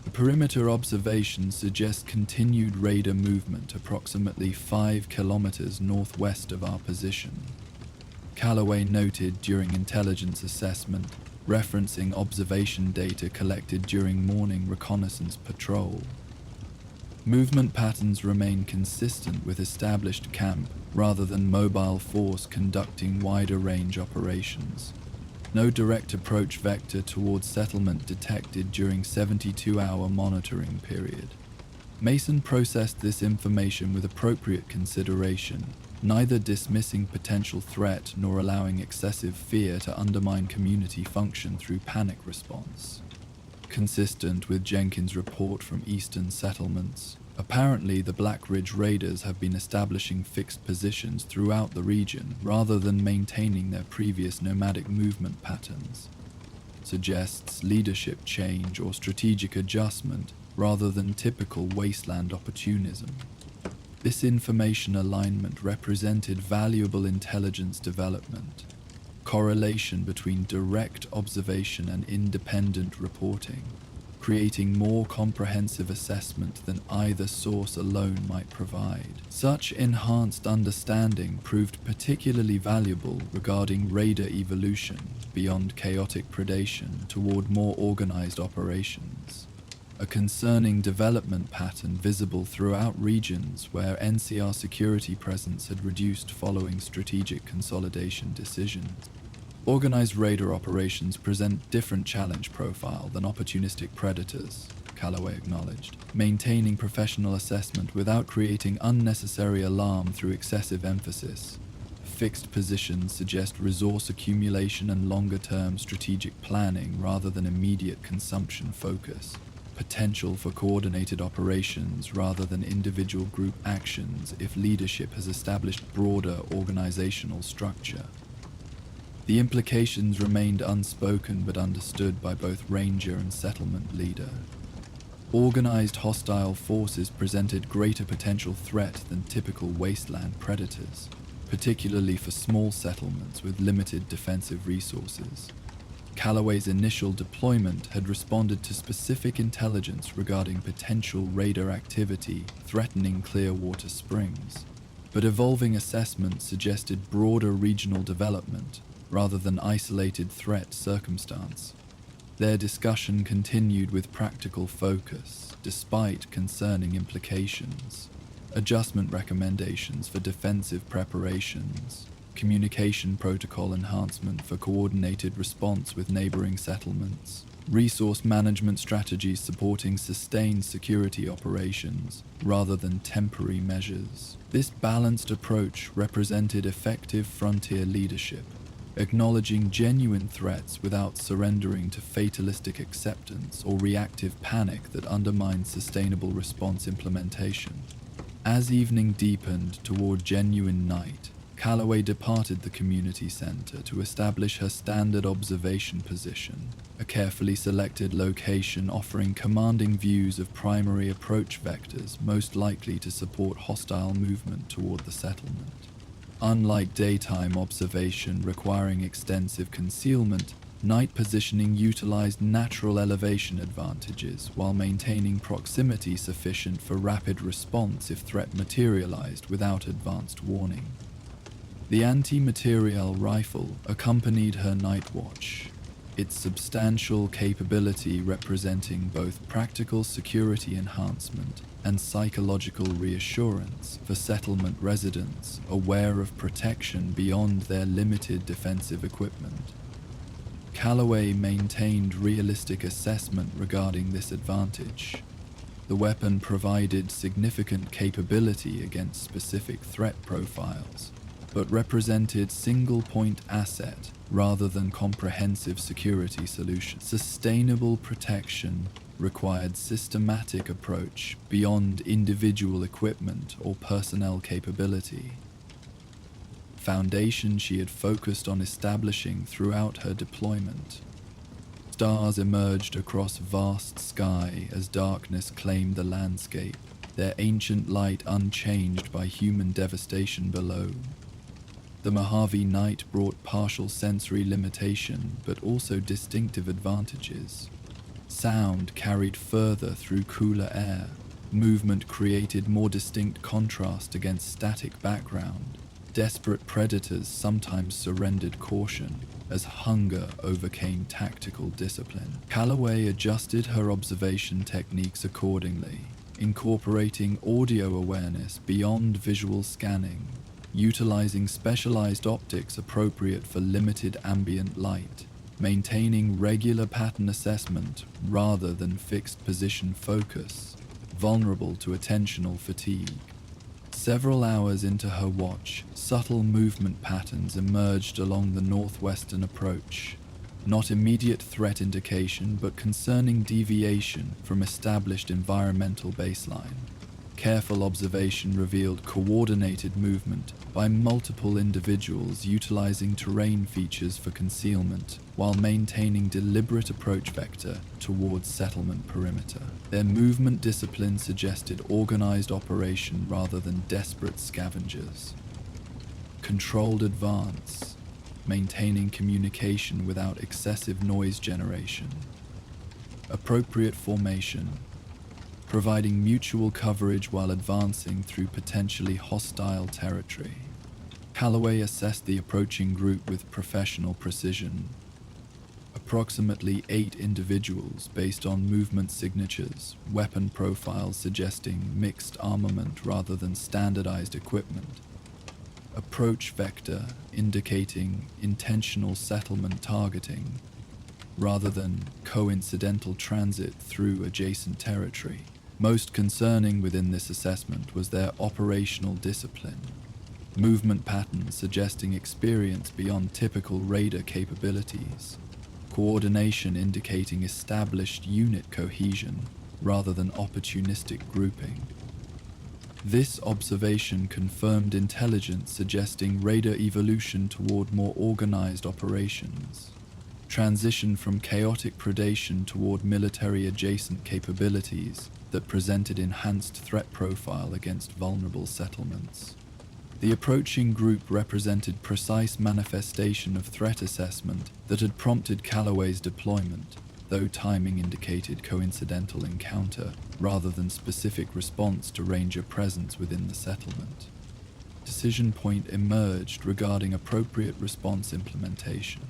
The perimeter observations suggest continued raider movement approximately 5 kilometers northwest of our position. Calloway noted during intelligence assessment, referencing observation data collected during morning reconnaissance patrol. Movement patterns remain consistent with established camp rather than mobile force conducting wider range operations. No direct approach vector towards settlement detected during 72-hour monitoring period. Mason processed this information with appropriate consideration, neither dismissing potential threat nor allowing excessive fear to undermine community function through panic response. Consistent with Jenkins' report from eastern settlements, apparently the Black Ridge Raiders have been establishing fixed positions throughout the region rather than maintaining their previous nomadic movement patterns. Suggests leadership change or strategic adjustment rather than typical wasteland opportunism. This information alignment represented valuable intelligence development, correlation between direct observation and independent reporting, creating more comprehensive assessment than either source alone might provide. Such enhanced understanding proved particularly valuable regarding raider evolution beyond chaotic predation toward more organized operations, a concerning development pattern visible throughout regions where NCR security presence had reduced following strategic consolidation decisions. Organized raider operations present different challenge profile than opportunistic predators, Calloway acknowledged, maintaining professional assessment without creating unnecessary alarm through excessive emphasis. Fixed positions suggest resource accumulation and longer-term strategic planning rather than immediate consumption focus. Potential for coordinated operations rather than individual group actions if leadership has established broader organizational structure. The implications remained unspoken but understood by both ranger and settlement leader. Organized hostile forces presented greater potential threat than typical wasteland predators, particularly for small settlements with limited defensive resources. Calloway's initial deployment had responded to specific intelligence regarding potential raider activity threatening Clearwater Springs, but evolving assessment suggested broader regional development rather than isolated threat circumstance. Their discussion continued with practical focus, despite concerning implications. Adjustment recommendations for defensive preparations, communication protocol enhancement for coordinated response with neighboring settlements, resource management strategies supporting sustained security operations rather than temporary measures. This balanced approach represented effective frontier leadership, acknowledging genuine threats without surrendering to fatalistic acceptance or reactive panic that undermines sustainable response implementation. As evening deepened toward genuine night, Calloway departed the community center to establish her standard observation position, a carefully selected location offering commanding views of primary approach vectors most likely to support hostile movement toward the settlement. Unlike daytime observation requiring extensive concealment, night positioning utilized natural elevation advantages while maintaining proximity sufficient for rapid response if threat materialized without advanced warning. The anti-materiel rifle accompanied her night watch, its substantial capability representing both practical security enhancement and psychological reassurance for settlement residents aware of protection beyond their limited defensive equipment. Calloway maintained realistic assessment regarding this advantage. The weapon provided significant capability against specific threat profiles, but represented single-point asset rather than comprehensive security solution. Sustainable protection required systematic approach beyond individual equipment or personnel capability. foundation she had focused on establishing throughout her deployment. Stars emerged across vast sky as darkness claimed the landscape, their ancient light unchanged by human devastation below. The Mojave night brought partial sensory limitation, but also distinctive advantages. Sound carried further through cooler air. Movement created more distinct contrast against static background. Desperate predators sometimes surrendered caution as hunger overcame tactical discipline. Calloway adjusted her observation techniques accordingly, incorporating audio awareness beyond visual scanning, utilizing specialized optics appropriate for limited ambient light, maintaining regular pattern assessment rather than fixed position focus, vulnerable to attentional fatigue. Several hours into her watch, subtle movement patterns emerged along the northwestern approach. Not immediate threat indication, but concerning deviation from established environmental baseline. Careful observation revealed coordinated movement by multiple individuals utilizing terrain features for concealment while maintaining deliberate approach vector towards settlement perimeter. Their movement discipline suggested organized operation rather than desperate scavengers. Controlled advance, maintaining communication without excessive noise generation. Appropriate formation, providing mutual coverage while advancing through potentially hostile territory. Calloway assessed the approaching group with professional precision. Approximately 8 individuals based on movement signatures, weapon profiles suggesting mixed armament rather than standardized equipment. Approach vector indicating intentional settlement targeting rather than coincidental transit through adjacent territory. Most concerning within this assessment was their operational discipline. Movement patterns suggesting experience beyond typical raider capabilities. Coordination indicating established unit cohesion rather than opportunistic grouping. This observation confirmed intelligence suggesting raider evolution toward more organized operations. Transition from chaotic predation toward military-adjacent capabilities that presented enhanced threat profile against vulnerable settlements. The approaching group represented precise manifestation of threat assessment that had prompted Calloway's deployment, though timing indicated coincidental encounter rather than specific response to Ranger presence within the settlement. Decision point emerged regarding appropriate response implementation.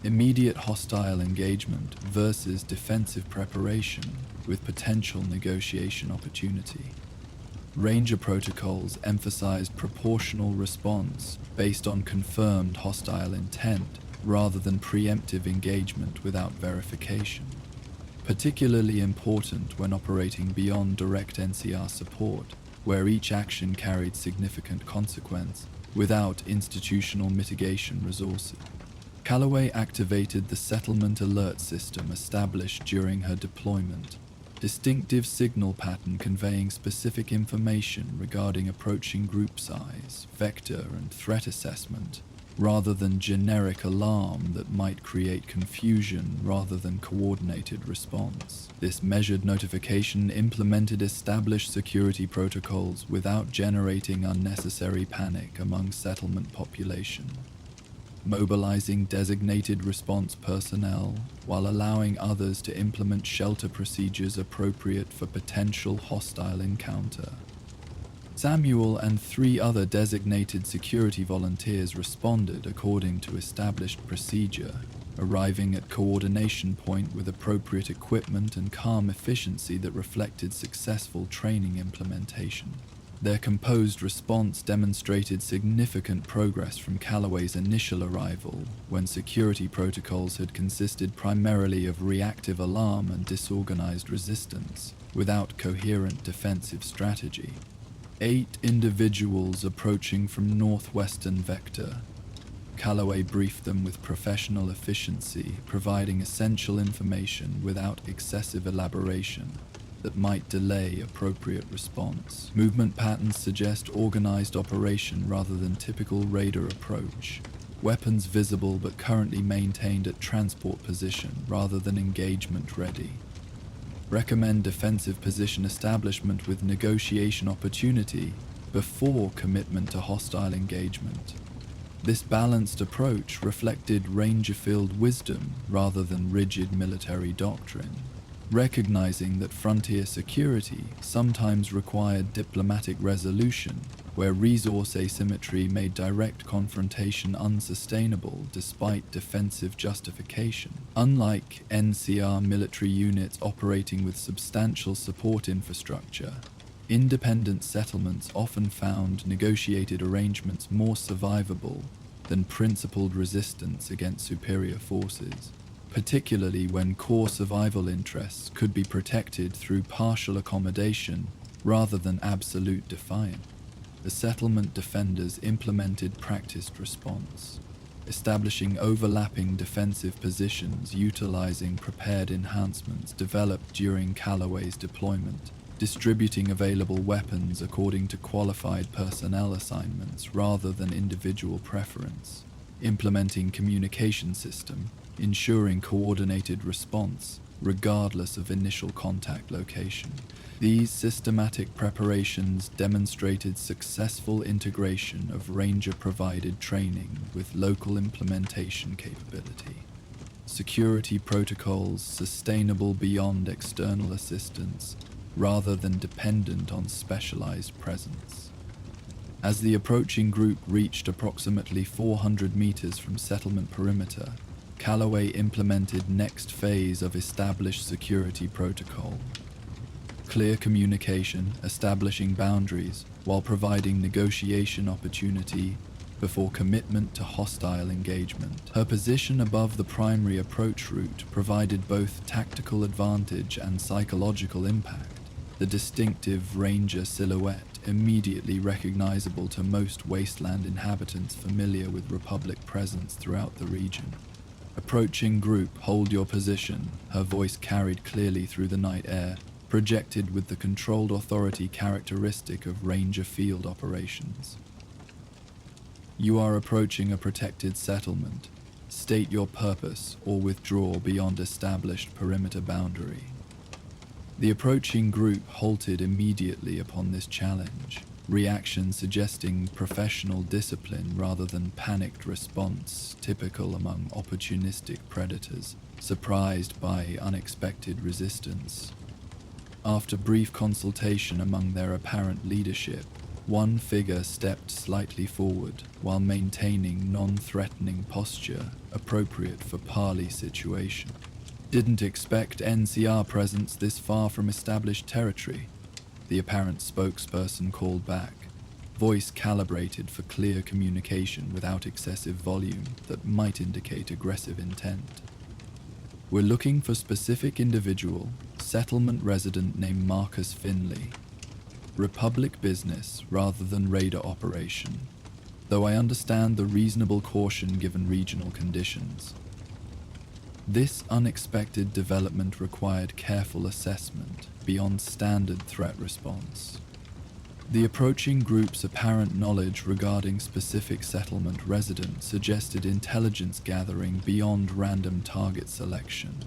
Immediate hostile engagement versus defensive preparation with potential negotiation opportunity. Ranger protocols emphasized proportional response based on confirmed hostile intent rather than preemptive engagement without verification. Particularly important when operating beyond direct NCR support, where each action carried significant consequence without institutional mitigation resources. Calloway activated the settlement alert system established during her deployment, distinctive signal pattern conveying specific information regarding approaching group size, vector, and threat assessment, rather than generic alarm that might create confusion rather than coordinated response. This measured notification implemented established security protocols without generating unnecessary panic among settlement population. Mobilizing designated response personnel while allowing others to implement shelter procedures appropriate for potential hostile encounter. Samuel and 3 other designated security volunteers responded according to established procedure, arriving at coordination point with appropriate equipment and calm efficiency that reflected successful training implementation. Their composed response demonstrated significant progress from Calloway's initial arrival, when security protocols had consisted primarily of reactive alarm and disorganized resistance, without coherent defensive strategy. 8 individuals approaching from northwestern vector. Calloway briefed them with professional efficiency, providing essential information without excessive elaboration. that might delay appropriate response. Movement patterns suggest organized operation rather than typical raider approach. Weapons visible but currently maintained at transport position rather than engagement ready. Recommend defensive position establishment with negotiation opportunity before commitment to hostile engagement. This balanced approach reflected Ranger-filled wisdom rather than rigid military doctrine, recognizing that frontier security sometimes required diplomatic resolution, where resource asymmetry made direct confrontation unsustainable despite defensive justification. Unlike NCR military units operating with substantial support infrastructure, independent settlements often found negotiated arrangements more survivable than principled resistance against superior forces, particularly when core survival interests could be protected through partial accommodation rather than absolute defiance. The settlement defenders implemented practiced response, establishing overlapping defensive positions utilizing prepared enhancements developed during Callaway's deployment, distributing available weapons according to qualified personnel assignments rather than individual preference, implementing communication system, ensuring coordinated response regardless of initial contact location. These systematic preparations demonstrated successful integration of Ranger-provided training with local implementation capability. Security protocols sustainable beyond external assistance rather than dependent on specialized presence. As the approaching group reached approximately 400 meters from settlement perimeter, Callaway implemented next phase of established security protocol. Clear communication, establishing boundaries, while providing negotiation opportunity before commitment to hostile engagement. Her position above the primary approach route provided both tactical advantage and psychological impact. The distinctive Ranger silhouette, immediately recognizable to most Wasteland inhabitants familiar with Republic presence throughout the region. Approaching group, hold your position, her voice carried clearly through the night air, projected with the controlled authority characteristic of Ranger field operations. You are approaching a protected settlement. State your purpose or withdraw beyond established perimeter boundary. The approaching group halted immediately upon this challenge, reaction suggesting professional discipline rather than panicked response typical among opportunistic predators, surprised by unexpected resistance. After brief consultation among their apparent leadership, one figure stepped slightly forward while maintaining non-threatening posture appropriate for parley situation. Didn't expect NCR presence this far from established territory, the apparent spokesperson called back, voice calibrated for clear communication without excessive volume that might indicate aggressive intent. We're looking for specific individual, settlement resident named Marcus Finley. Republic business rather than raider operation, though I understand the reasonable caution given regional conditions. This unexpected development required careful assessment beyond standard threat response. The approaching group's apparent knowledge regarding specific settlement residents suggested intelligence gathering beyond random target selection,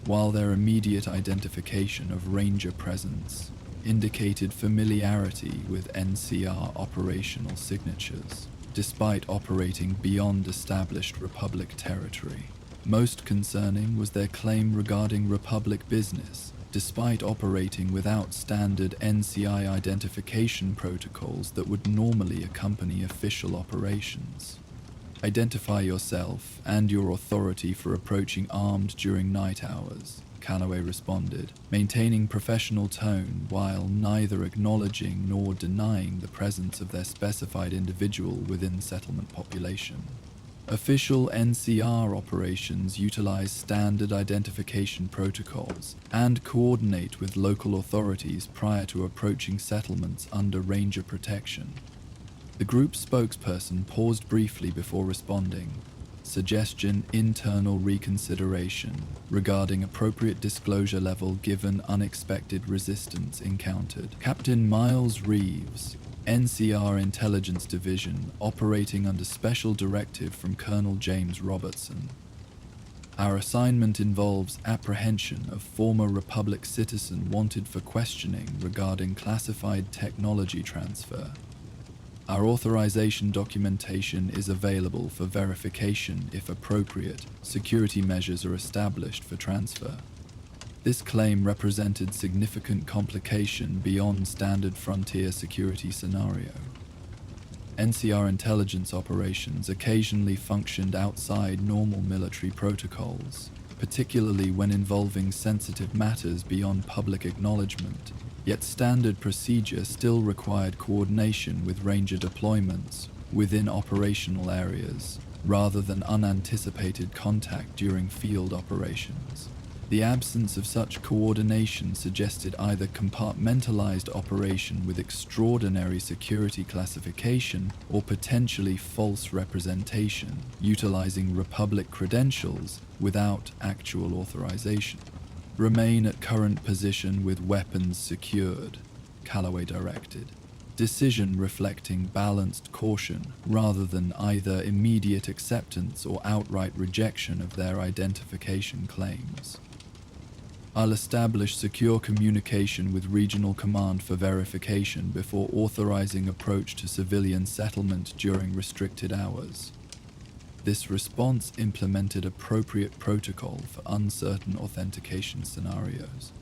while their immediate identification of Ranger presence indicated familiarity with NCR operational signatures, despite operating beyond established Republic territory. Most concerning was their claim regarding Republic business, despite operating without standard NCI identification protocols that would normally accompany official operations. Identify yourself and your authority for approaching armed during night hours, Callaway responded, maintaining professional tone while neither acknowledging nor denying the presence of their specified individual within settlement population. Official NCR operations utilize standard identification protocols and coordinate with local authorities prior to approaching settlements under Ranger protection. The group's spokesperson paused briefly before responding. Suggestion: internal reconsideration regarding appropriate disclosure level given unexpected resistance encountered. Captain Miles Reeves, NCR Intelligence Division, operating under special directive from Colonel James Robertson. Our assignment involves apprehension of former Republic citizen wanted for questioning regarding classified technology transfer. Our authorization documentation is available for verification if appropriate security measures are established for transfer. This claim represented significant complication beyond standard frontier security scenario. NCR intelligence operations occasionally functioned outside normal military protocols, particularly when involving sensitive matters beyond public acknowledgement. Yet standard procedure still required coordination with Ranger deployments within operational areas, rather than unanticipated contact during field operations. The absence of such coordination suggested either compartmentalized operation with extraordinary security classification or potentially false representation, utilizing Republic credentials without actual authorization. Remain at current position with weapons secured, Calloway directed. Decision reflecting balanced caution rather than either immediate acceptance or outright rejection of their identification claims. I'll establish secure communication with Regional Command for verification before authorizing approach to civilian settlement during restricted hours. This response implemented appropriate protocol for uncertain authentication scenarios,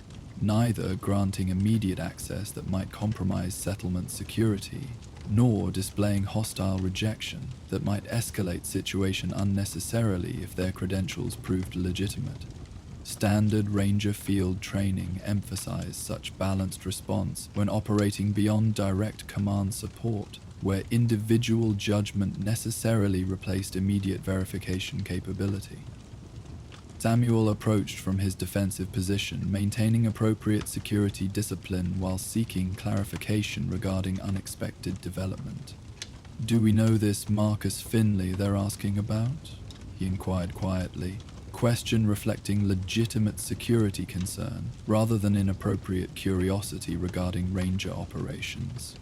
neither granting immediate access that might compromise settlement security, nor displaying hostile rejection that might escalate situation unnecessarily if their credentials proved legitimate. Standard Ranger field training emphasized such balanced response when operating beyond direct command support, where individual judgment necessarily replaced immediate verification capability. Samuel approached from his defensive position, maintaining appropriate security discipline while seeking clarification regarding unexpected development. "Do we know this Marcus Finley they're asking about?" he inquired quietly, question reflecting legitimate security concern rather than inappropriate curiosity regarding Ranger operations.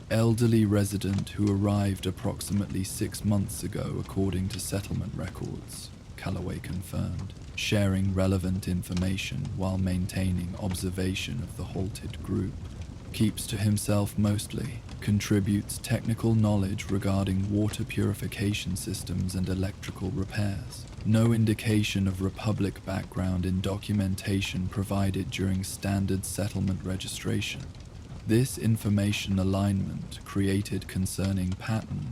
"Elderly resident who arrived approximately 6 months ago according to settlement records," Calloway confirmed, sharing relevant information while maintaining observation of the halted group. "Keeps to himself mostly, contributes technical knowledge regarding water purification systems and electrical repairs. No indication of Republic background in documentation provided during standard settlement registration. This information alignment created concerning pattern,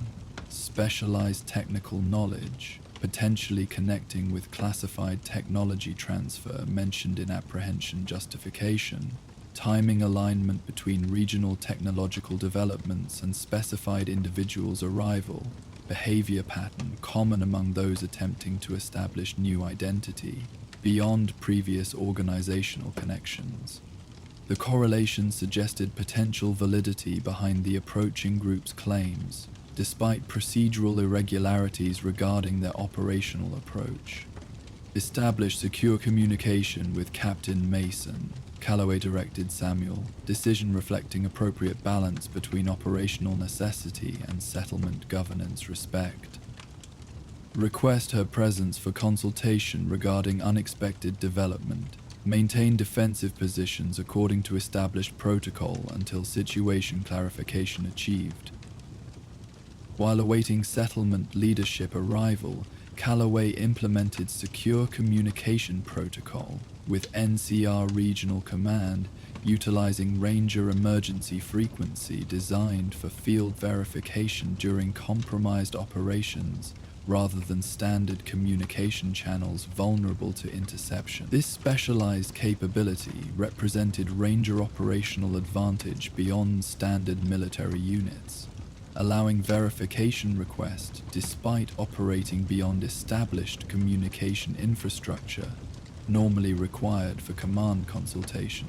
specialized technical knowledge, potentially connecting with classified technology transfer mentioned in apprehension justification, timing alignment between regional technological developments and specified individuals' arrival, behavior pattern common among those attempting to establish new identity, beyond previous organizational connections." The correlation suggested potential validity behind the approaching group's claims, despite procedural irregularities regarding their operational approach. "Establish secure communication with Captain Mason," Calloway directed Samuel, decision reflecting appropriate balance between operational necessity and settlement governance respect. "Request her presence for consultation regarding unexpected development. Maintain defensive positions according to established protocol until situation clarification achieved." While awaiting settlement leadership arrival, Calloway implemented secure communication protocol with NCR Regional Command, utilizing Ranger emergency frequency designed for field verification during compromised operations, rather than standard communication channels vulnerable to interception. This specialized capability represented Ranger operational advantage beyond standard military units, allowing verification requests despite operating beyond established communication infrastructure normally required for command consultation.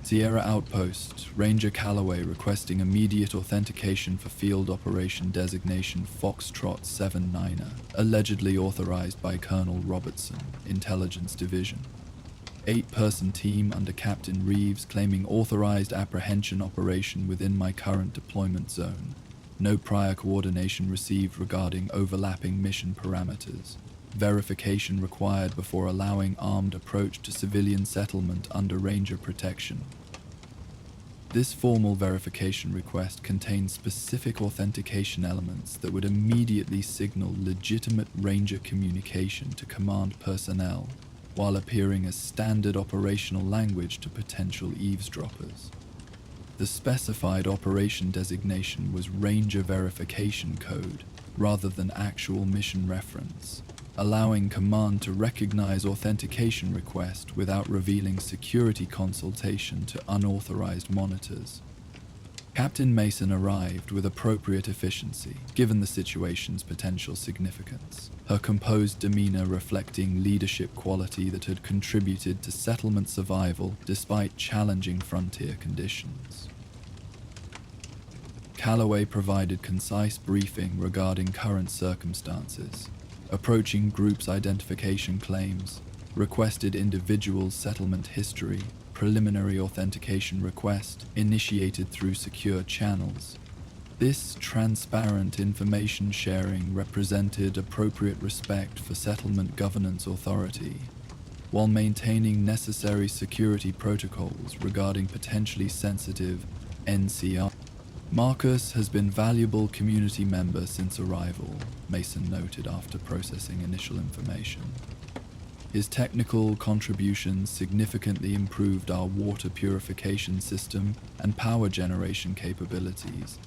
Sierra Outpost, Ranger Calloway requesting immediate authentication for Field Operation Designation Foxtrot 79er, allegedly authorized by Colonel Robertson, Intelligence Division. 8-person team under Captain Reeves claiming authorized apprehension operation within my current deployment zone. No prior coordination received regarding overlapping mission parameters. Verification required before allowing armed approach to civilian settlement under Ranger protection. This formal verification request contains specific authentication elements that would immediately signal legitimate Ranger communication to command personnel, while appearing as standard operational language to potential eavesdroppers. The specified operation designation was Ranger Verification Code rather than actual mission reference, allowing command to recognize authentication request without revealing security consultation to unauthorized monitors. Captain Mason arrived with appropriate efficiency, given the situation's potential significance, her composed demeanor reflecting leadership quality that had contributed to settlement survival despite challenging frontier conditions. Calloway provided concise briefing regarding current circumstances, approaching groups' identification claims, requested individuals' settlement history, preliminary authentication request initiated through secure channels. This transparent information sharing represented appropriate respect for settlement governance authority, while maintaining necessary security protocols regarding potentially sensitive NCR. Marcus has been valuable community member since arrival, Mason noted after processing initial information. His technical contributions significantly improved our water purification system and power generation capabilities.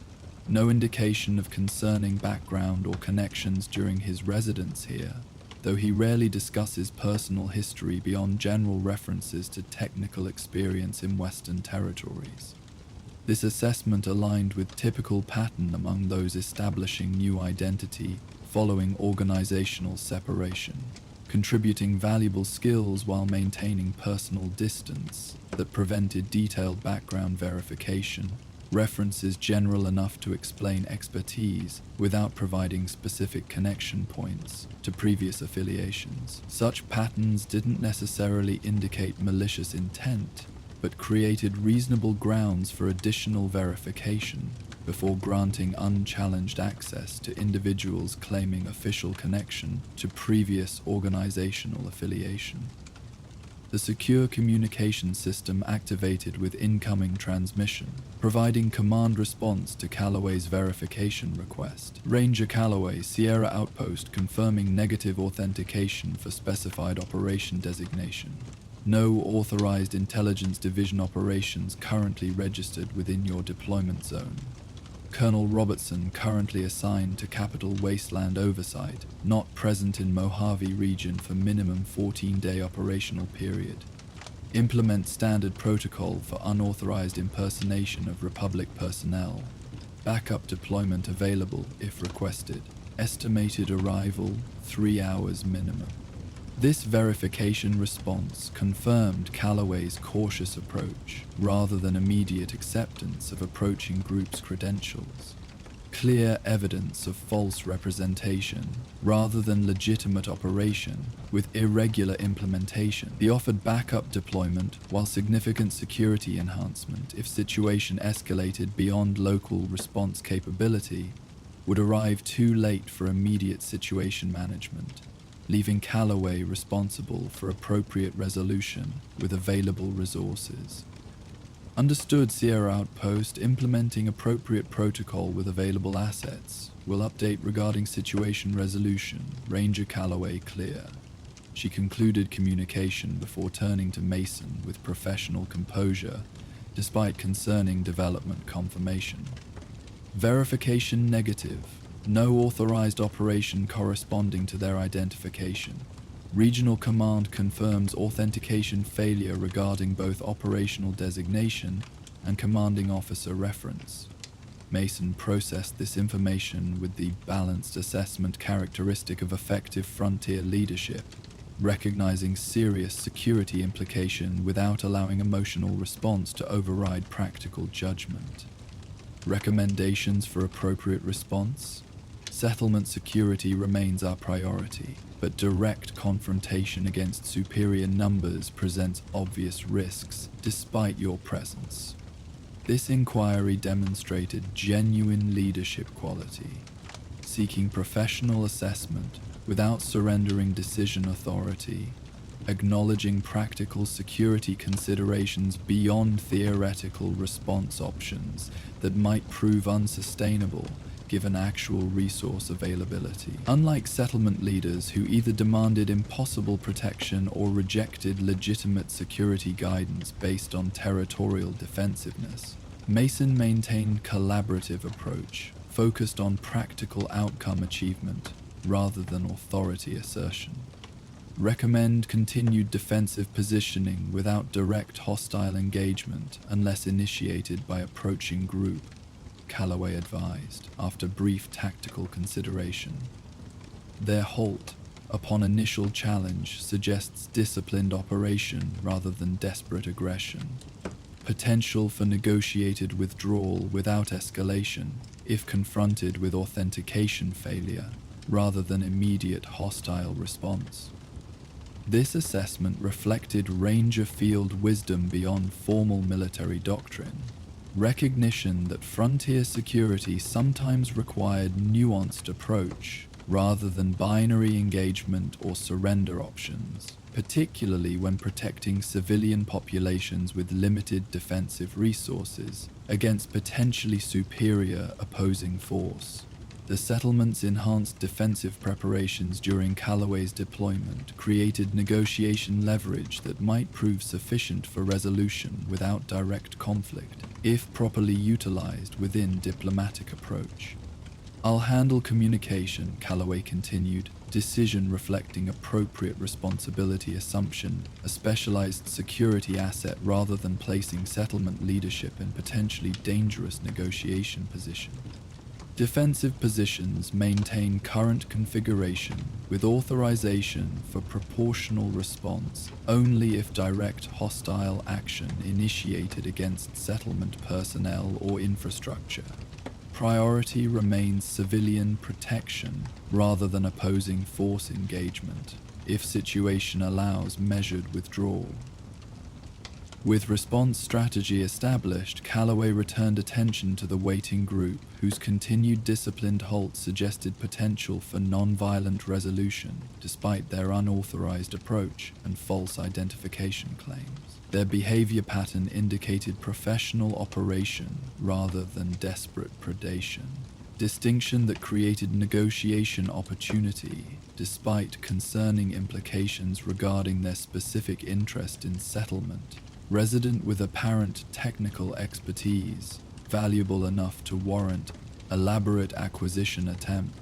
No indication of concerning background or connections during his residence here, though he rarely discusses personal history beyond general references to technical experience in Western territories. This assessment aligned with typical pattern among those establishing new identity following organizational separation, contributing valuable skills while maintaining personal distance that prevented detailed background verification, references general enough to explain expertise without providing specific connection points to previous affiliations. Such patterns didn't necessarily indicate malicious intent, but created reasonable grounds for additional verification before granting unchallenged access to individuals claiming official connection to previous organizational affiliation. The secure communication system activated with incoming transmission, providing command response to Calloway's verification request. Ranger Calloway, Sierra Outpost confirming negative authentication for specified operation designation. No authorized Intelligence Division operations currently registered within your deployment zone. Colonel Robertson currently assigned to Capital Wasteland oversight, not present in Mojave region for minimum 14-day operational period. Implement standard protocol for unauthorized impersonation of Republic personnel. Backup deployment available if requested. Estimated arrival 3 hours minimum. This verification response confirmed Calloway's cautious approach rather than immediate acceptance of approaching group's credentials. Clear evidence of false representation rather than legitimate operation with irregular implementation. The offered backup deployment, while significant security enhancement if situation escalated beyond local response capability, would arrive too late for immediate situation management, leaving Calloway responsible for appropriate resolution with available resources. Understood, Sierra Outpost, implementing appropriate protocol with available assets. Will update regarding situation resolution. Ranger Calloway clear. She concluded communication before turning to Mason with professional composure, despite concerning development confirmation. Verification negative. No authorized operation corresponding to their identification. Regional Command confirms authentication failure regarding both operational designation and commanding officer reference. Mason processed this information with the balanced assessment characteristic of effective frontier leadership. recognizing serious security implication without allowing emotional response to override practical judgment. Recommendations for appropriate response? Settlement security remains our priority, but direct confrontation against superior numbers presents obvious risks despite your presence. This inquiry demonstrated genuine leadership quality, seeking professional assessment without surrendering decision authority, acknowledging practical security considerations beyond theoretical response options that might prove unsustainable given actual resource availability. Unlike settlement leaders who either demanded impossible protection or rejected legitimate security guidance based on territorial defensiveness, Mason maintained collaborative approach, focused on practical outcome achievement rather than authority assertion. Recommend continued defensive positioning without direct hostile engagement unless initiated by approaching group, Calloway advised, after brief tactical consideration. Their halt, upon initial challenge, suggests disciplined operation rather than desperate aggression. Potential for negotiated withdrawal without escalation if confronted with authentication failure, rather than immediate hostile response. This assessment reflected range-of-field wisdom beyond formal military doctrine, recognition that frontier security sometimes required nuanced approach rather than binary engagement or surrender options, particularly when protecting civilian populations with limited defensive resources against potentially superior opposing force. The settlement's enhanced defensive preparations during Calloway's deployment created negotiation leverage that might prove sufficient for resolution without direct conflict, if properly utilized within diplomatic approach. "I'll handle communication," Calloway continued, decision reflecting appropriate responsibility assumption, a specialized security asset rather than placing settlement leadership in potentially dangerous negotiation position. Defensive positions maintain current configuration with authorization for proportional response only if direct hostile action initiated against settlement personnel or infrastructure. Priority remains civilian protection rather than opposing force engagement, if situation allows measured withdrawal. With response strategy established, Calloway returned attention to the waiting group, whose continued disciplined halt suggested potential for non-violent resolution, despite their unauthorized approach and false identification claims. Their behavior pattern indicated professional operation rather than desperate predation, distinction that created negotiation opportunity, despite concerning implications regarding their specific interest in settlement. Resident with apparent technical expertise, valuable enough to warrant elaborate acquisition attempt.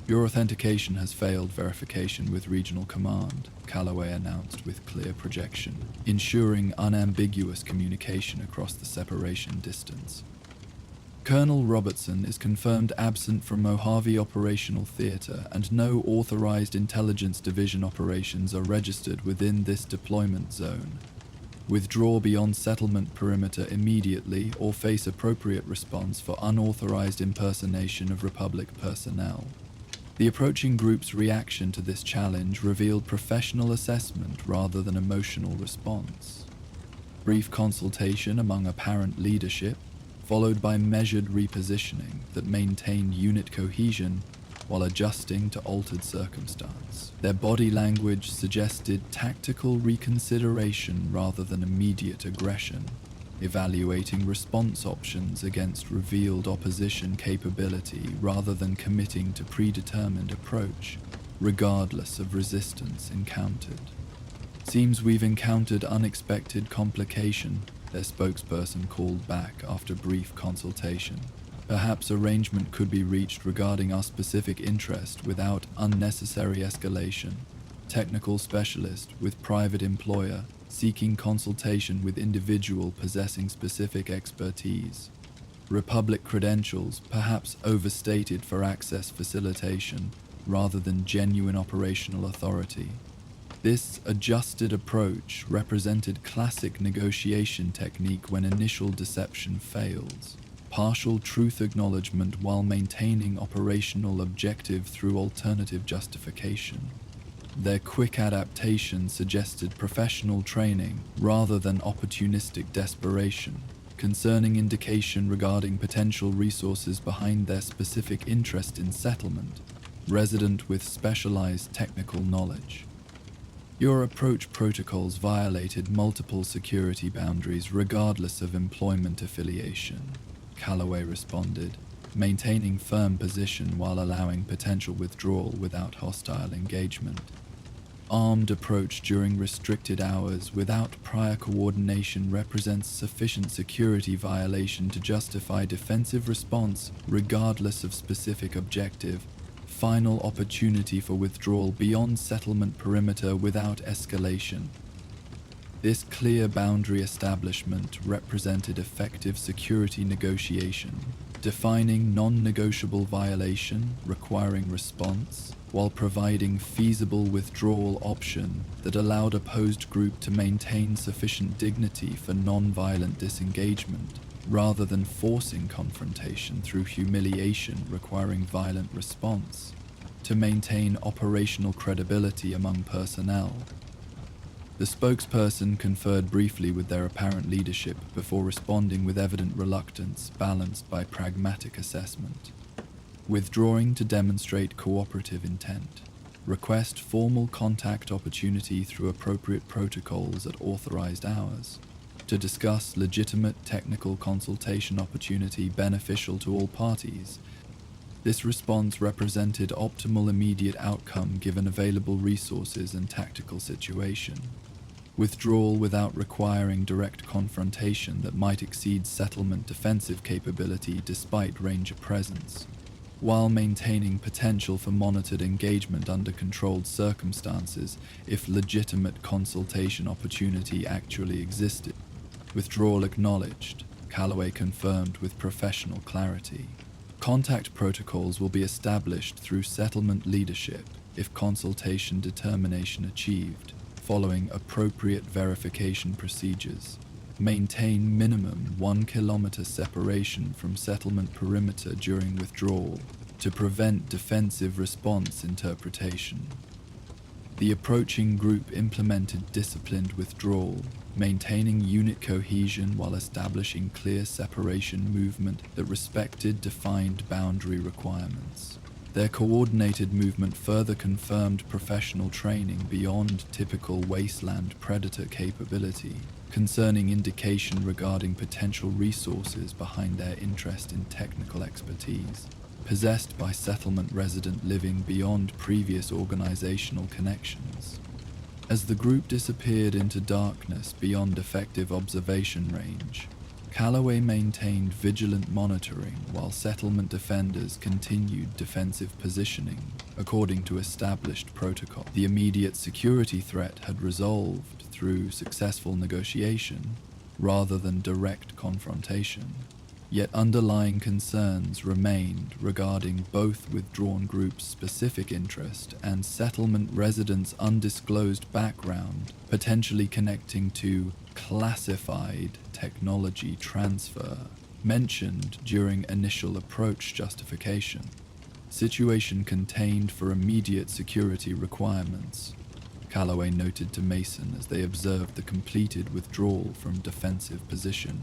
"Your authentication has failed verification with regional command," Calloway announced with clear projection, ensuring unambiguous communication across the separation distance. "Colonel Robertson is confirmed absent from Mojave Operational Theater, and no authorized intelligence division operations are registered within this deployment zone. Withdraw beyond settlement perimeter immediately or face appropriate response for unauthorized impersonation of Republic personnel." The approaching group's reaction to this challenge revealed professional assessment rather than emotional response. Brief consultation among apparent leadership, followed by measured repositioning that maintained unit cohesion while adjusting to altered circumstance. Their body language suggested tactical reconsideration rather than immediate aggression, evaluating response options against revealed opposition capability rather than committing to predetermined approach, regardless of resistance encountered. "Seems we've encountered unexpected complication," their spokesperson called back after brief consultation. "Perhaps arrangement could be reached regarding our specific interest without unnecessary escalation. Technical specialist with private employer seeking consultation with individual possessing specific expertise. Republic credentials perhaps overstated for access facilitation rather than genuine operational authority. This adjusted approach represented classic negotiation technique when initial deception fails. Partial truth acknowledgement while maintaining operational objective through alternative justification. Their quick adaptation suggested professional training rather than opportunistic desperation, concerning indication regarding potential resources behind their specific interest in settlement, resident with specialized technical knowledge. Your approach protocols violated multiple security boundaries regardless of employment affiliation, Calloway responded, maintaining firm position while allowing potential withdrawal without hostile engagement. Armed approach during restricted hours without prior coordination represents sufficient security violation to justify defensive response regardless of specific objective. Final opportunity for withdrawal beyond settlement perimeter without escalation. This clear boundary establishment represented effective security negotiation, defining non-negotiable violation requiring response, while providing feasible withdrawal option that allowed opposed group to maintain sufficient dignity for non-violent disengagement, rather than forcing confrontation through humiliation requiring violent response, to maintain operational credibility among personnel. The spokesperson conferred briefly with their apparent leadership before responding with evident reluctance balanced by pragmatic assessment. Withdrawing to demonstrate cooperative intent. Request formal contact opportunity through appropriate protocols at authorized hours. To discuss legitimate technical consultation opportunity beneficial to all parties. This response represented optimal immediate outcome given available resources and tactical situation. Withdrawal without requiring direct confrontation that might exceed settlement defensive capability despite Ranger presence, while maintaining potential for monitored engagement under controlled circumstances if legitimate consultation opportunity actually existed. Withdrawal acknowledged, Calloway confirmed with professional clarity. Contact protocols will be established through settlement leadership if consultation determination achieved, following appropriate verification procedures. Maintain minimum 1 kilometer separation from settlement perimeter during withdrawal to prevent defensive response interpretation. The approaching group implemented disciplined withdrawal, maintaining unit cohesion while establishing clear separation movement that respected defined boundary requirements. Their coordinated movement further confirmed professional training beyond typical wasteland predator capability, concerning indication regarding potential resources behind their interest in technical expertise, possessed by settlement resident living beyond previous organizational connections. As the group disappeared into darkness beyond effective observation range, Calloway maintained vigilant monitoring while settlement defenders continued defensive positioning according to established protocol. The immediate security threat had resolved through successful negotiation rather than direct confrontation. Yet underlying concerns remained regarding both withdrawn groups' specific interest and settlement residents' undisclosed background, potentially connecting to classified technology transfer, mentioned during initial approach justification. Situation contained for immediate security requirements, Calloway noted to Mason as they observed the completed withdrawal from defensive position.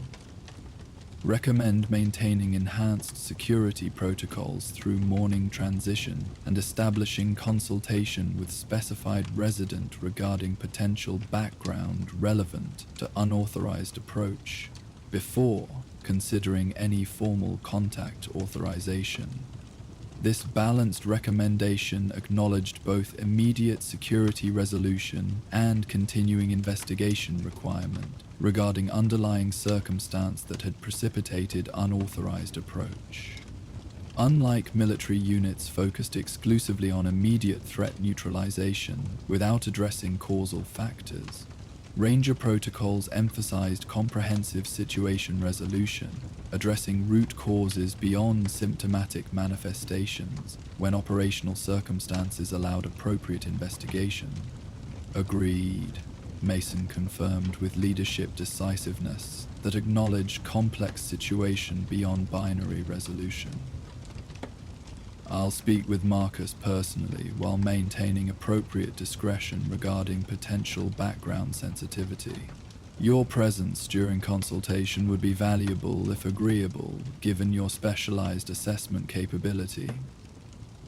Recommend maintaining enhanced security protocols through morning transition and establishing consultation with specified resident regarding potential background relevant to unauthorized approach before considering any formal contact authorization. This balanced recommendation acknowledged both immediate security resolution and continuing investigation requirement regarding underlying circumstance that had precipitated unauthorized approach. Unlike military units focused exclusively on immediate threat neutralization without addressing causal factors, Ranger protocols emphasized comprehensive situation resolution, addressing root causes beyond symptomatic manifestations when operational circumstances allowed appropriate investigation. Agreed, Mason confirmed with leadership decisiveness that acknowledged complex situation beyond binary resolution. I'll speak with Marcus personally while maintaining appropriate discretion regarding potential background sensitivity. Your presence during consultation would be valuable if agreeable, given your specialized assessment capability.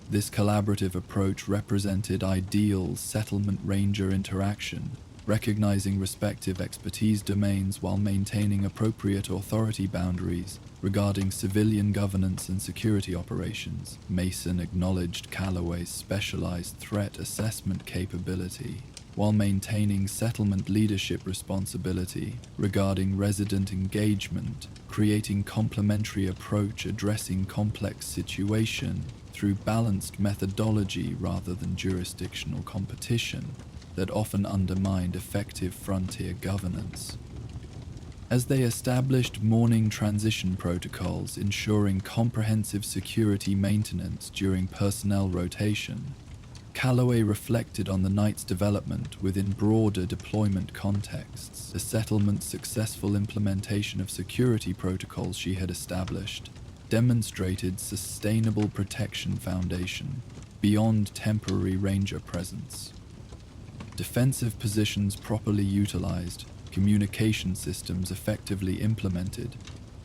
This collaborative approach represented ideal settlement ranger interaction, recognizing respective expertise domains while maintaining appropriate authority boundaries regarding civilian governance and security operations. Mason acknowledged Calloway's specialized threat assessment capability, while maintaining settlement leadership responsibility regarding resident engagement, creating complementary approach addressing complex situation through balanced methodology rather than jurisdictional competition that often undermined effective frontier governance. As they established morning transition protocols ensuring comprehensive security maintenance during personnel rotation, Calloway reflected on the night's development within broader deployment contexts, the settlement's successful implementation of security protocols she had established demonstrated sustainable protection foundation beyond temporary ranger presence. Defensive positions properly utilized, communication systems effectively implemented,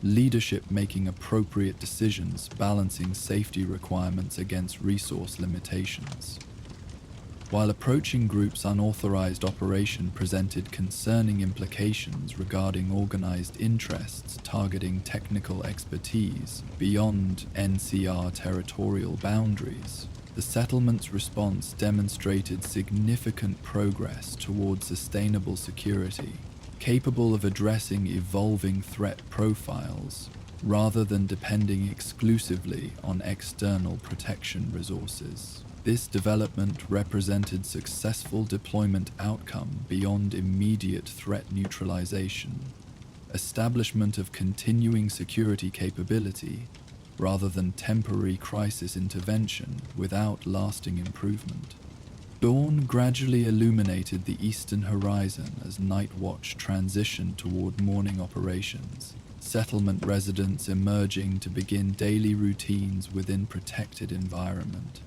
leadership making appropriate decisions balancing safety requirements against resource limitations. While approaching groups' unauthorized operation presented concerning implications regarding organized interests targeting technical expertise beyond NCR territorial boundaries, the settlement's response demonstrated significant progress toward sustainable security, capable of addressing evolving threat profiles rather than depending exclusively on external protection resources. This development represented successful deployment outcome beyond immediate threat neutralization, establishment of continuing security capability rather than temporary crisis intervention without lasting improvement. Dawn gradually illuminated the eastern horizon as Night Watch transitioned toward morning operations, settlement residents emerging to begin daily routines within protected environment.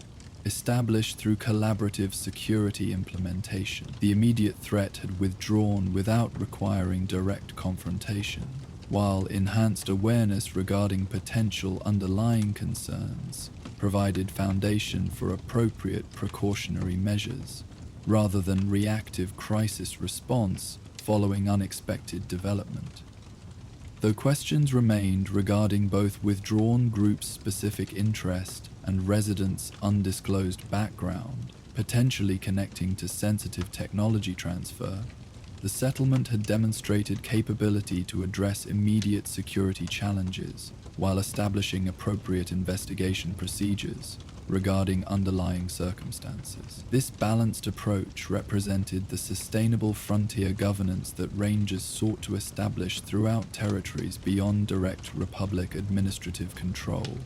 Established through collaborative security implementation, the immediate threat had withdrawn without requiring direct confrontation, while enhanced awareness regarding potential underlying concerns provided foundation for appropriate precautionary measures, rather than reactive crisis response following unexpected development. Though questions remained regarding both withdrawn groups' specific interest and residents' undisclosed background, potentially connecting to sensitive technology transfer, the settlement had demonstrated capability to address immediate security challenges while establishing appropriate investigation procedures regarding underlying circumstances. This balanced approach represented the sustainable frontier governance that rangers sought to establish throughout territories beyond direct Republic administrative control.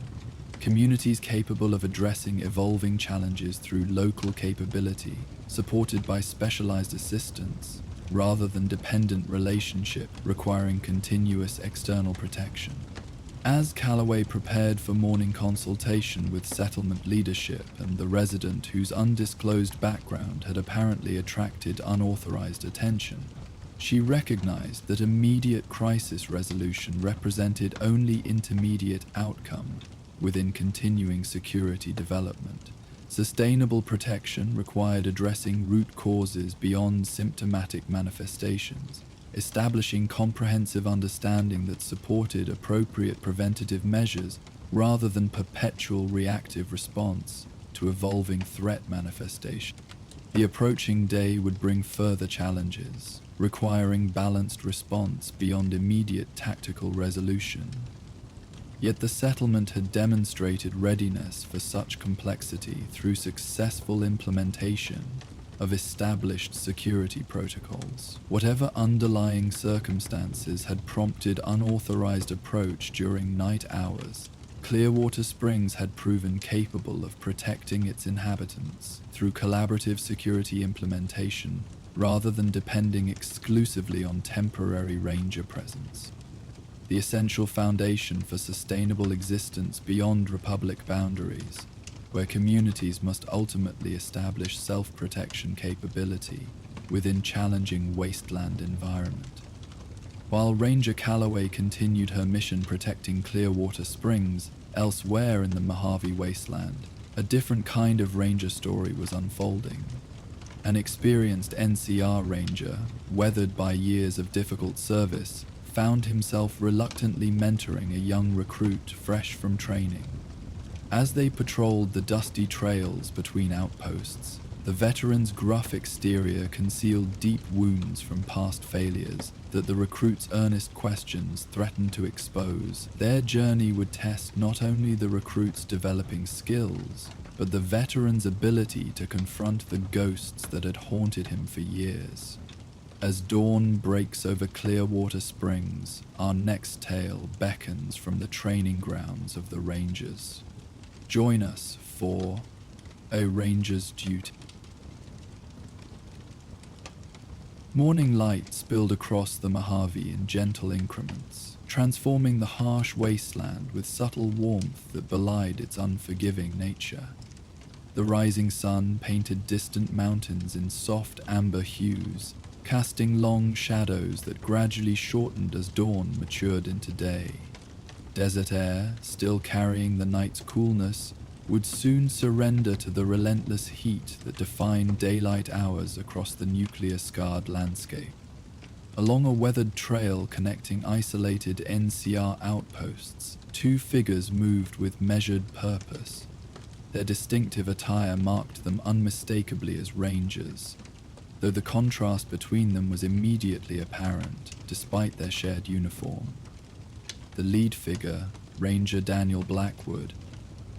Communities capable of addressing evolving challenges through local capability, supported by specialized assistance, rather than dependent relationship requiring continuous external protection. As Calloway prepared for morning consultation with settlement leadership and the resident whose undisclosed background had apparently attracted unauthorized attention, she recognized that immediate crisis resolution represented only intermediate outcome within continuing security development. Sustainable protection required addressing root causes beyond symptomatic manifestations, establishing comprehensive understanding that supported appropriate preventative measures rather than perpetual reactive response to evolving threat manifestation. The approaching day would bring further challenges, requiring balanced response beyond immediate tactical resolution. Yet the settlement had demonstrated readiness for such complexity through successful implementation of established security protocols. Whatever underlying circumstances had prompted unauthorized approach during night hours, Clearwater Springs had proven capable of protecting its inhabitants through collaborative security implementation rather than depending exclusively on temporary ranger presence. The essential foundation for sustainable existence beyond Republic boundaries, where communities must ultimately establish self-protection capability within challenging wasteland environment. While Ranger Calloway continued her mission protecting Clearwater Springs, elsewhere in the Mojave Wasteland, a different kind of ranger story was unfolding. An experienced NCR ranger, weathered by years of difficult service, found himself reluctantly mentoring a young recruit fresh from training. As they patrolled the dusty trails between outposts, the veteran's gruff exterior concealed deep wounds from past failures that the recruit's earnest questions threatened to expose. Their journey would test not only the recruit's developing skills, but the veteran's ability to confront the ghosts that had haunted him for years. As dawn breaks over Clearwater Springs, our next tale beckons from the training grounds of the Rangers. Join us for A Ranger's Duty. Morning light spilled across the Mojave in gentle increments, transforming the harsh wasteland with subtle warmth that belied its unforgiving nature. The rising sun painted distant mountains in soft amber hues, casting long shadows that gradually shortened as dawn matured into day. Desert air, still carrying the night's coolness, would soon surrender to the relentless heat that defined daylight hours across the nuclear-scarred landscape. Along a weathered trail connecting isolated NCR outposts, two figures moved with measured purpose. Their distinctive attire marked them unmistakably as rangers, though the contrast between them was immediately apparent despite their shared uniform. The lead figure, Ranger Daniel Blackwood,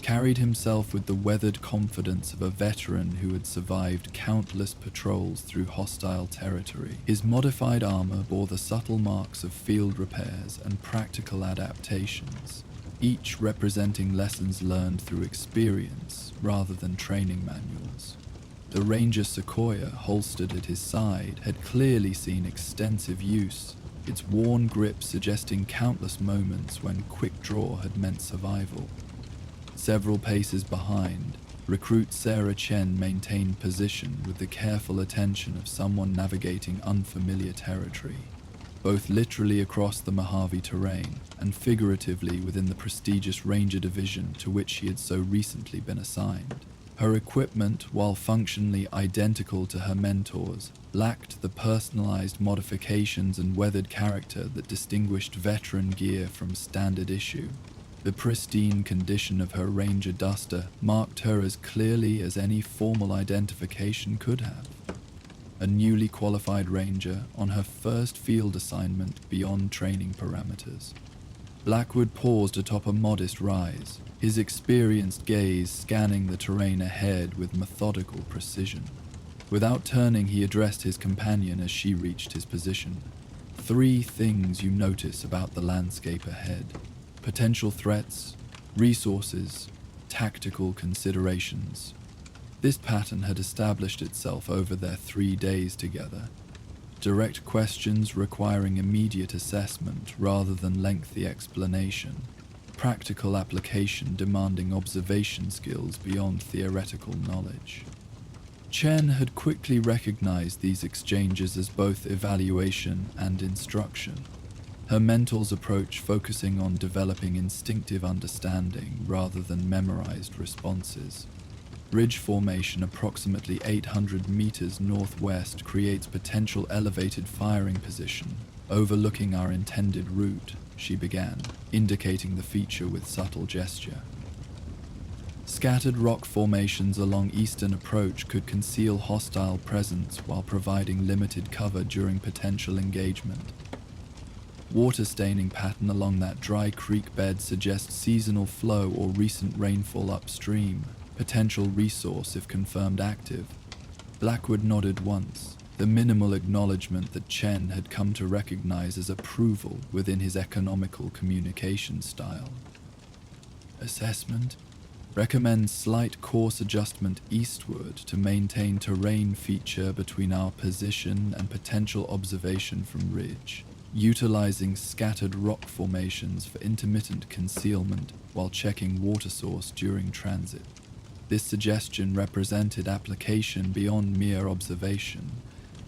carried himself with the weathered confidence of a veteran who had survived countless patrols through hostile territory. His modified armor bore the subtle marks of field repairs and practical adaptations, each representing lessons learned through experience rather than training manuals. The Ranger Sequoia, holstered at his side, had clearly seen extensive use, its worn grip suggesting countless moments when quick draw had meant survival. Several paces behind, recruit Sarah Chen maintained position with the careful attention of someone navigating unfamiliar territory, both literally across the Mojave terrain and figuratively within the prestigious Ranger Division to which she had so recently been assigned. Her equipment, while functionally identical to her mentor's, lacked the personalized modifications and weathered character that distinguished veteran gear from standard issue. The pristine condition of her Ranger duster marked her as clearly as any formal identification could have. A newly qualified Ranger on her first field assignment beyond training parameters. Blackwood paused atop a modest rise, his experienced gaze scanning the terrain ahead with methodical precision. Without turning, he addressed his companion as she reached his position. 3 things you notice about the landscape ahead: potential threats, resources, tactical considerations. This pattern had established itself over their 3 days together. Direct questions requiring immediate assessment rather than lengthy explanation. Practical application demanding observation skills beyond theoretical knowledge. Chen had quickly recognized these exchanges as both evaluation and instruction, her mentor's approach focusing on developing instinctive understanding rather than memorized responses. Ridge formation approximately 800 meters northwest creates potential elevated firing position, overlooking our intended route, she began, indicating the feature with subtle gesture. Scattered rock formations along eastern approach could conceal hostile presence while providing limited cover during potential engagement. Water staining pattern along that dry creek bed suggests seasonal flow or recent rainfall upstream, potential resource if confirmed active. Blackwood nodded once, the minimal acknowledgement that Chen had come to recognize as approval within his economical communication style. Assessment? Recommends slight course adjustment eastward to maintain terrain feature between our position and potential observation from ridge, utilizing scattered rock formations for intermittent concealment while checking water source during transit. This suggestion represented application beyond mere observation,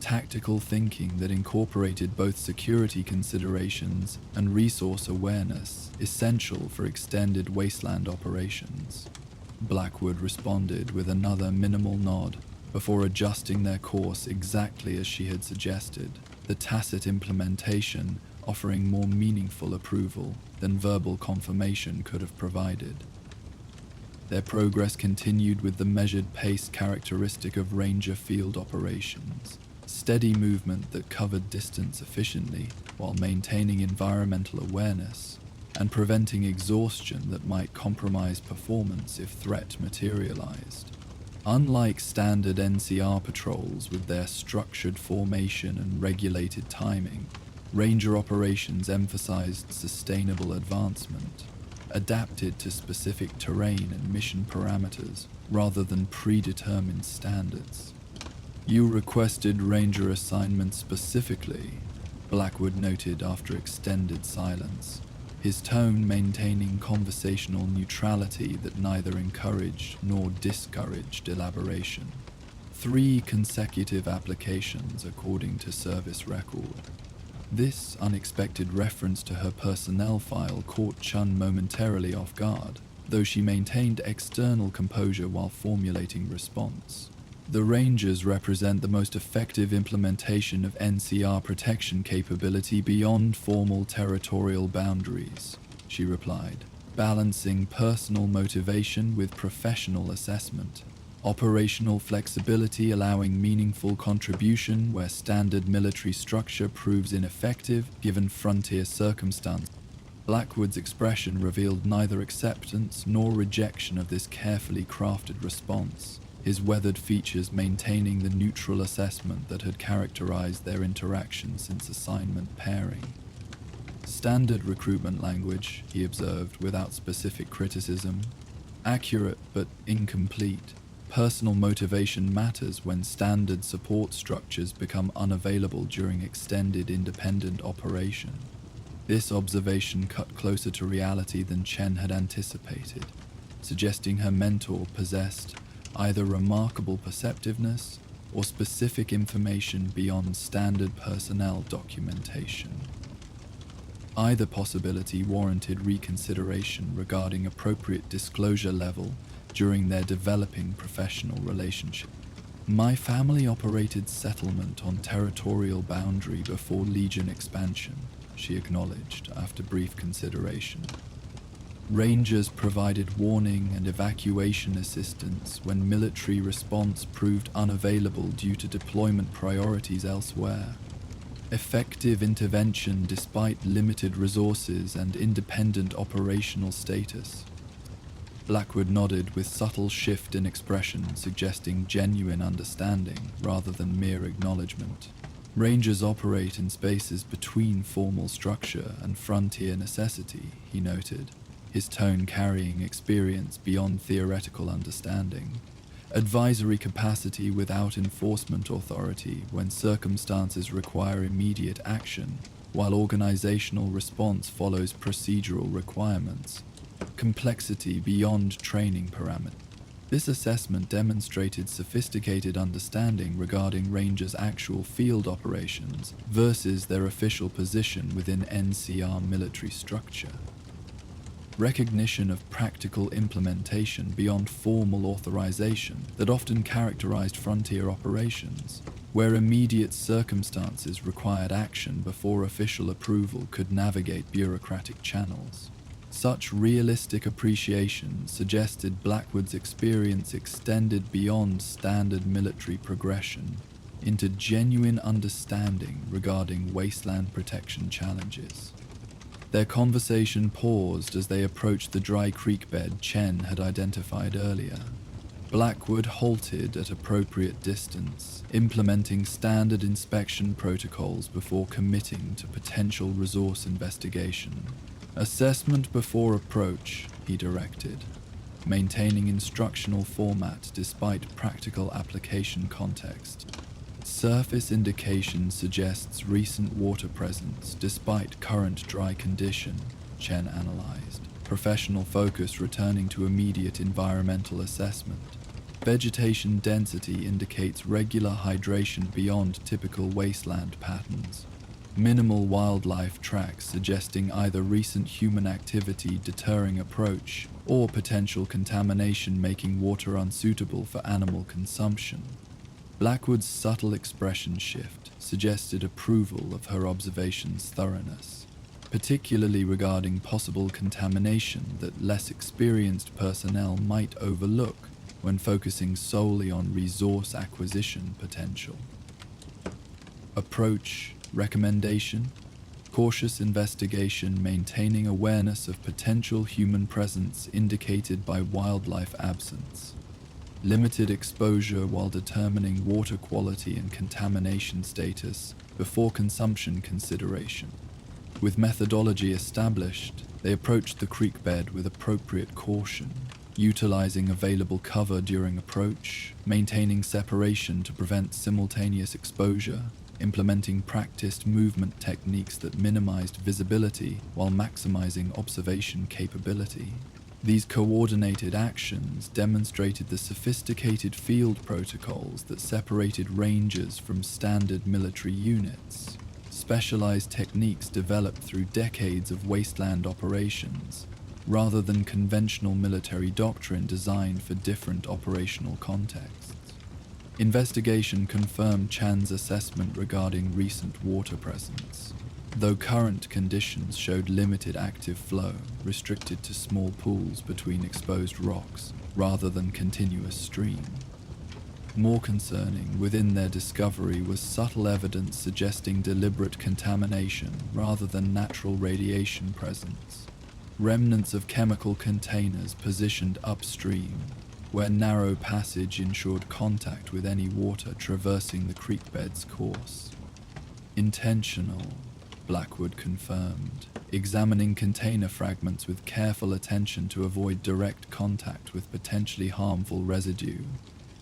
tactical thinking that incorporated both security considerations and resource awareness, essential for extended wasteland operations. Blackwood responded with another minimal nod before adjusting their course exactly as she had suggested, the tacit implementation offering more meaningful approval than verbal confirmation could have provided. Their progress continued with the measured pace characteristic of Ranger field operations, steady movement that covered distance efficiently while maintaining environmental awareness and preventing exhaustion that might compromise performance if threat materialized. Unlike standard NCR patrols with their structured formation and regulated timing, Ranger operations emphasized sustainable advancement, adapted to specific terrain and mission parameters rather than predetermined standards. "You requested Ranger assignment specifically," Blackwood noted after extended silence, his tone maintaining conversational neutrality that neither encouraged nor discouraged elaboration. 3 consecutive applications according to service record. This unexpected reference to her personnel file caught Chun momentarily off guard, though she maintained external composure while formulating response. "The Rangers represent the most effective implementation of NCR protection capability beyond formal territorial boundaries," she replied, balancing personal motivation with professional assessment. "Operational flexibility allowing meaningful contribution where standard military structure proves ineffective given frontier circumstances." Blackwood's expression revealed neither acceptance nor rejection of this carefully crafted response, his weathered features maintaining the neutral assessment that had characterized their interaction since assignment pairing. "Standard recruitment language," he observed without specific criticism. "Accurate but incomplete. Personal motivation matters when standard support structures become unavailable during extended independent operation." This observation cut closer to reality than Chen had anticipated, suggesting her mentor possessed either remarkable perceptiveness or specific information beyond standard personnel documentation. Either possibility warranted reconsideration regarding appropriate disclosure level during their developing professional relationship. "My family operated settlement on territorial boundary before Legion expansion," she acknowledged after brief consideration. "Rangers provided warning and evacuation assistance when military response proved unavailable due to deployment priorities elsewhere. Effective intervention despite limited resources and independent operational status." Blackwood nodded with subtle shift in expression, suggesting genuine understanding rather than mere acknowledgement. "Rangers operate in spaces between formal structure and frontier necessity," he noted, his tone carrying experience beyond theoretical understanding. "Advisory capacity without enforcement authority when circumstances require immediate action, while organizational response follows procedural requirements. Complexity beyond training parameters." This assessment demonstrated sophisticated understanding regarding Rangers' actual field operations versus their official position within NCR military structure. Recognition of practical implementation beyond formal authorization that often characterized frontier operations, where immediate circumstances required action before official approval could navigate bureaucratic channels. Such realistic appreciation suggested Blackwood's experience extended beyond standard military progression into genuine understanding regarding wasteland protection challenges. Their conversation paused as they approached the dry creek bed Chen had identified earlier. Blackwood halted at appropriate distance, implementing standard inspection protocols before committing to potential resource investigation. "Assessment before approach," he directed. maintaining instructional format despite practical application context. Surface indication suggests recent water presence despite current dry condition, Chen analyzed. Professional focus returning to immediate environmental assessment. Vegetation density indicates regular hydration beyond typical wasteland patterns. Minimal wildlife tracks suggesting either recent human activity deterring approach or potential contamination making water unsuitable for animal consumption. Blackwood's subtle expression shift suggested approval of her observation's thoroughness, particularly regarding possible contamination that less experienced personnel might overlook when focusing solely on resource acquisition potential. Approach, recommendation, cautious investigation maintaining awareness of potential human presence indicated by wildlife absence. Limited exposure while determining water quality and contamination status before consumption consideration. With methodology established, they approached the creek bed with appropriate caution, utilizing available cover during approach, maintaining separation to prevent simultaneous exposure, implementing practiced movement techniques that minimized visibility while maximizing observation capability. These coordinated actions demonstrated the sophisticated field protocols that separated rangers from standard military units, specialized techniques developed through decades of wasteland operations, rather than conventional military doctrine designed for different operational contexts. Investigation confirmed Chan's assessment regarding recent water presence. Though current conditions showed limited active flow, restricted to small pools between exposed rocks, rather than continuous stream. More concerning within their discovery was subtle evidence suggesting deliberate contamination rather than natural radiation presence. Remnants of chemical containers positioned upstream, where narrow passage ensured contact with any water traversing the creek bed's course. Intentional, Blackwood confirmed, examining container fragments with careful attention to avoid direct contact with potentially harmful residue.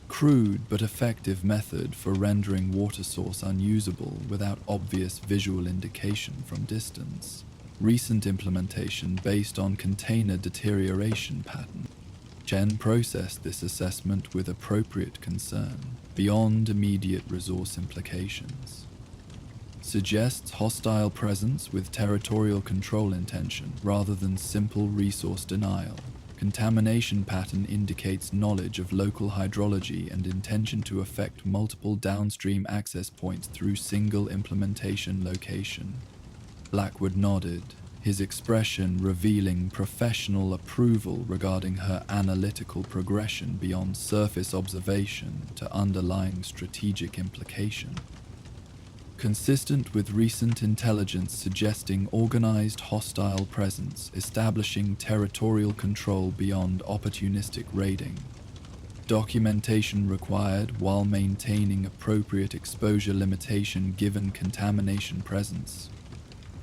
Crude but effective method for rendering water source unusable without obvious visual indication from distance. Recent implementation based on container deterioration pattern. Chen processed this assessment with appropriate concern, beyond immediate resource implications. Suggests hostile presence with territorial control intention rather than simple resource denial. Contamination pattern indicates knowledge of local hydrology and intention to affect multiple downstream access points through single implementation location. Blackwood nodded, his expression revealing professional approval regarding her analytical progression beyond surface observation to underlying strategic implication. Consistent with recent intelligence suggesting organized hostile presence, establishing territorial control beyond opportunistic raiding. Documentation required while maintaining appropriate exposure limitation given contamination presence.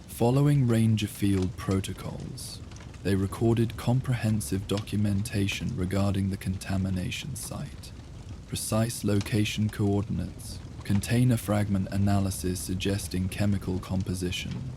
Following ranger field protocols, they recorded comprehensive documentation regarding the contamination site, precise location coordinates, container fragment analysis suggesting chemical composition,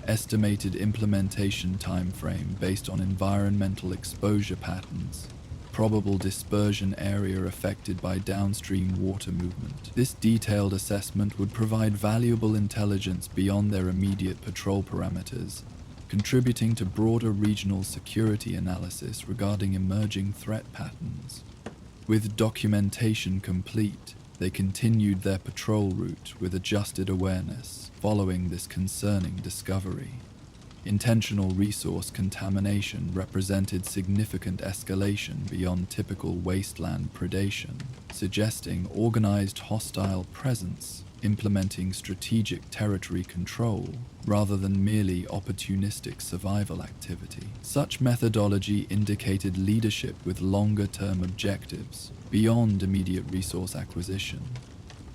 estimated implementation timeframe based on environmental exposure patterns, probable dispersion area affected by downstream water movement. This detailed assessment would provide valuable intelligence beyond their immediate patrol parameters, contributing to broader regional security analysis regarding emerging threat patterns. With documentation complete, they continued their patrol route with adjusted awareness following this concerning discovery. Intentional resource contamination represented significant escalation beyond typical wasteland predation, suggesting organized hostile presence, implementing strategic territory control rather than merely opportunistic survival activity. Such methodology indicated leadership with longer-term objectives, beyond immediate resource acquisition.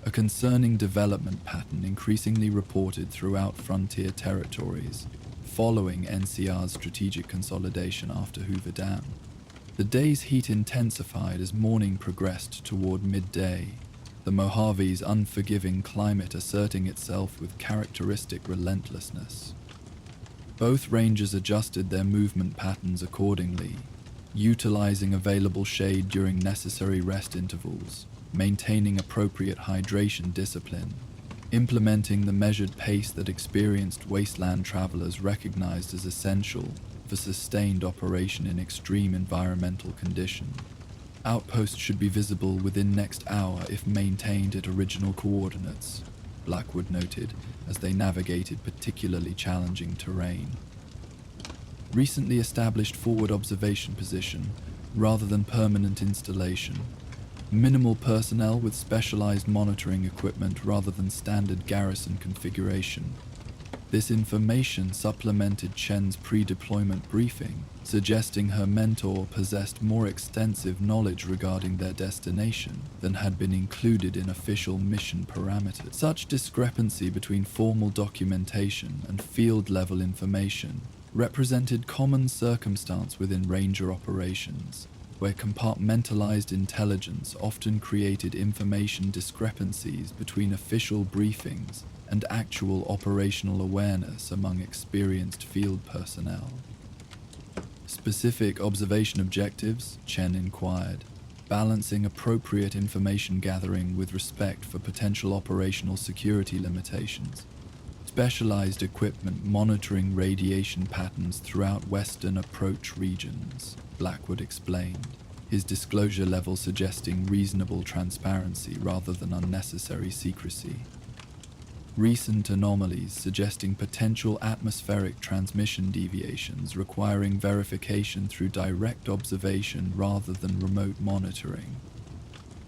A concerning development pattern increasingly reported throughout frontier territories, following NCR's strategic consolidation after Hoover Dam. The day's heat intensified as morning progressed toward midday, the Mojave's unforgiving climate asserting itself with characteristic relentlessness. Both rangers adjusted their movement patterns accordingly, utilizing available shade during necessary rest intervals, maintaining appropriate hydration discipline, implementing the measured pace that experienced wasteland travelers recognized as essential for sustained operation in extreme environmental conditions. Outposts should be visible within next hour if maintained at original coordinates, Blackwood noted as they navigated particularly challenging terrain. Recently established forward observation position rather than permanent installation. Minimal personnel with specialized monitoring equipment rather than standard garrison configuration. This information supplemented Chen's pre-deployment briefing, suggesting her mentor possessed more extensive knowledge regarding their destination than had been included in official mission parameters. Such discrepancy between formal documentation and field-level information represented common circumstance within Ranger operations, where compartmentalized intelligence often created information discrepancies between official briefings and actual operational awareness among experienced field personnel. Specific observation objectives, Chen inquired, balancing appropriate information gathering with respect for potential operational security limitations. Specialized equipment monitoring radiation patterns throughout western approach regions, Blackwood explained, his disclosure level suggesting reasonable transparency rather than unnecessary secrecy. Recent anomalies suggesting potential atmospheric transmission deviations requiring verification through direct observation rather than remote monitoring.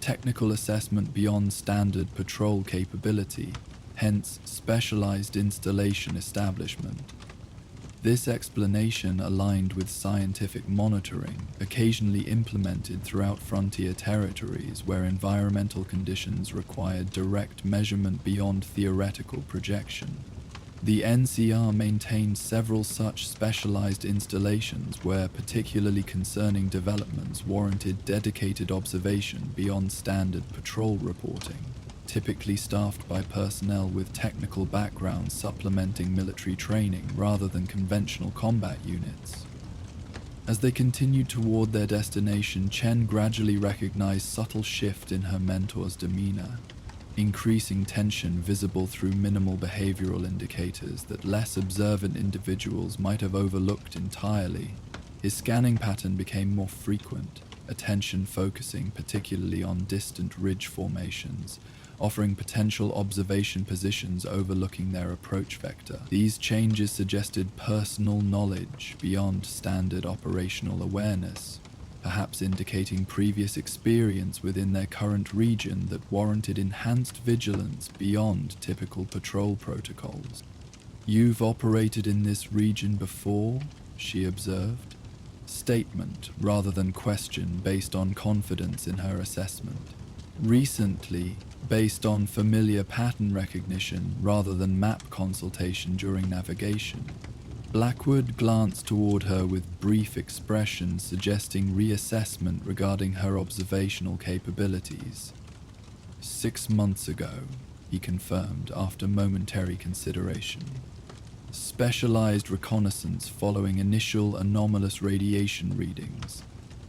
Technical assessment beyond standard patrol capability, hence specialized installation establishment. This explanation aligned with scientific monitoring, occasionally implemented throughout frontier territories where environmental conditions required direct measurement beyond theoretical projection. The NCR maintained several such specialized installations where particularly concerning developments warranted dedicated observation beyond standard patrol reporting, typically staffed by personnel with technical backgrounds supplementing military training rather than conventional combat units. As they continued toward their destination, Chen gradually recognized subtle shift in her mentor's demeanor, increasing tension visible through minimal behavioral indicators that less observant individuals might have overlooked entirely. His scanning pattern became more frequent, attention focusing particularly on distant ridge formations, offering potential observation positions overlooking their approach vector. These changes suggested personal knowledge beyond standard operational awareness, perhaps indicating previous experience within their current region that warranted enhanced vigilance beyond typical patrol protocols. "You've operated in this region before?" she observed. Statement rather than question based on confidence in her assessment. "Recently, based on familiar pattern recognition rather than map consultation during navigation." Blackwood glanced toward her with brief expression suggesting reassessment regarding her observational capabilities. 6 months ago, he confirmed after momentary consideration. Specialized reconnaissance following initial anomalous radiation readings,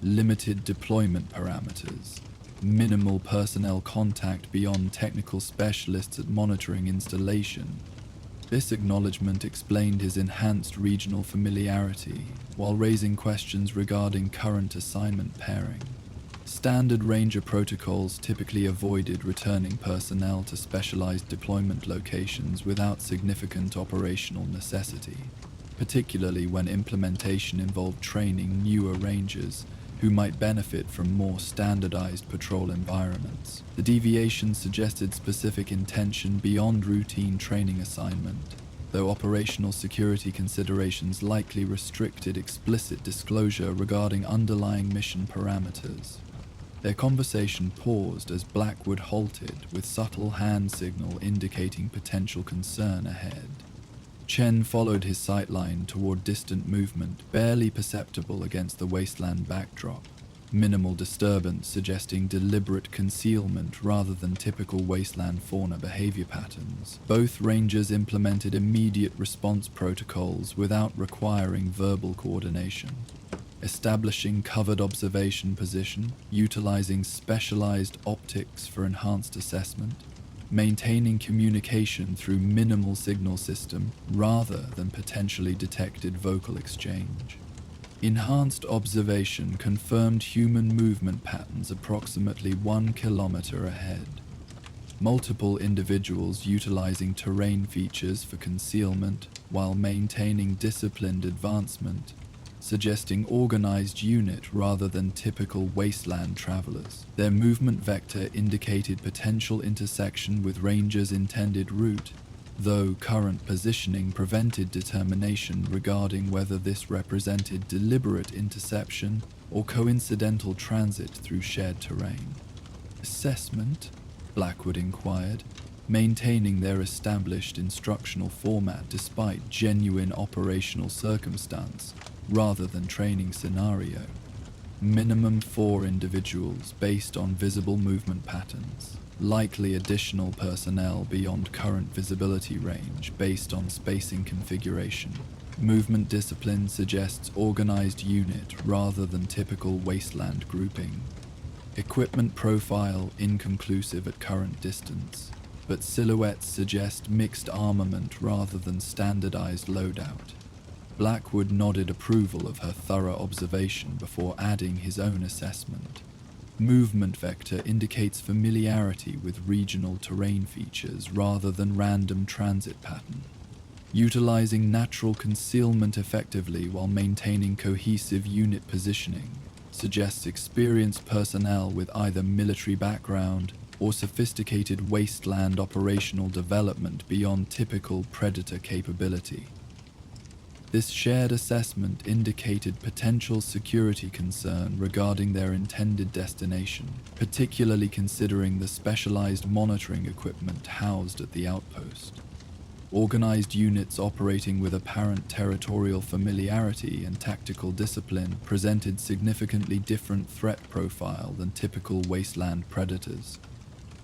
limited deployment parameters, minimal personnel contact beyond technical specialists at monitoring installation. This acknowledgement explained his enhanced regional familiarity, while raising questions regarding current assignment pairing. Standard Ranger protocols typically avoided returning personnel to specialized deployment locations without significant operational necessity, particularly when implementation involved training newer Rangers who might benefit from more standardized patrol environments. The deviation suggested specific intention beyond routine training assignment, though operational security considerations likely restricted explicit disclosure regarding underlying mission parameters. Their conversation paused as Blackwood halted with subtle hand signal indicating potential concern ahead. Chen followed his sightline toward distant movement, barely perceptible against the wasteland backdrop. Minimal disturbance suggesting deliberate concealment rather than typical wasteland fauna behavior patterns. Both rangers implemented immediate response protocols without requiring verbal coordination. Establishing covered observation position, utilizing specialized optics for enhanced assessment, maintaining communication through minimal signal system rather than potentially detected vocal exchange. Enhanced observation confirmed human movement patterns approximately 1 kilometer ahead. Multiple individuals utilizing terrain features for concealment while maintaining disciplined advancement, suggesting organized unit rather than typical wasteland travelers. Their movement vector indicated potential intersection with Rangers' intended route, though current positioning prevented determination regarding whether this represented deliberate interception or coincidental transit through shared terrain. Assessment? Blackwood inquired, maintaining their established instructional format despite genuine operational circumstance rather than training scenario. Minimum 4 individuals based on visible movement patterns. Likely additional personnel beyond current visibility range based on spacing configuration. Movement discipline suggests organized unit rather than typical wasteland grouping. Equipment profile inconclusive at current distance, but silhouettes suggest mixed armament rather than standardized loadout. Blackwood nodded approval of her thorough observation before adding his own assessment. Movement vector indicates familiarity with regional terrain features rather than random transit pattern. Utilizing natural concealment effectively while maintaining cohesive unit positioning suggests experienced personnel with either military background or sophisticated wasteland operational development beyond typical predator capability. This shared assessment indicated potential security concern regarding their intended destination, particularly considering the specialized monitoring equipment housed at the outpost. Organized units operating with apparent territorial familiarity and tactical discipline presented significantly different threat profile than typical wasteland predators,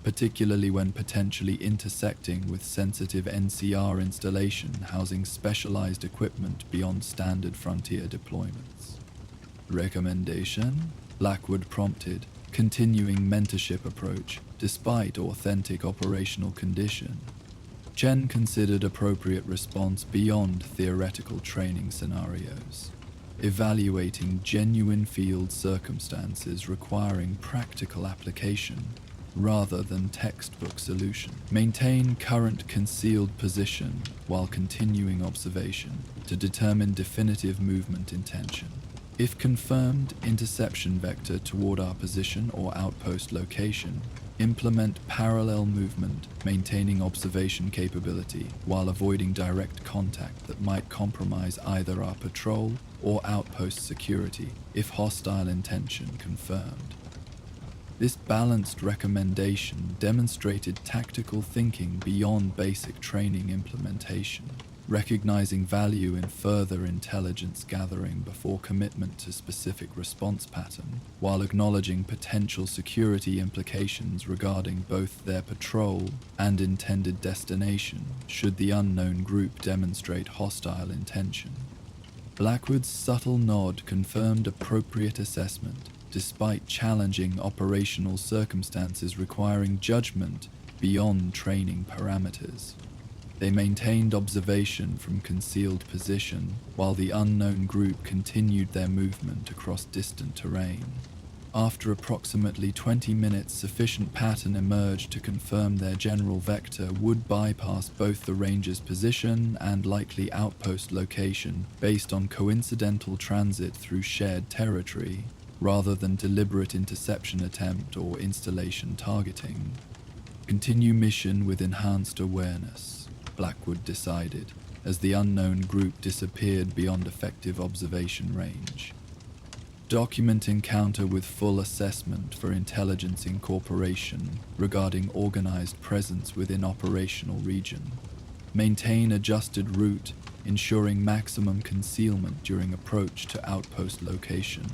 particularly when potentially intersecting with sensitive NCR installation housing specialized equipment beyond standard frontier deployments. Recommendation? Blackwood prompted, continuing mentorship approach despite authentic operational condition. Chen considered appropriate response beyond theoretical training scenarios, evaluating genuine field circumstances requiring practical application rather than textbook solution. Maintain current concealed position while continuing observation to determine definitive movement intention. If confirmed interception vector toward our position or outpost location, implement parallel movement, maintaining observation capability while avoiding direct contact that might compromise either our patrol or outpost security if hostile intention confirmed. This balanced recommendation demonstrated tactical thinking beyond basic training implementation, recognizing value in further intelligence gathering before commitment to specific response pattern, while acknowledging potential security implications regarding both their patrol and intended destination should the unknown group demonstrate hostile intention. Blackwood's subtle nod confirmed appropriate assessment, despite challenging operational circumstances requiring judgment beyond training parameters. They maintained observation from concealed position, while the unknown group continued their movement across distant terrain. After approximately 20 minutes, sufficient pattern emerged to confirm their general vector would bypass both the ranger's position and likely outpost location based on coincidental transit through shared territory, rather than deliberate interception attempt or installation targeting. Continue mission with enhanced awareness, Blackwood decided, as the unknown group disappeared beyond effective observation range. Document encounter with full assessment for intelligence incorporation regarding organized presence within operational region. Maintain adjusted route, ensuring maximum concealment during approach to outpost location.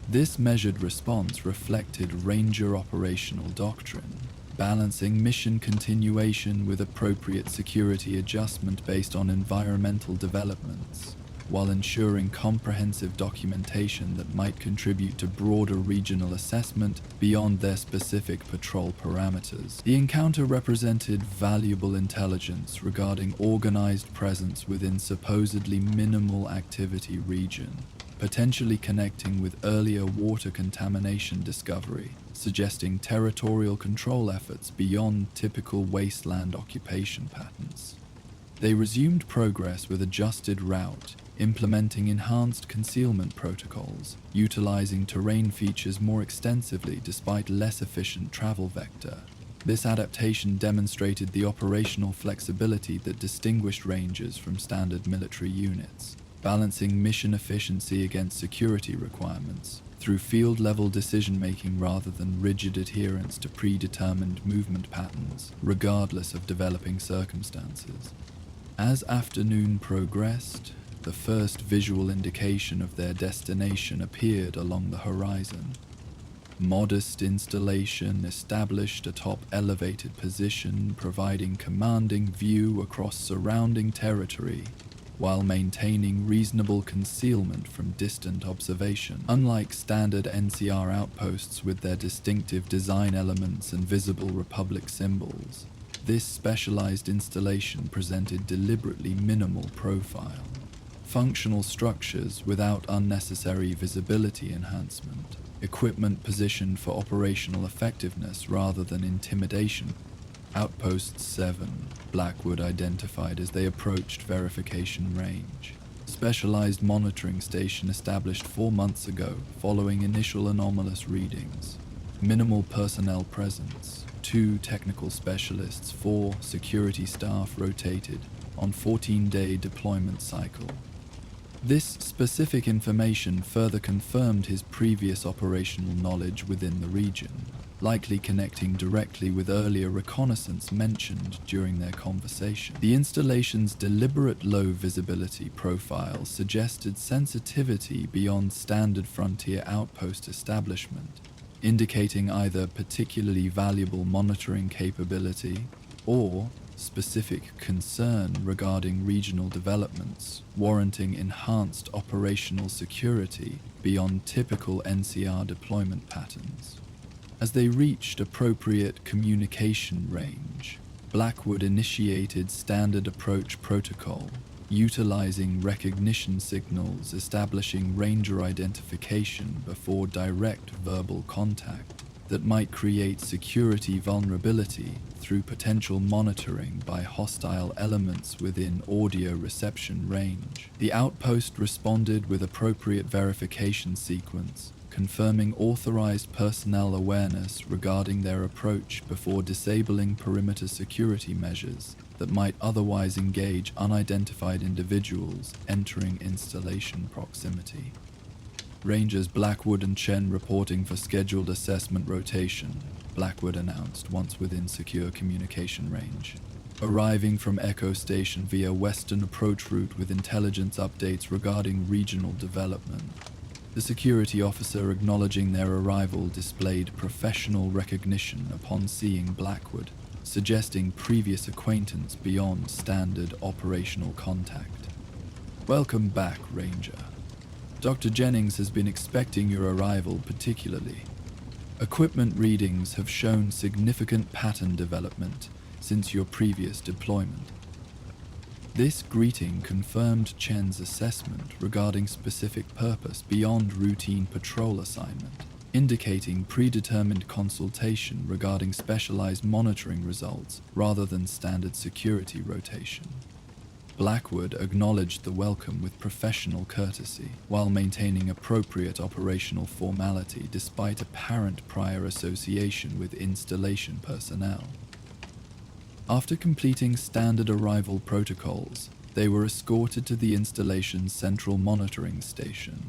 This measured response reflected Ranger operational doctrine, balancing mission continuation with appropriate security adjustment based on environmental developments, while ensuring comprehensive documentation that might contribute to broader regional assessment beyond their specific patrol parameters. The encounter represented valuable intelligence regarding organized presence within supposedly minimal activity region, potentially connecting with earlier water contamination discovery, suggesting territorial control efforts beyond typical wasteland occupation patterns. They resumed progress with adjusted route, implementing enhanced concealment protocols, utilizing terrain features more extensively despite less efficient travel vector. This adaptation demonstrated the operational flexibility that distinguished Rangers from standard military units, balancing mission efficiency against security requirements through field-level decision-making rather than rigid adherence to predetermined movement patterns, regardless of developing circumstances. As afternoon progressed, the first visual indication of their destination appeared along the horizon. Modest installation established atop elevated position, providing commanding view across surrounding territory, while maintaining reasonable concealment from distant observation. Unlike standard NCR outposts with their distinctive design elements and visible Republic symbols, this specialized installation presented deliberately minimal profile. Functional structures without unnecessary visibility enhancement. Equipment positioned for operational effectiveness rather than intimidation. Outpost 7, Blackwood identified as they approached verification range. Specialized monitoring station established 4 months ago following initial anomalous readings. Minimal personnel presence. 2 technical specialists, 4 security staff rotated on 14-day deployment cycle. This specific information further confirmed his previous operational knowledge within the region, likely connecting directly with earlier reconnaissance mentioned during their conversation. The installation's deliberate low visibility profile suggested sensitivity beyond standard frontier outpost establishment, indicating either particularly valuable monitoring capability or specific concern regarding regional developments, warranting enhanced operational security beyond typical NCR deployment patterns. As they reached appropriate communication range, Blackwood initiated standard approach protocol, utilizing recognition signals establishing Ranger identification before direct verbal contact that might create security vulnerability through potential monitoring by hostile elements within audio reception range. The outpost responded with appropriate verification sequence, confirming authorized personnel awareness regarding their approach before disabling perimeter security measures that might otherwise engage unidentified individuals entering installation proximity. Rangers Blackwood and Chen reporting for scheduled assessment rotation, Blackwood announced once within secure communication range. Arriving from Echo Station via western approach route with intelligence updates regarding regional development. The security officer acknowledging their arrival displayed professional recognition upon seeing Blackwood, suggesting previous acquaintance beyond standard operational contact. Welcome back, Ranger. Dr. Jennings has been expecting your arrival particularly. Equipment readings have shown significant pattern development since your previous deployment. This greeting confirmed Chen's assessment regarding specific purpose beyond routine patrol assignment, indicating predetermined consultation regarding specialized monitoring results rather than standard security rotation. Blackwood acknowledged the welcome with professional courtesy, while maintaining appropriate operational formality despite apparent prior association with installation personnel. After completing standard arrival protocols, they were escorted to the installation's central monitoring station.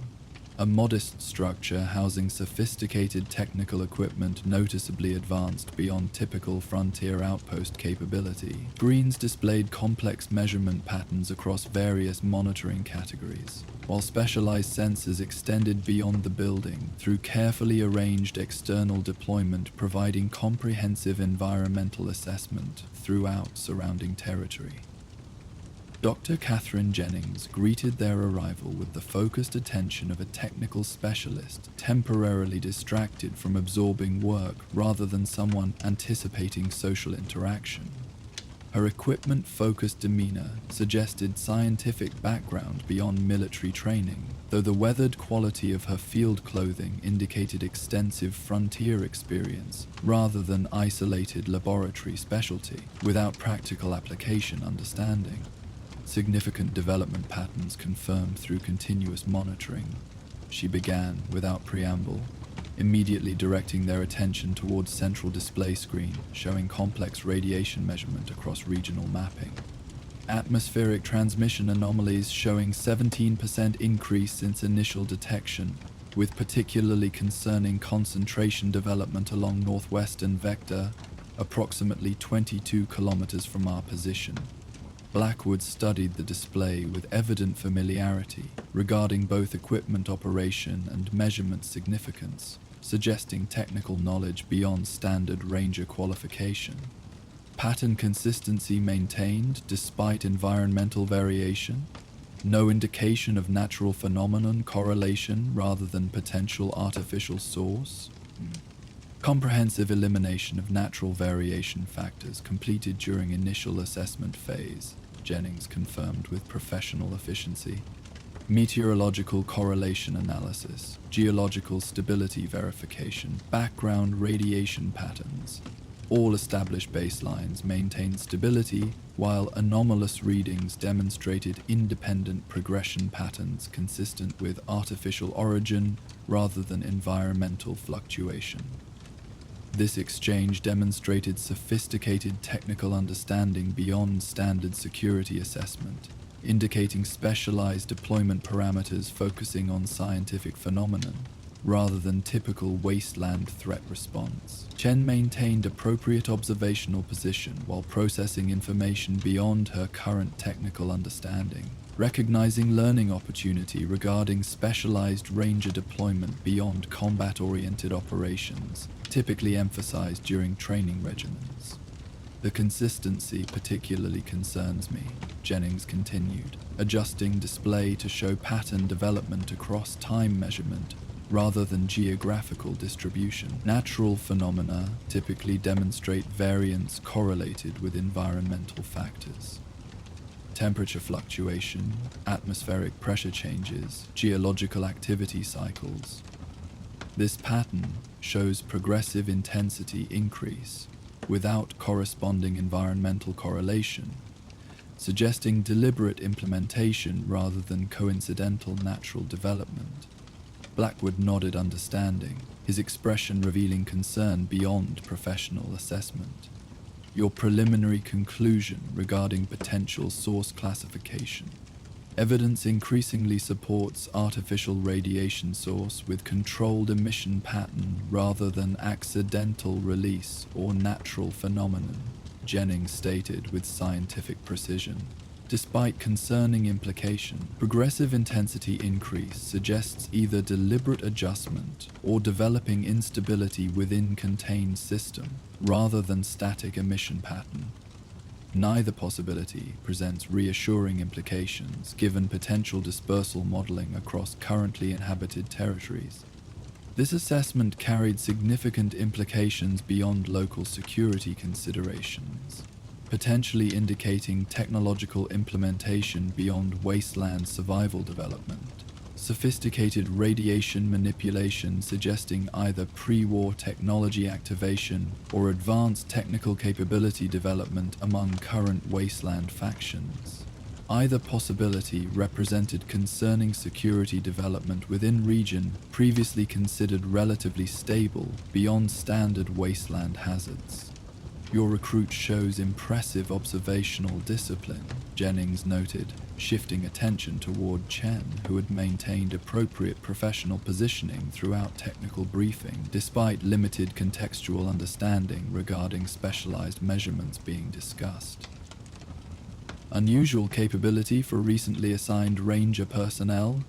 a modest structure housing sophisticated technical equipment noticeably advanced beyond typical frontier outpost capability. Screens displayed complex measurement patterns across various monitoring categories, while specialized sensors extended beyond the building through carefully arranged external deployment, providing comprehensive environmental assessment throughout surrounding territory. Dr. Catherine Jennings greeted their arrival with the focused attention of a technical specialist, temporarily distracted from absorbing work rather than someone anticipating social interaction. Her equipment-focused demeanor suggested scientific background beyond military training, though the weathered quality of her field clothing indicated extensive frontier experience rather than isolated laboratory specialty without practical application understanding. Significant development patterns confirmed through continuous monitoring. She began, without preamble, immediately directing their attention towards central display screen, showing complex radiation measurement across regional mapping. Atmospheric transmission anomalies showing 17% increase since initial detection, with particularly concerning concentration development along northwestern vector, approximately 22 kilometers from our position. Blackwood studied the display with evident familiarity regarding both equipment operation and measurement significance, suggesting technical knowledge beyond standard ranger qualification. Pattern consistency maintained despite environmental variation. No indication of natural phenomenon correlation rather than potential artificial source. Comprehensive elimination of natural variation factors completed during initial assessment phase, Jennings confirmed with professional efficiency. Meteorological correlation analysis, geological stability verification, background radiation patterns. All established baselines maintained stability, while anomalous readings demonstrated independent progression patterns consistent with artificial origin rather than environmental fluctuation. This exchange demonstrated sophisticated technical understanding beyond standard security assessment, indicating specialized deployment parameters focusing on scientific phenomenon rather than typical wasteland threat response. Chen maintained appropriate observational position while processing information beyond her current technical understanding, recognizing learning opportunity regarding specialized ranger deployment beyond combat-oriented operations, typically emphasized during training regimens. The consistency particularly concerns me, Jennings continued, adjusting display to show pattern development across time measurement rather than geographical distribution. Natural phenomena typically demonstrate variance correlated with environmental factors. Temperature fluctuation, atmospheric pressure changes, geological activity cycles. This pattern shows progressive intensity increase without corresponding environmental correlation, suggesting deliberate implementation rather than coincidental natural development. Blackwood nodded understanding, his expression revealing concern beyond professional assessment. Your preliminary conclusion regarding potential source classification. Evidence increasingly supports artificial radiation source with controlled emission pattern rather than accidental release or natural phenomenon, Jennings stated with scientific precision. Despite concerning implication, progressive intensity increase suggests either deliberate adjustment or developing instability within contained system, rather than static emission pattern. Neither possibility presents reassuring implications given potential dispersal modeling across currently inhabited territories. This assessment carried significant implications beyond local security considerations, potentially indicating technological implementation beyond wasteland survival development. Sophisticated radiation manipulation suggesting either pre-war technology activation or advanced technical capability development among current wasteland factions. Either possibility represented concerning security development within region previously considered relatively stable beyond standard wasteland hazards. Your recruit shows impressive observational discipline, Jennings noted, shifting attention toward Chen, who had maintained appropriate professional positioning throughout technical briefing, despite limited contextual understanding regarding specialized measurements being discussed. Unusual capability for recently assigned Ranger personnel?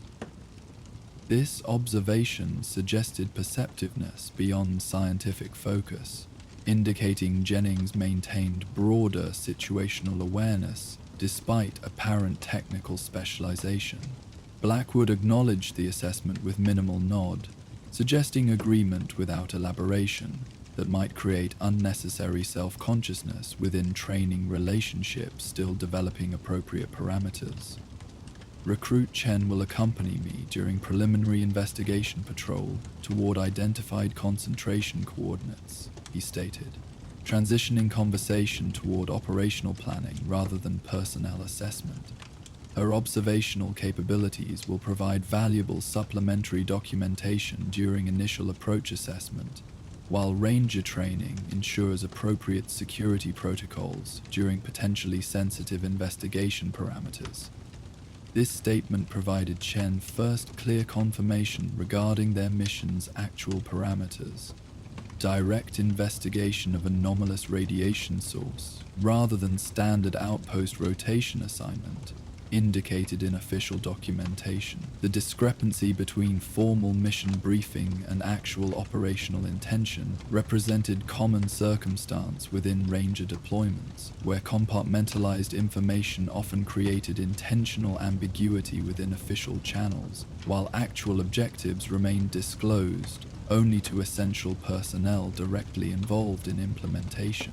This observation suggested perceptiveness beyond scientific focus, indicating Jennings maintained broader situational awareness despite apparent technical specialization. Blackwood acknowledged the assessment with minimal nod, suggesting agreement without elaboration that might create unnecessary self-consciousness within training relationships still developing appropriate parameters. Recruit Chen will accompany me during preliminary investigation patrol toward identified concentration coordinates, he stated, transitioning conversation toward operational planning rather than personnel assessment. Her observational capabilities will provide valuable supplementary documentation during initial approach assessment, while Ranger training ensures appropriate security protocols during potentially sensitive investigation parameters. This statement provided Chen first clear confirmation regarding their mission's actual parameters. Direct investigation of anomalous radiation source, rather than standard outpost rotation assignment, indicated in official documentation. The discrepancy between formal mission briefing and actual operational intention represented common circumstance within Ranger deployments, where compartmentalized information often created intentional ambiguity within official channels, while actual objectives remained disclosed only to essential personnel directly involved in implementation.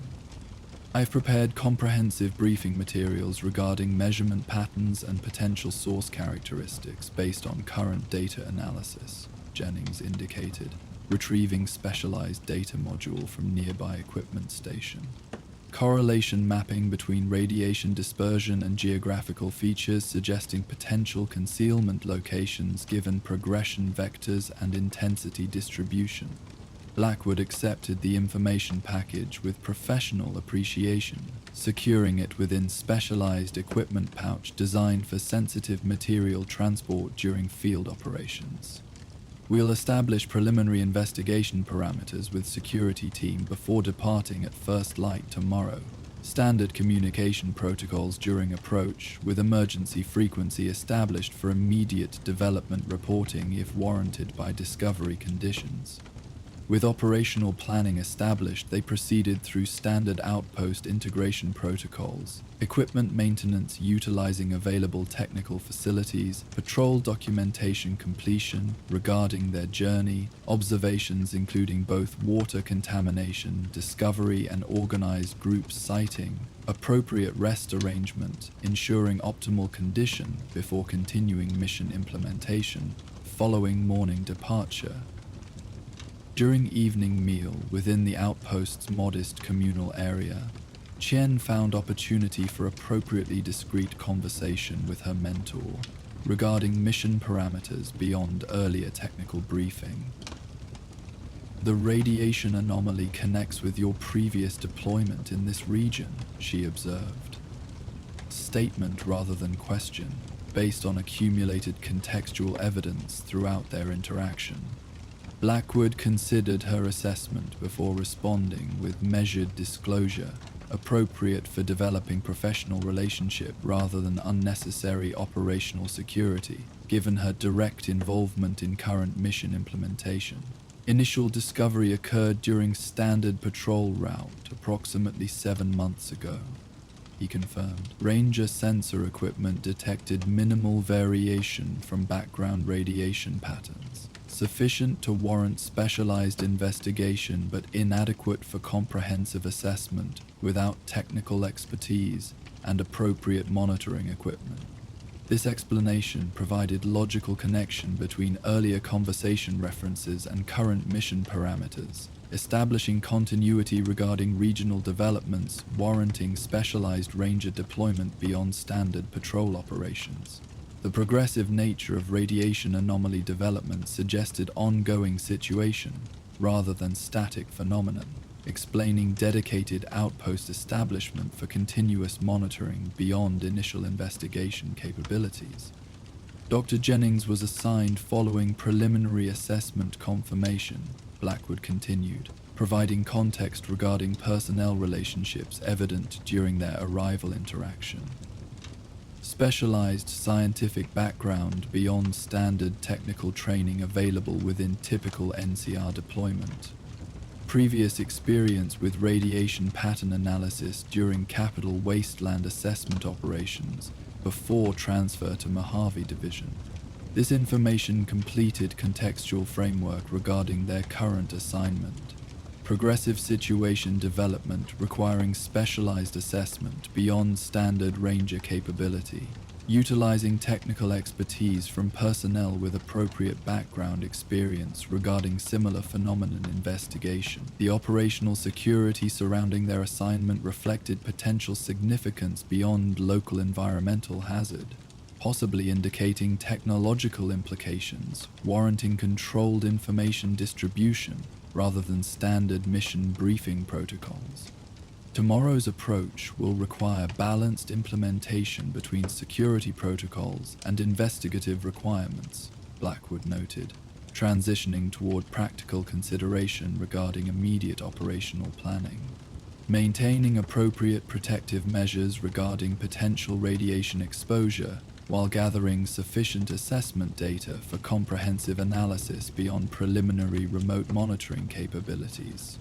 I've prepared comprehensive briefing materials regarding measurement patterns and potential source characteristics based on current data analysis, Jennings indicated, retrieving specialized data module from nearby equipment station. Correlation mapping between radiation dispersion and geographical features suggesting potential concealment locations given progression vectors and intensity distribution. Blackwood accepted the information package with professional appreciation, securing it within specialized equipment pouch designed for sensitive material transport during field operations. We'll establish preliminary investigation parameters with security team before departing at first light tomorrow. Standard communication protocols during approach, with emergency frequency established for immediate development reporting if warranted by discovery conditions. With operational planning established, they proceeded through standard outpost integration protocols, equipment maintenance utilizing available technical facilities, patrol documentation completion regarding their journey, observations including both water contamination, discovery and organized group sighting, appropriate rest arrangement, ensuring optimal condition before continuing mission implementation, following morning departure. During evening meal within the outpost's modest communal area, Chen found opportunity for appropriately discreet conversation with her mentor regarding mission parameters beyond earlier technical briefing. The radiation anomaly connects with your previous deployment in this region, she observed. Statement rather than question, based on accumulated contextual evidence throughout their interaction. Blackwood considered her assessment before responding with measured disclosure, appropriate for developing professional relationship rather than unnecessary operational security, given her direct involvement in current mission implementation. Initial discovery occurred during standard patrol route approximately 7 months ago, he confirmed. Ranger sensor equipment detected minimal variation from background radiation patterns, sufficient to warrant specialized investigation but inadequate for comprehensive assessment without technical expertise and appropriate monitoring equipment. This explanation provided logical connection between earlier conversation references and current mission parameters, establishing continuity regarding regional developments warranting specialized Ranger deployment beyond standard patrol operations. The progressive nature of radiation anomaly development suggested ongoing situation rather than static phenomenon. explaining dedicated outpost establishment for continuous monitoring beyond initial investigation capabilities. Dr. Jennings was assigned following preliminary assessment confirmation, Blackwood continued, providing context regarding personnel relationships evident during their arrival interaction. Specialized scientific background beyond standard technical training available within typical NCR deployment. Previous experience with radiation pattern analysis during capital Wasteland assessment operations before transfer to Mojave Division. This information completed contextual framework regarding their current assignment. Progressive situation development requiring specialized assessment beyond standard ranger capability, utilizing technical expertise from personnel with appropriate background experience regarding similar phenomenon investigation. The operational security surrounding their assignment reflected potential significance beyond local environmental hazard, possibly indicating technological implications, warranting controlled information distribution rather than standard mission briefing protocols. Tomorrow's approach will require balanced implementation between security protocols and investigative requirements, Blackwood noted, transitioning toward practical consideration regarding immediate operational planning. Maintaining appropriate protective measures regarding potential radiation exposure while gathering sufficient assessment data for comprehensive analysis beyond preliminary remote monitoring capabilities.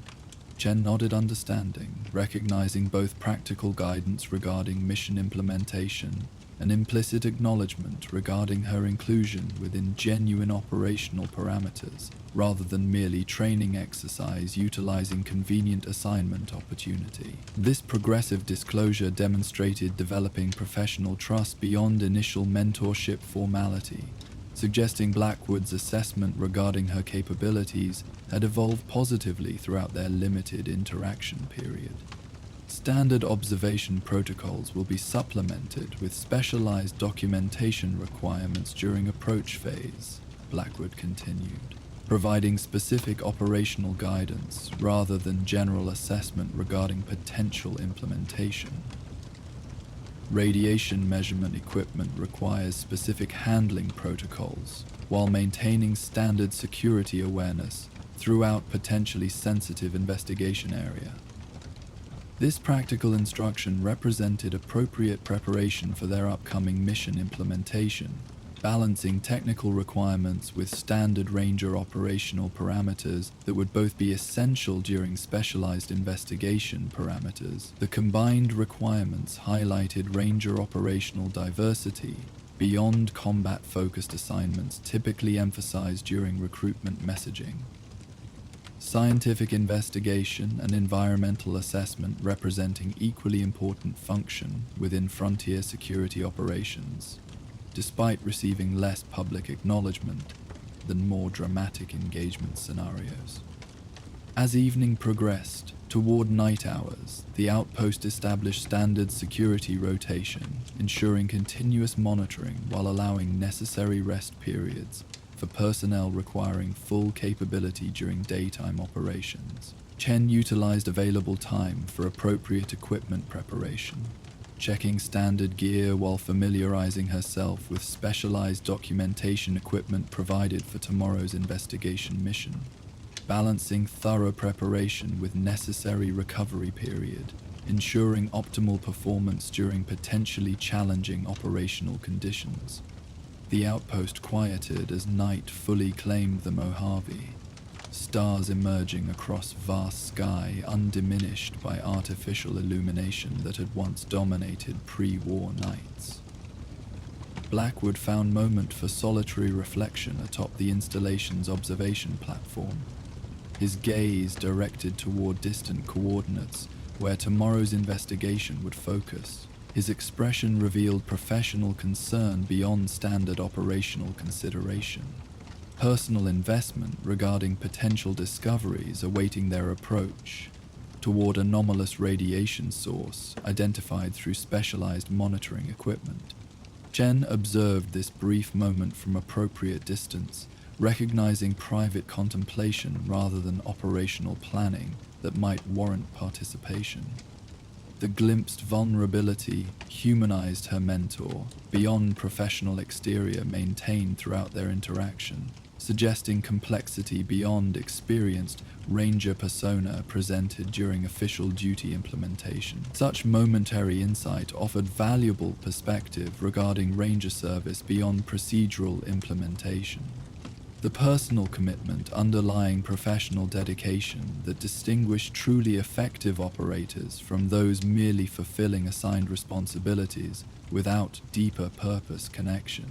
Chen nodded understanding, recognizing both practical guidance regarding mission implementation and implicit acknowledgement regarding her inclusion within genuine operational parameters, rather than merely training exercise utilizing convenient assignment opportunity. This progressive disclosure demonstrated developing professional trust beyond initial mentorship formality, suggesting Blackwood's assessment regarding her capabilities had evolved positively throughout their limited interaction period. Standard observation protocols will be supplemented with specialized documentation requirements during approach phase, Blackwood continued, providing specific operational guidance rather than general assessment regarding potential implementation. Radiation measurement equipment requires specific handling protocols while maintaining standard security awareness throughout potentially sensitive investigation area. This practical instruction represented appropriate preparation for their upcoming mission implementation, balancing technical requirements with standard ranger operational parameters that would both be essential during specialized investigation parameters. The combined requirements highlighted ranger operational diversity beyond combat-focused assignments typically emphasized during recruitment messaging. Scientific investigation and environmental assessment representing equally important function within frontier security operations, despite receiving less public acknowledgement than more dramatic engagement scenarios. As evening progressed toward night hours, the outpost established standard security rotation, ensuring continuous monitoring while allowing necessary rest periods for personnel requiring full capability during daytime operations. Chen utilized available time for appropriate equipment preparation, checking standard gear while familiarizing herself with specialized documentation equipment provided for tomorrow's investigation mission, balancing thorough preparation with necessary recovery period, ensuring optimal performance during potentially challenging operational conditions. The outpost quieted as night fully claimed the Mojave, stars emerging across vast sky undiminished by artificial illumination that had once dominated pre-war nights. Blackwood found moment for solitary reflection atop the installation's observation platform, his gaze directed toward distant coordinates where tomorrow's investigation would focus. His expression revealed professional concern beyond standard operational consideration, personal investment regarding potential discoveries awaiting their approach toward anomalous radiation source identified through specialized monitoring equipment. Chen observed this brief moment from appropriate distance, recognizing private contemplation rather than operational planning that might warrant participation. The glimpsed vulnerability humanized her mentor beyond professional exterior maintained throughout their interaction, suggesting complexity beyond experienced ranger persona presented during official duty implementation. Such momentary insight offered valuable perspective regarding ranger service beyond procedural implementation. The personal commitment underlying professional dedication that distinguished truly effective operators from those merely fulfilling assigned responsibilities without deeper purpose connection.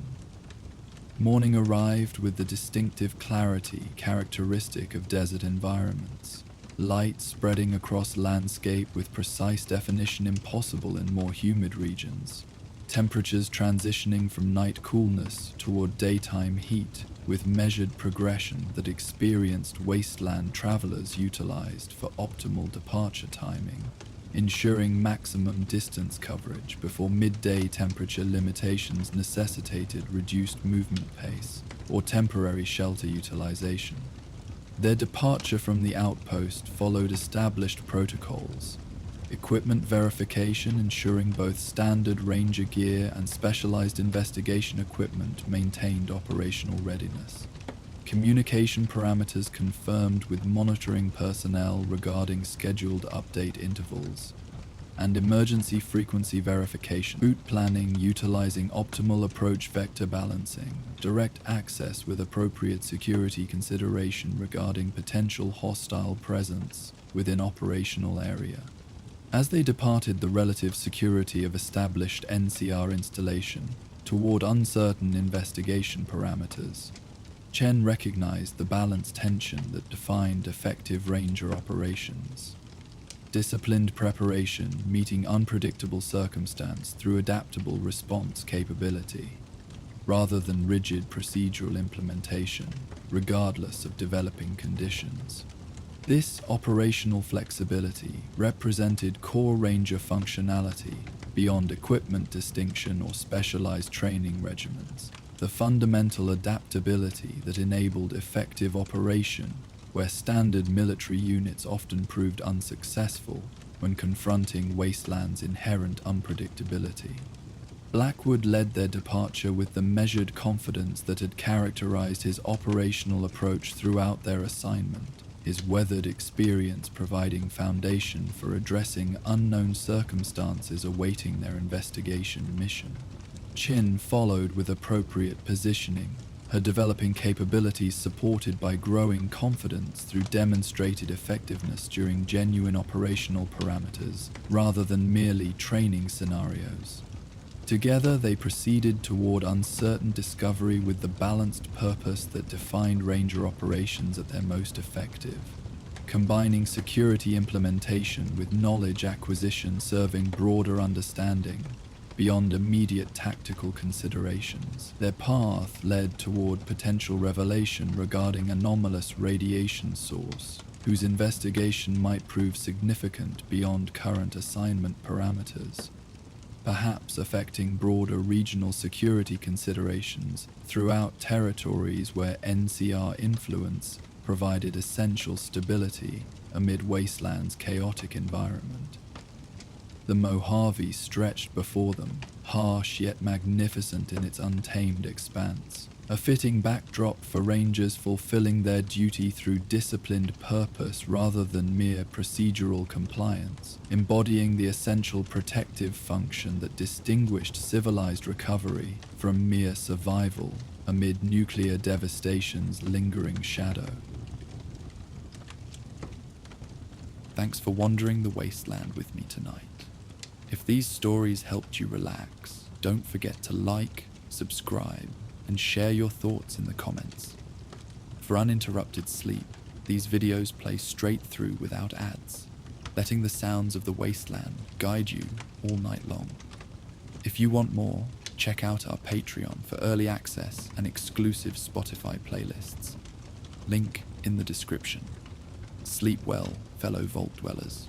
Morning arrived with the distinctive clarity characteristic of desert environments, light spreading across landscape with precise definition impossible in more humid regions, temperatures transitioning from night coolness toward daytime heat with measured progression that experienced wasteland travelers utilized for optimal departure timing, ensuring maximum distance coverage before midday temperature limitations necessitated reduced movement pace or temporary shelter utilization. Their departure from the outpost followed established protocols, equipment verification ensuring both standard ranger gear and specialized investigation equipment maintained operational readiness. Communication parameters confirmed with monitoring personnel regarding scheduled update intervals, and emergency frequency verification, route planning utilizing optimal approach vector balancing, direct access with appropriate security consideration regarding potential hostile presence within operational area. As they departed the relative security of established NCR installation toward uncertain investigation parameters, Chen recognized the balanced tension that defined effective ranger operations. Disciplined preparation meeting unpredictable circumstance through adaptable response capability, rather than rigid procedural implementation, regardless of developing conditions. This operational flexibility represented core ranger functionality beyond equipment distinction or specialized training regimens, the fundamental adaptability that enabled effective operation where standard military units often proved unsuccessful when confronting Wasteland's inherent unpredictability. Blackwood led their departure with the measured confidence that had characterized his operational approach throughout their assignment, his weathered experience providing foundation for addressing unknown circumstances awaiting their investigation mission. Chin followed with appropriate positioning, her developing capabilities supported by growing confidence through demonstrated effectiveness during genuine operational parameters rather than merely training scenarios. Together they proceeded toward uncertain discovery with the balanced purpose that defined ranger operations at their most effective, combining security implementation with knowledge acquisition serving broader understanding beyond immediate tactical considerations. Their path led toward potential revelation regarding anomalous radiation source, whose investigation might prove significant beyond current assignment parameters, perhaps affecting broader regional security considerations throughout territories where NCR influence provided essential stability amid Wasteland's chaotic environment. The Mojave stretched before them, harsh yet magnificent in its untamed expanse, a fitting backdrop for rangers fulfilling their duty through disciplined purpose rather than mere procedural compliance, embodying the essential protective function that distinguished civilized recovery from mere survival amid nuclear devastation's lingering shadow. Thanks for wandering the wasteland with me tonight. If these stories helped you relax, don't forget to like, subscribe, and share your thoughts in the comments. For uninterrupted sleep, these videos play straight through without ads, letting the sounds of the wasteland guide you all night long. If you want more, check out our Patreon for early access and exclusive Spotify playlists. Link in the description. Sleep well, fellow vault dwellers.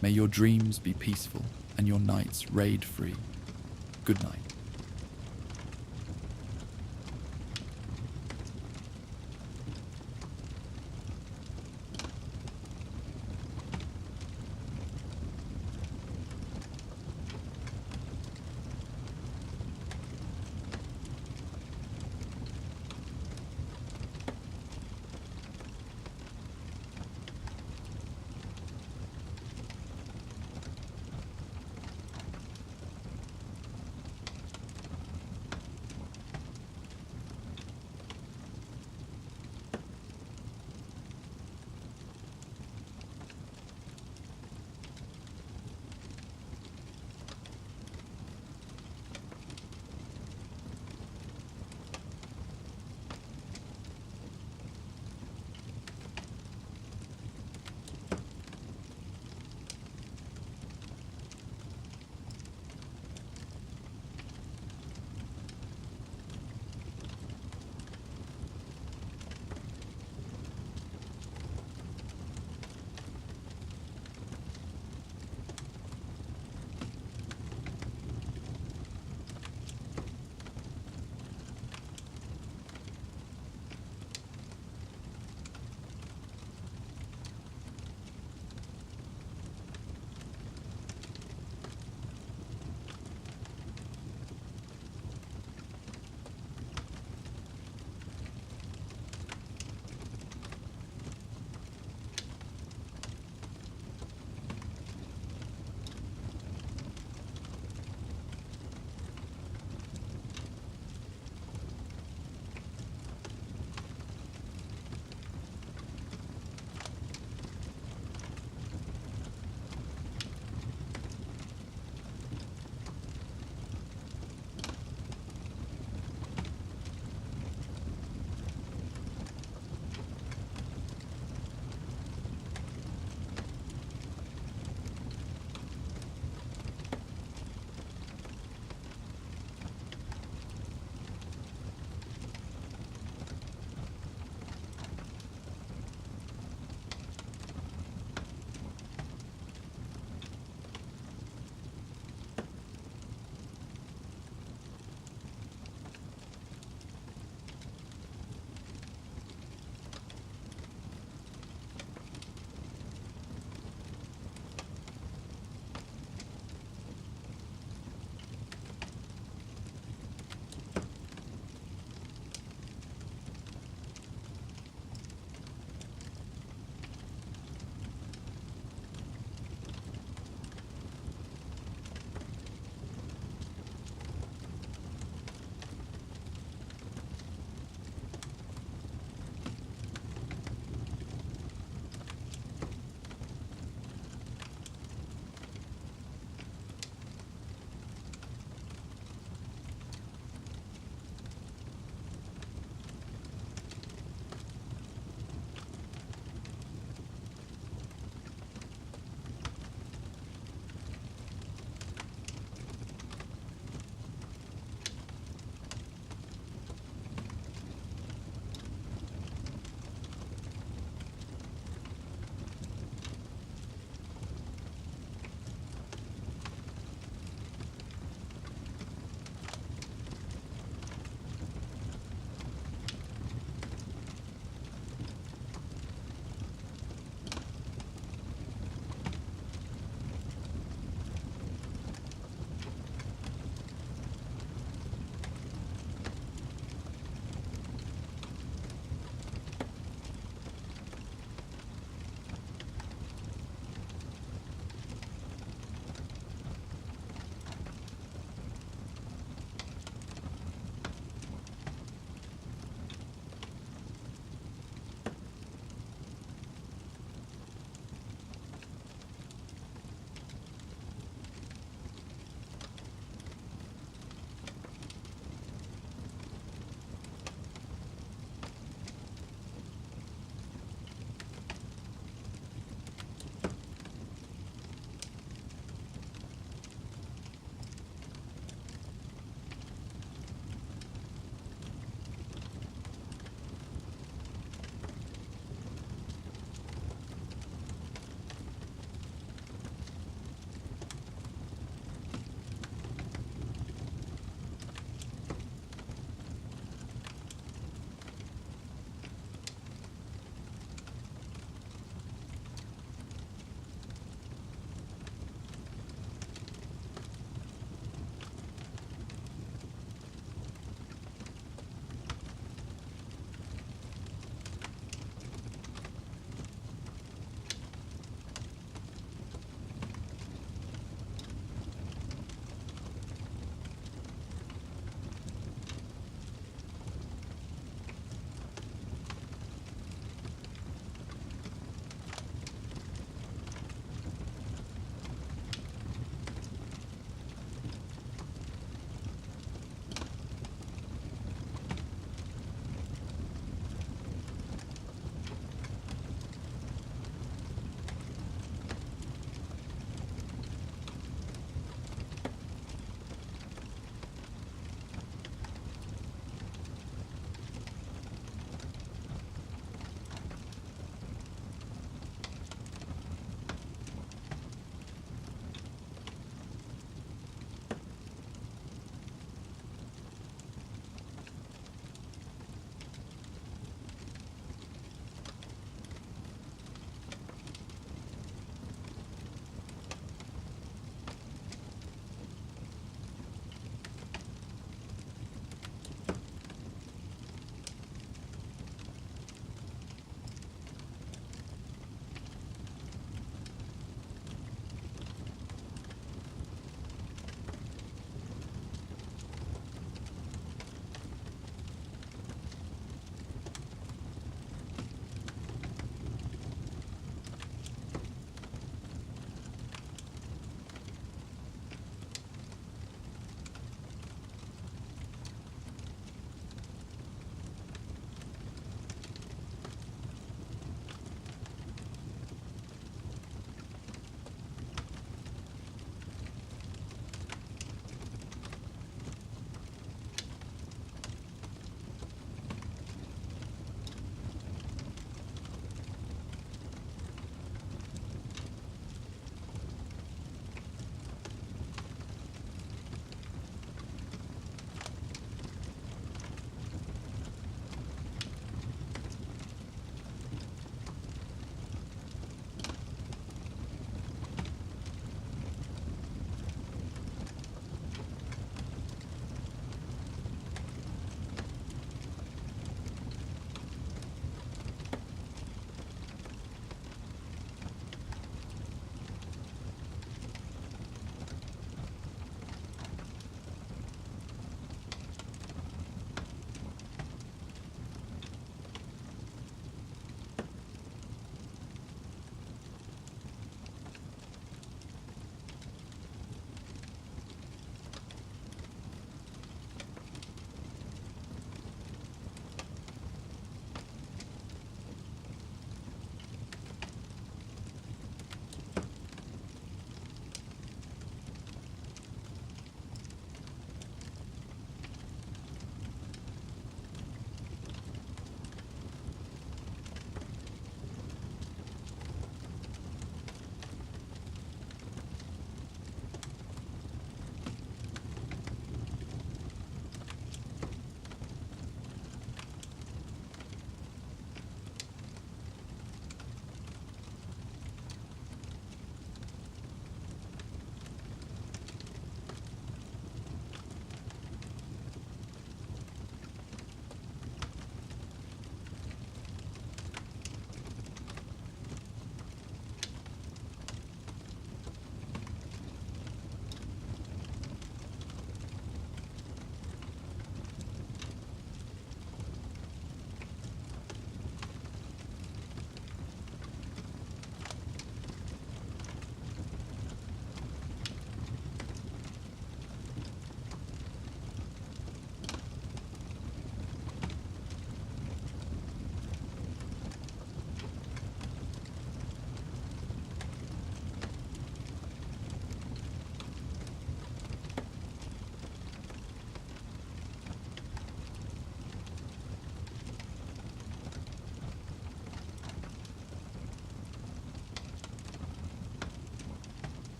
May your dreams be peaceful and your nights raid-free. Good night.